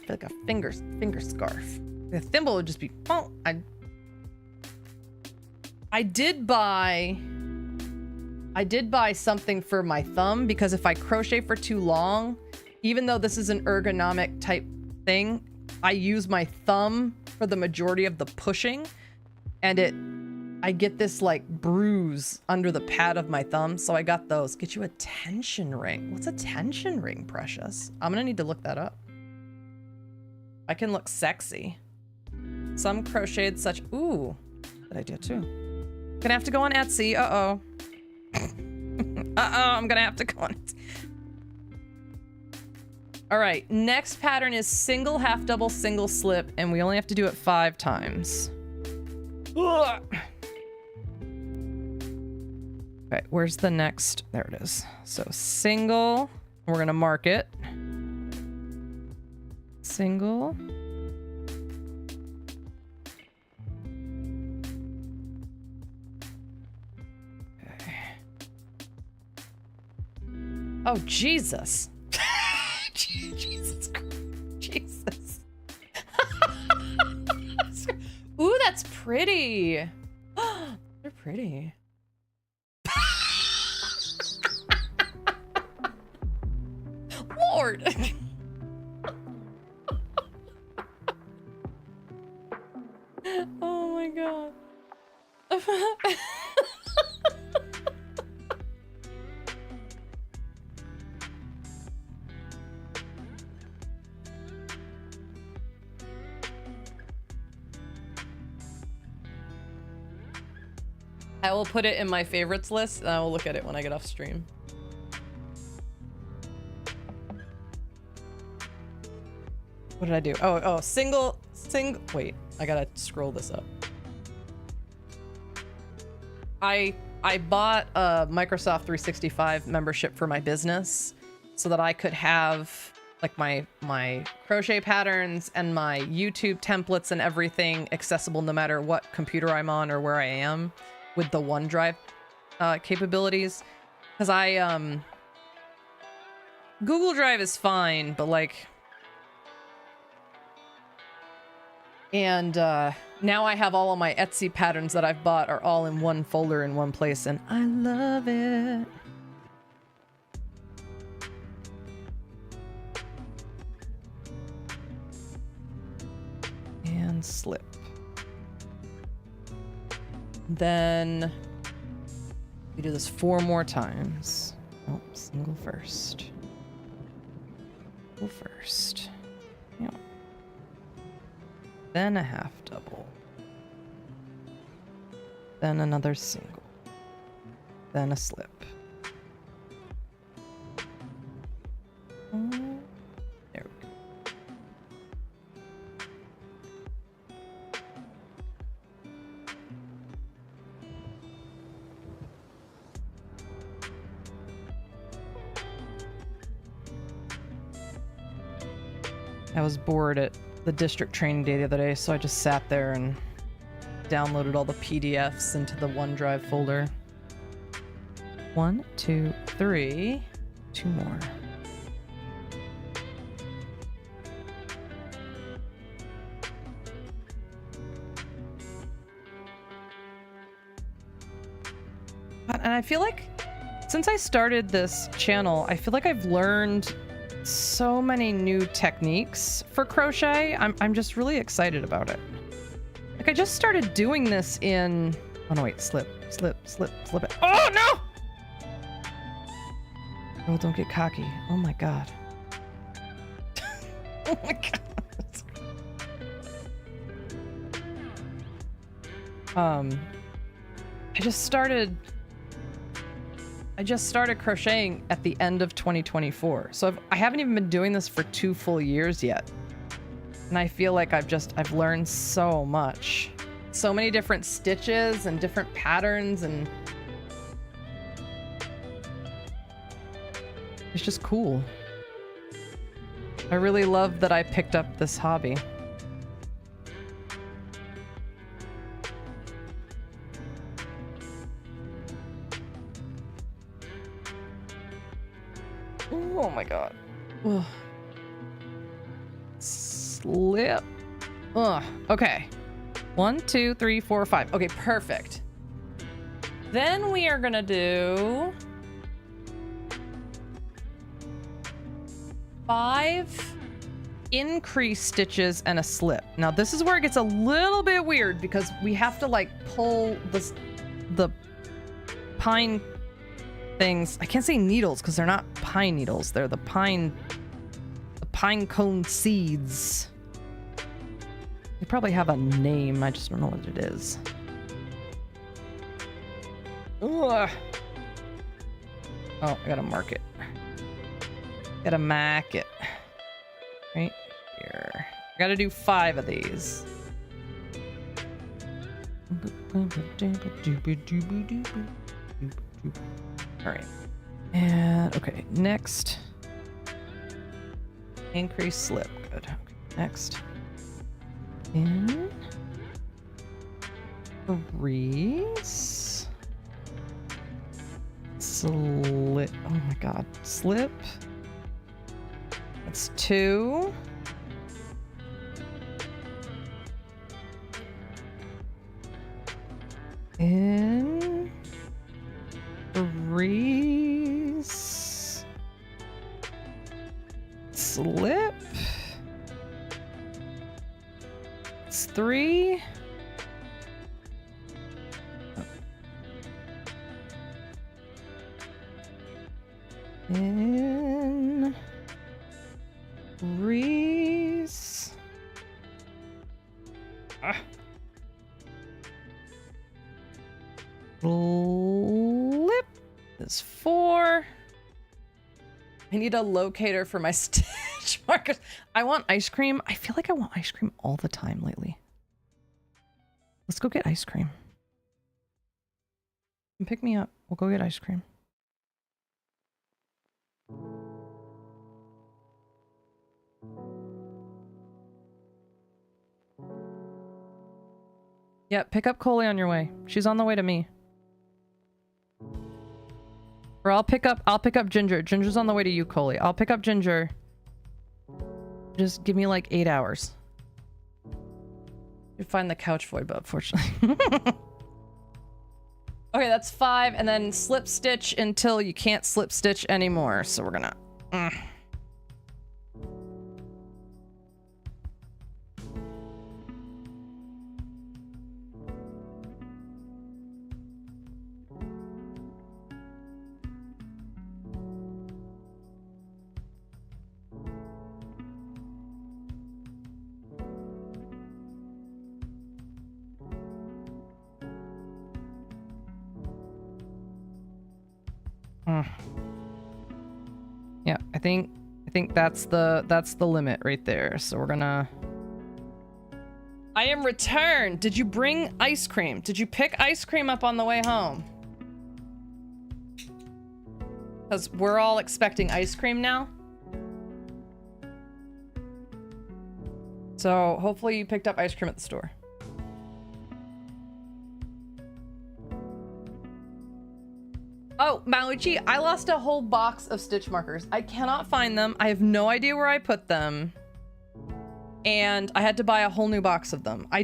like a finger scarf. The thimble would just be. Oh, I did buy something for my thumb because if I crochet for too long, even though this is an ergonomic type thing, I use my thumb for the majority of the pushing, and I get this like bruise under the pad of my thumb, so I got those. Get you a tension ring. What's a tension ring, Precious? I'm gonna need to look that up. I can look sexy. Some crocheted such. Ooh, good idea too. Gonna have to go on Etsy. Uh-oh. Uh-oh, I'm gonna have to go on Etsy. All right, next pattern is single, half double, single slip, and we only have to do it 5 times. Ugh. Okay, where's the next? There it is. So single, we're gonna mark it. Single. Okay. Oh, Jesus. Jesus Christ. Jesus. Ooh, that's pretty. They're pretty. Lord. Oh my God. I will put it in my favorites list and I will look at it when I get off stream. What did I do? Oh, single, wait, I gotta scroll this up. I bought a Microsoft 365 membership for my business so that I could have like my crochet patterns and my YouTube templates and everything accessible no matter what computer I'm on or where I am with the OneDrive capabilities. Because Google Drive is fine, but like, and now I have all of my Etsy patterns that I've bought are all in one folder in one place, and I love it. And slip. Then we do this 4 more times. Oh, single first. Single first. Yeah. Then a half double. Then another single. Then a slip. Oh, there we go. I was bored at the district training day the other day, so I just sat there and downloaded all the PDFs into the OneDrive folder. 1, 2, 3. 2 more. And I feel like since I started this channel, I feel like I've learned so many new techniques for crochet. I'm just really excited about it. Like I just started doing this in, oh no wait, slip it. Oh no! Oh, don't get cocky. Oh my God. Oh my God. I just started crocheting at the end of 2024. So I haven't even been doing this for 2 full years yet. And I feel like I've learned so much. So many different stitches and different patterns, and it's just cool. I really love that I picked up this hobby. Oh my God. Ugh. Slip. Ugh. Okay. 1, 2, 3, 4, 5. Okay, perfect. Then we are gonna do 5 increase stitches and a slip. Now this is where it gets a little bit weird because we have to like pull the pine things. I can't say needles because they're not pine needles. They're the pine cone seeds. They probably have a name. I just don't know what it is. Ugh. Oh, I gotta mark it. Gotta mark it. Right here. I gotta do 5 of these. Alright. And, okay, next. Increase slip. Good. Okay, next. In. Freeze. Slip. Oh my god. Slip. That's 2. In. Freeze. Slip. It's 3. In. Freeze. Ah. Flip is 4. I need a locator for my stitch markers. I want ice cream. I feel like I want ice cream all the time lately. Let's go get ice cream. Pick me up. We'll go get ice cream. Yeah, pick up Coley on your way. She's on the way to me. Or I'll pick up Ginger. Ginger's on the way to you, Coley. I'll pick up Ginger. Just give me like 8 hours. You find the couch void, but unfortunately. Okay, that's 5, and then slip stitch until you can't slip stitch anymore. So we're gonna. Yeah, I think that's the limit right there. So we're gonna. I am returned. Did you bring ice cream? Did you pick ice cream up on the way home? Because we're all expecting ice cream now. So hopefully you picked up ice cream at the store. Oh, Mauichi, I lost a whole box of stitch markers. I cannot find them. I have no idea where I put them. And I had to buy a whole new box of them. I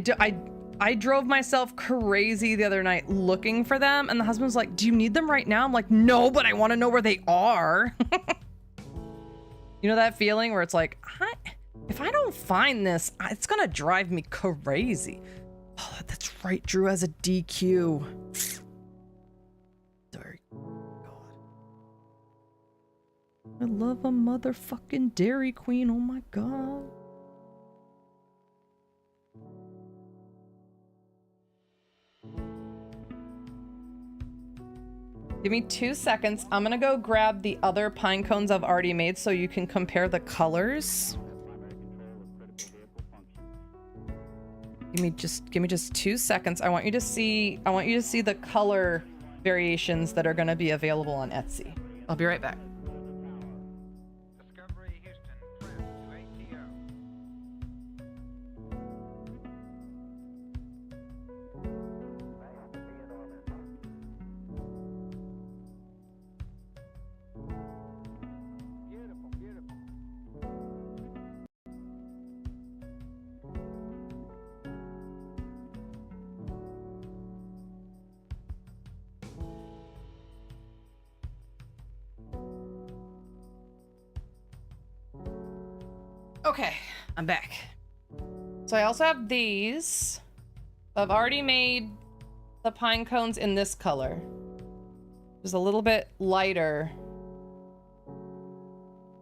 drove myself crazy the other night looking for them. And the husband was like, do you need them right now? I'm like, no, but I want to know where they are. You know that feeling where it's like, if I don't find this, it's going to drive me crazy. Oh, that's right. Drew has a DQ. Sorry. God. I love a motherfucking Dairy Queen. Oh my God. Give me 2 seconds. I'm gonna go grab the other pine cones I've already made so you can compare the colors. Give me just 2 seconds. I want you to see the color variations that are gonna be available on Etsy. I'll be right back. Discovery Houston, press to ATO. Beautiful, beautiful. Okay, I'm back. So I also have these. I've already made the pine cones in this color. Just a little bit lighter. A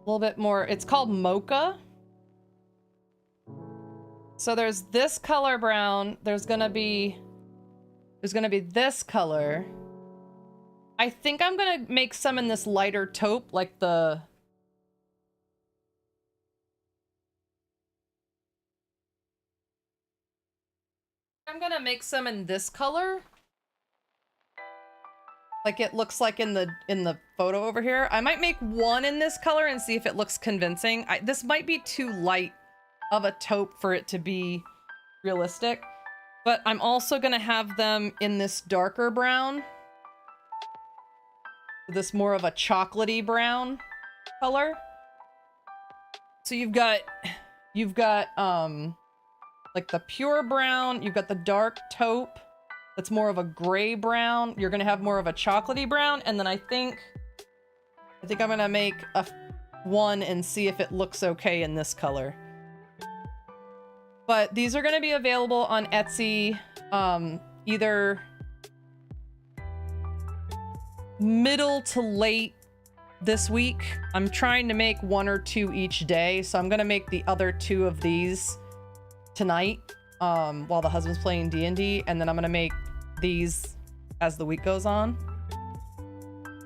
little bit more. It's called mocha. So there's this color brown. There's gonna be this color. I think I'm gonna make some in this lighter taupe, like the... I'm gonna make some in this color. Like it looks like in the photo over here. I might make one in this color and see if it looks convincing. This might be too light of a taupe for it to be realistic. But I'm also gonna have them in this darker brown. This more of a chocolatey brown color. So you've got like the pure brown, you've got the dark taupe that's more of a gray brown. You're gonna have more of a chocolatey brown, and then I think I'm gonna make one and see if it looks okay in this color. But these are gonna be available on Etsy either middle to late this week. I'm trying to make 1 or 2 each day, so I'm gonna make the other 2 of these tonight while the husband's playing D&D, and then I'm gonna make these as the week goes on.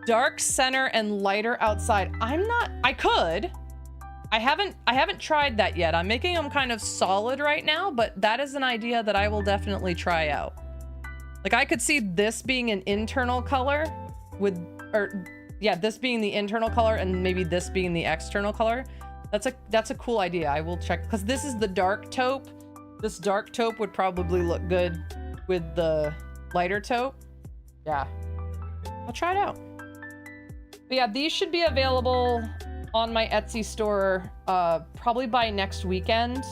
Dark center and lighter outside. I haven't tried that yet. I'm making them kind of solid right now, but that is an idea that I will definitely try out. Like I could see this being an internal color this being the internal color and maybe this being the external color. That's a cool idea. I will check, because this is the dark taupe. This dark taupe would probably look good with the lighter taupe. Yeah, I'll try it out. But yeah, these should be available on my Etsy store probably by next weekend.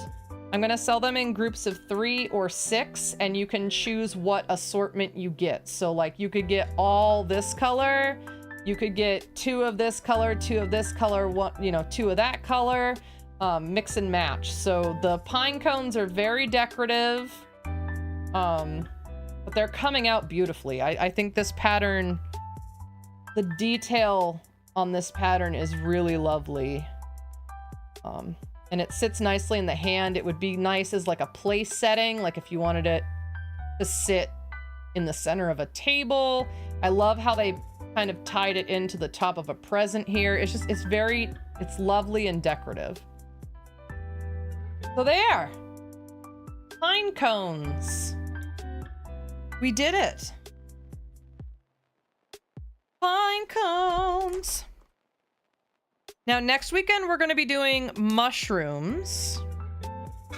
I'm gonna sell them in groups of 3 or 6, and you can choose what assortment you get. So like you could get all this color, you could get 2 of this color, 2 of this color, 2 of that color, mix and match. So the pine cones are very decorative, but they're coming out beautifully. I think this pattern, the detail on this pattern is really lovely. And it sits nicely in the hand. It would be nice as like a place setting, like if you wanted it to sit in the center of a table. I love how they kind of tied it into the top of a present here. It's lovely and decorative. So there, pine cones. We did it. Pine cones. Now, next weekend, we're going to be doing mushrooms.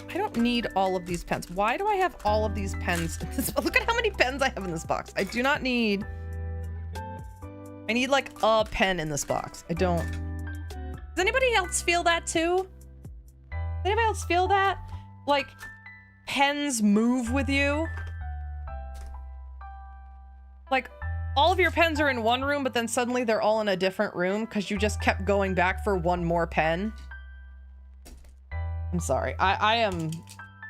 I don't need all of these pens. Why do I have all of these pens in this? Look at how many pens I have in this box. I do not need... I need, like, a pen in this box. I don't... Does anybody else feel that, too? Does anybody else feel that? Like, pens move with you? Like... all of your pens are in one room, but then suddenly they're all in a different room because you just kept going back for one more pen. I'm sorry.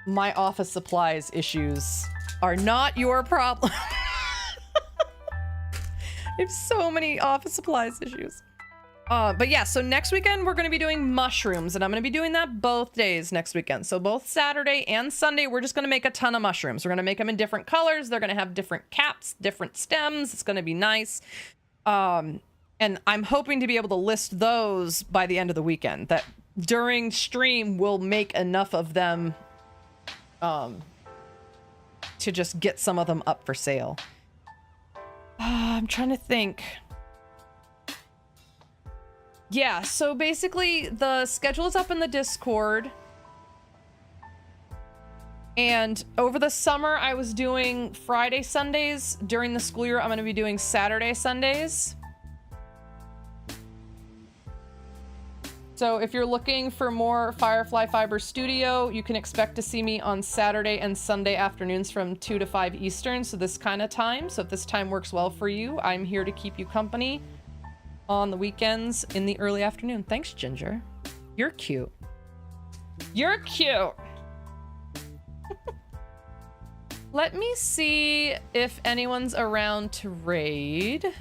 My office supplies issues are not your problem. I have so many office supplies issues. But yeah, so next weekend we're going to be doing mushrooms, and I'm going to be doing that both days next weekend. So both Saturday and Sunday, we're just going to make a ton of mushrooms. We're going to make them in different colors. They're going to have different caps, different stems. It's going to be nice. And I'm hoping to be able to list those by the end of the weekend. That during stream, we'll make enough of them to just get some of them up for sale. I'm trying to think. Yeah, so basically the schedule is up in the Discord. And over the summer, I was doing Friday, Sundays. During the school year, I'm going to be doing Saturday, Sundays. So if you're looking for more Firefly Fiber Studio, you can expect to see me on Saturday and Sunday afternoons from 2 to 5 Eastern. So this kind of time. So if this time works well for you, I'm here to keep you company on the weekends in the early afternoon. Thanks, Ginger. You're cute. You're cute. Let me see if anyone's around to raid.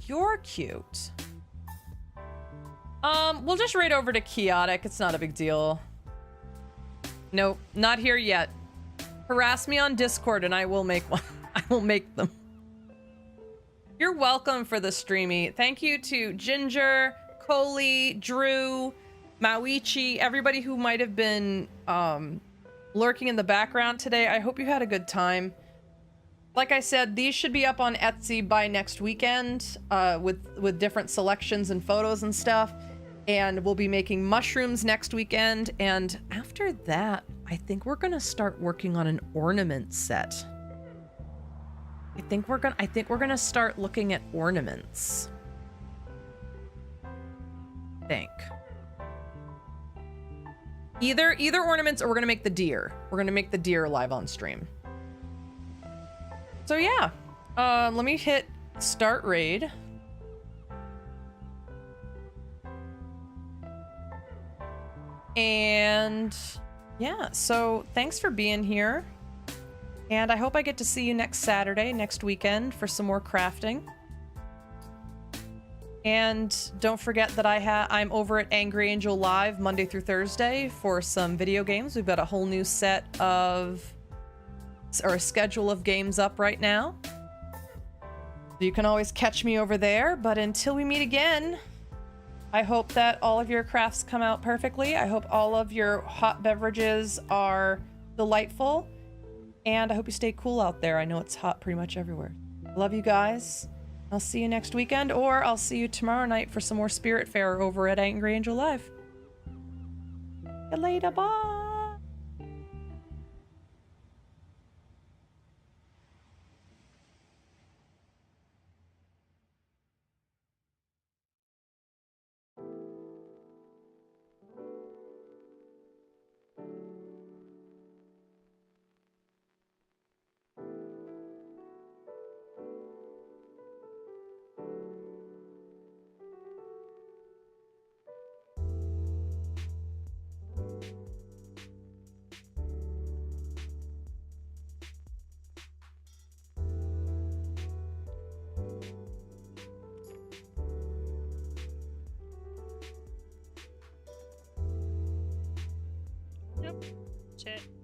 you're cute. We'll just raid over to Chaotic. It's not a big deal. Nope, not here yet. Harass me on Discord and I will make one. I will make them. You're welcome for the streamy. Thank you to Ginger, Coley, Drew, Mauichi, everybody who might have been lurking in the background today. I hope you had a good time. Like I said, these should be up on Etsy by next weekend with different selections and photos and stuff. And we'll be making mushrooms next weekend. And after that, I think we're gonna start working on an ornament set. I think we're gonna start looking at ornaments. I think. Either ornaments or we're gonna make the deer. We're gonna make the deer live on stream. So yeah, let me hit start raid. And yeah, so thanks for being here. And I hope I get to see you next Saturday, next weekend, for some more crafting. And don't forget that I'm over at Angry Angel Live Monday through Thursday for some video games. We've got a whole new set of, or a schedule of games up right now. You can always catch me over there, but until we meet again, I hope that all of your crafts come out perfectly. I hope all of your hot beverages are delightful. And I hope you stay cool out there. I know it's hot pretty much everywhere. Love you guys. I'll see you next weekend, or I'll see you tomorrow night for some more Spirit Fair over at Angry Angel Live. See you later, bye! Yep. That's it.